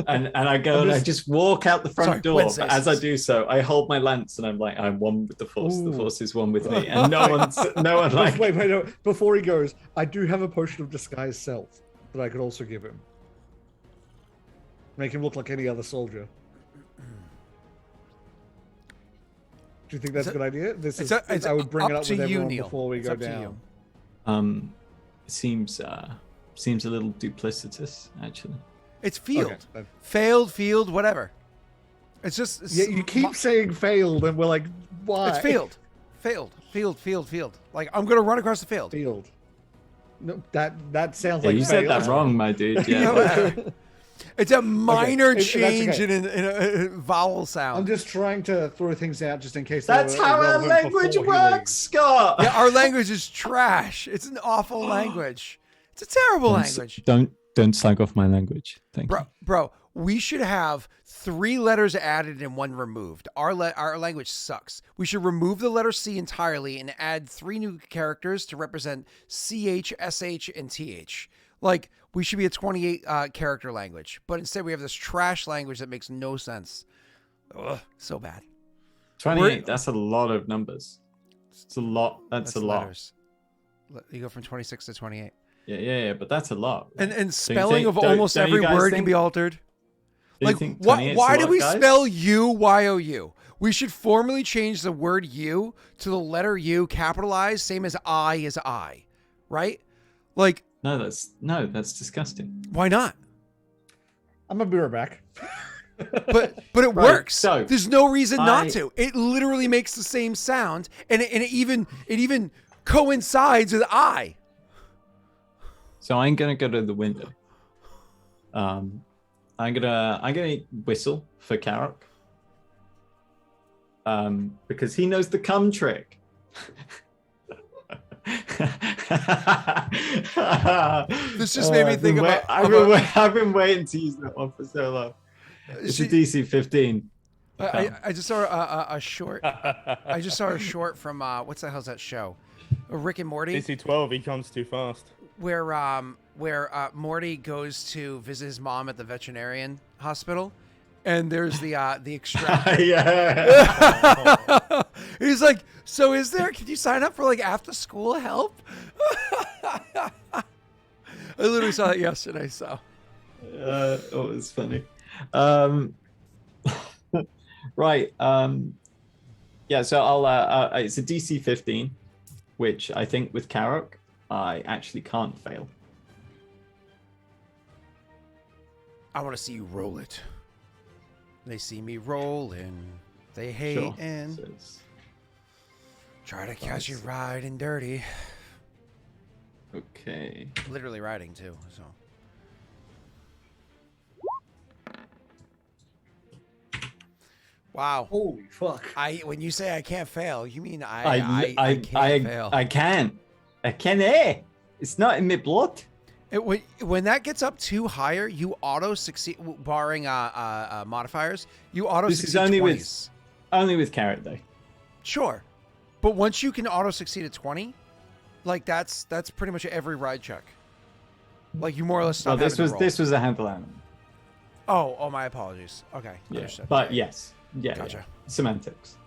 S2: And I go and I just walk out the front door.
S1: Wednesdays.
S2: But as I do so, I hold my lance and I'm like, I'm one with the force. Ooh. The force is one with me. And no one like.
S3: Wait, no. Before he goes, I do have a potion of disguise self that I could also give him. Make him look like any other soldier. Do you think that's a good idea? I would bring it up with everyone before we go down.
S2: It seems a little duplicitous, actually.
S1: It's field. Okay. Failed, field, whatever. It's just...
S3: you keep saying failed, and we're like, why?
S1: It's field. Field. Like, I'm going to run across the field.
S3: Field. No, that sounds like
S2: you
S3: failed.
S2: said that wrong, my dude. Yeah.
S1: It's a minor change in a vowel sound.
S3: I'm just trying to throw things out just in case.
S2: That's how our language works, Scott.
S1: Yeah, our language is trash. It's an awful language. It's a terrible language.
S2: Don't slag off my language. Thank you.
S1: Bro, we should have 3 letters added and 1 removed. Our language sucks. We should remove the letter C entirely and add 3 new characters to represent CH, SH, and TH. Like, we should be a 28 character language, but instead we have this trash language that makes no sense. Ugh, so bad.
S2: 28, that's a lot of numbers. It's a lot. That's a lot.
S1: Letters. You go from 26 to 28.
S2: Yeah, but that's a lot. Right?
S1: And spelling of almost every word can be altered. Like, why do we spell U-Y-O-U? We should formally change the word U to the letter U capitalized, same as I is I, right? Like,
S2: no, that's disgusting.
S1: Why not?
S3: I'm gonna be right back.
S1: But it works. So there's no reason not to. It literally makes the same sound, and it even coincides with I.
S2: So I'm gonna go to the window. I'm gonna whistle for Carrock. Because he knows the cum trick.
S1: This just made me think about.
S2: I've been waiting to use that one for so long. It's a DC 15.
S1: I just saw a short. I just saw a short from what's the hell's that show? Rick and Morty.
S4: DC-12, he comes too fast.
S1: Where Morty goes to visit his mom at the veterinarian hospital, and there's the extractor.
S2: Yeah.
S1: He's like, so is there? Can you sign up for like after school help? I literally saw it yesterday. So.
S2: Oh, it's funny. Right. Yeah. So I'll. It's a DC 15, which I think with Karok, I actually can't fail.
S1: I want to see you roll it. They see me rolling. They hate
S2: Sure.
S1: and
S2: So it's-
S1: try to catch you riding dirty.
S2: okay.
S1: Literally riding too. So. Wow.
S3: Holy fuck.
S1: When you say I can't fail, you mean I can't fail.
S2: I can. I can. It's not in my blood.
S1: When that gets up too higher, you auto succeed, barring modifiers. You auto
S2: This
S1: succeed
S2: is only
S1: 20s.
S2: only with Carrot though.
S1: Sure, but once you can auto succeed at 20, like that's pretty much every ride check. Like you more or less stop.
S2: Well,
S1: having to roll.
S2: this was a handle animal.
S1: Oh, my apologies. Okay,
S2: Yeah,
S1: understood.
S2: but yes, yeah,
S1: Gotcha.
S2: yeah. Semantics.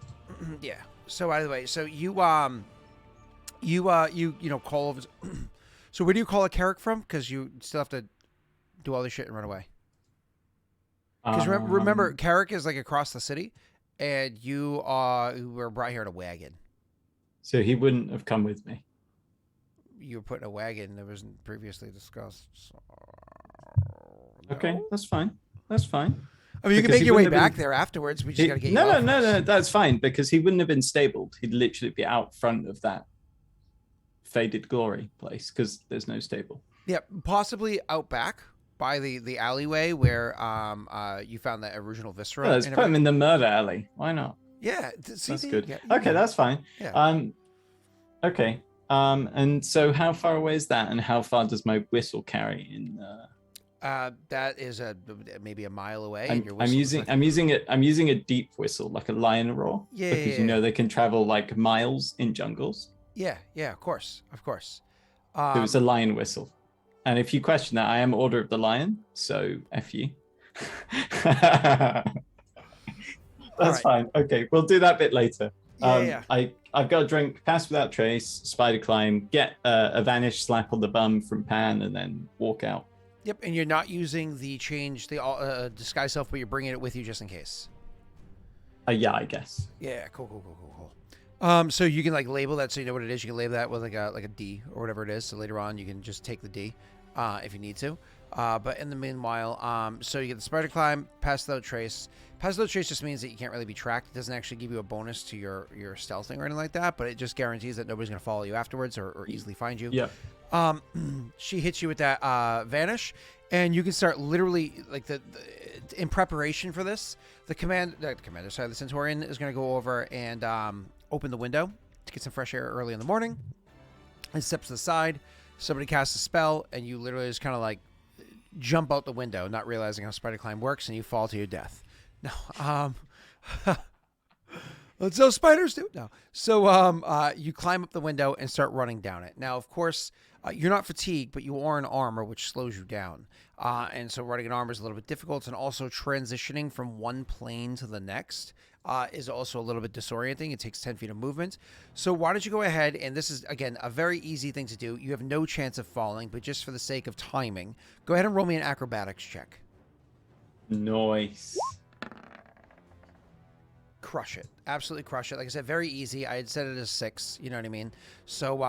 S1: Yeah. So by the way, so you call over. So where do you call a Carrick from? Because you still have to do all this shit and run away. Because remember, Carrick is like across the city, and you were brought here in a wagon.
S2: So he wouldn't have come with me.
S1: You were put in a wagon that wasn't previously discussed. So,
S2: Okay,
S1: no?
S2: that's fine. That's fine.
S1: I mean, you can
S2: Because
S1: make
S2: he
S1: your way
S2: wouldn't have
S1: back
S2: been-
S1: there afterwards. We just gotta get you
S2: No,
S1: off
S2: no,
S1: first.
S2: that's fine because he wouldn't have been stabled. He'd literally be out front of that faded glory place because there's no stable.
S1: Yeah, possibly out back by the alleyway where you found that original viscera.
S2: Well, let's
S1: and
S2: put him
S1: everything.
S2: in the murder alley. Why not?
S1: Yeah, see,
S2: That's
S1: see,
S2: good.
S1: yeah,
S2: Okay, that's fine.
S1: Yeah.
S2: Okay. And so how far away is that, and how far does my whistle carry in?
S1: That is maybe a mile away. and your
S2: I'm
S1: whistle is
S2: using a deep whistle, like a lion roar,
S1: Yeah,
S2: because
S1: yeah,
S2: you know
S1: yeah.
S2: they can travel like miles in jungles.
S1: Yeah, of course.
S2: So it's a lion whistle. And if you question that, I am Order of the Lion, so F you. That's fine. Okay, we'll do that bit later.
S1: Yeah.
S2: I've got a drink, pass without trace, spider climb, get a vanish slap on the bum from Pan, and then walk out.
S1: Yep, and you're not using the disguise self, but you're bringing it with you just in case.
S2: Yeah, I guess.
S1: Yeah, cool. So you can like label that so you know what it is. You can label that with like a D or whatever it is. So later on you can just take the D if you need to. But in the meanwhile, so you get the spider climb, pass without trace. Pass without trace just means that you can't really be tracked. It doesn't actually give you a bonus to your stealthing or anything like that, but it just guarantees that nobody's gonna follow you afterwards or easily find you.
S2: Yeah.
S1: She hits you with that vanish, and you can start literally like in preparation for this. The Centaurian is going to go over and open the window to get some fresh air early in the morning. And steps to the side. Somebody casts a spell, and you literally just kind of like jump out the window, not realizing how spider climb works, and you fall to your death. No, that's how spiders do. No, so you climb up the window and start running down it. Now, of course, you're not fatigued, but you are in armor, which slows you down. And so running in armor is a little bit difficult, and also transitioning from one plane to the next is also a little bit disorienting. It takes 10 feet of movement. So why don't you go ahead, and this is, again, a very easy thing to do. You have no chance of falling, but just for the sake of timing, go ahead and roll me an acrobatics check.
S2: Nice.
S1: Crush it. Absolutely crush it. Like I said, very easy. I had set it as 6, you know what I mean? So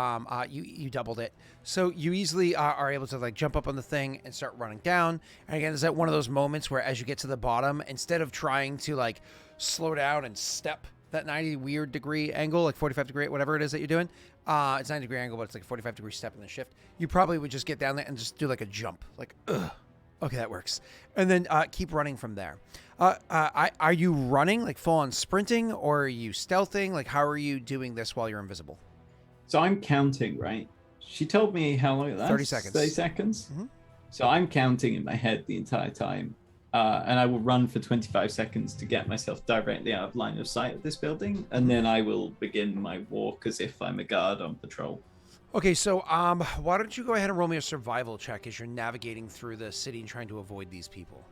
S1: you doubled it. So you easily are able to like jump up on the thing and start running down. And again, is that one of those moments where as you get to the bottom, instead of trying to like slow down and step that 90 weird degree angle, like 45 degree, whatever it is that you're doing, it's 90 degree angle, but it's like a 45 degree step in the shift. You probably would just get down there and just do like a jump, like, ugh. Okay, that works. And then keep running from there. Are you running, like full on sprinting, or are you stealthing? Like, how are you doing this while you're invisible?
S2: So I'm counting, right? She told me how long it lasts.
S1: 30 seconds.
S2: 30 seconds.
S1: Mhm.
S2: So I'm counting in my head the entire time. And I will run for 25 seconds to get myself directly out of line of sight of this building. And then I will begin my walk as if I'm a guard on patrol.
S1: Okay, so why don't you go ahead and roll me a survival check as you're navigating through the city and trying to avoid these people.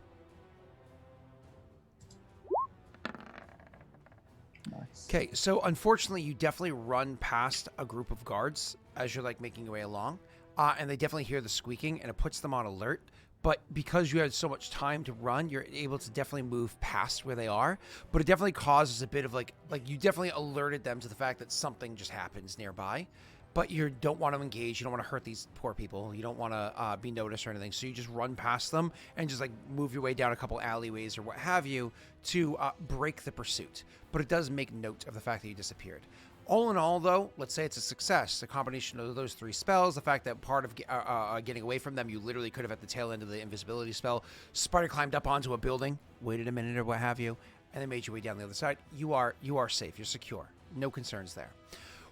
S2: Nice.
S1: Okay, so unfortunately, you definitely run past a group of guards as you're like making your way along, and they definitely hear the squeaking, and it puts them on alert. But because you had so much time to run, you're able to definitely move past where they are. But it definitely causes a bit of like you definitely alerted them to the fact that something just happens nearby. But you don't want to engage. You don't want to hurt these poor people. You don't want to be noticed or anything. So you just run past them and just like move your way down a couple alleyways or what have you to break the pursuit. But it does make note of the fact that you disappeared. All in all, though, let's say it's a success. The combination of those 3 spells, the fact that part of getting away from them, you literally could have at the tail end of the invisibility spell, spider climbed up onto a building, waited a minute or what have you, and then made your way down the other side. You are safe. You're secure. No concerns there.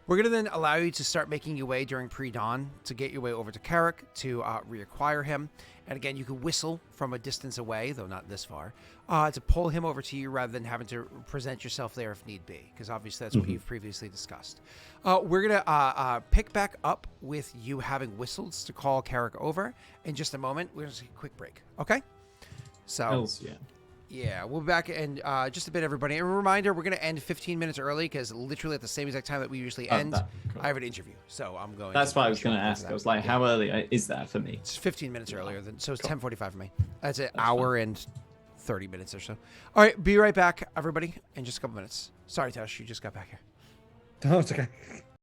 S1: We're going to then allow you to start making your way during pre-dawn to get your way over to Carrick to reacquire him. And again, you can whistle from a distance away, though not this far, to pull him over to you rather than having to present yourself there if need be, because obviously that's what you've previously discussed. We're going to pick back up with you having whistles to call Carrick over in just a moment. We're going to take a quick break, okay? So...
S2: Hells yeah.
S1: Yeah, we'll be back in just a bit, everybody. And a reminder, we're going to end 15 minutes early because literally at the same exact time that we usually end,
S2: Cool.
S1: I have an interview. So I'm going
S2: That's what I was going to ask. I was like, how early is that for me?
S1: It's 15 minutes earlier, so it's 10:45 for me. That's an
S2: That's
S1: hour and 30 minutes or so. All right, be right back, everybody, in just a couple minutes. Sorry, Tash, you just got back here.
S3: No, it's okay.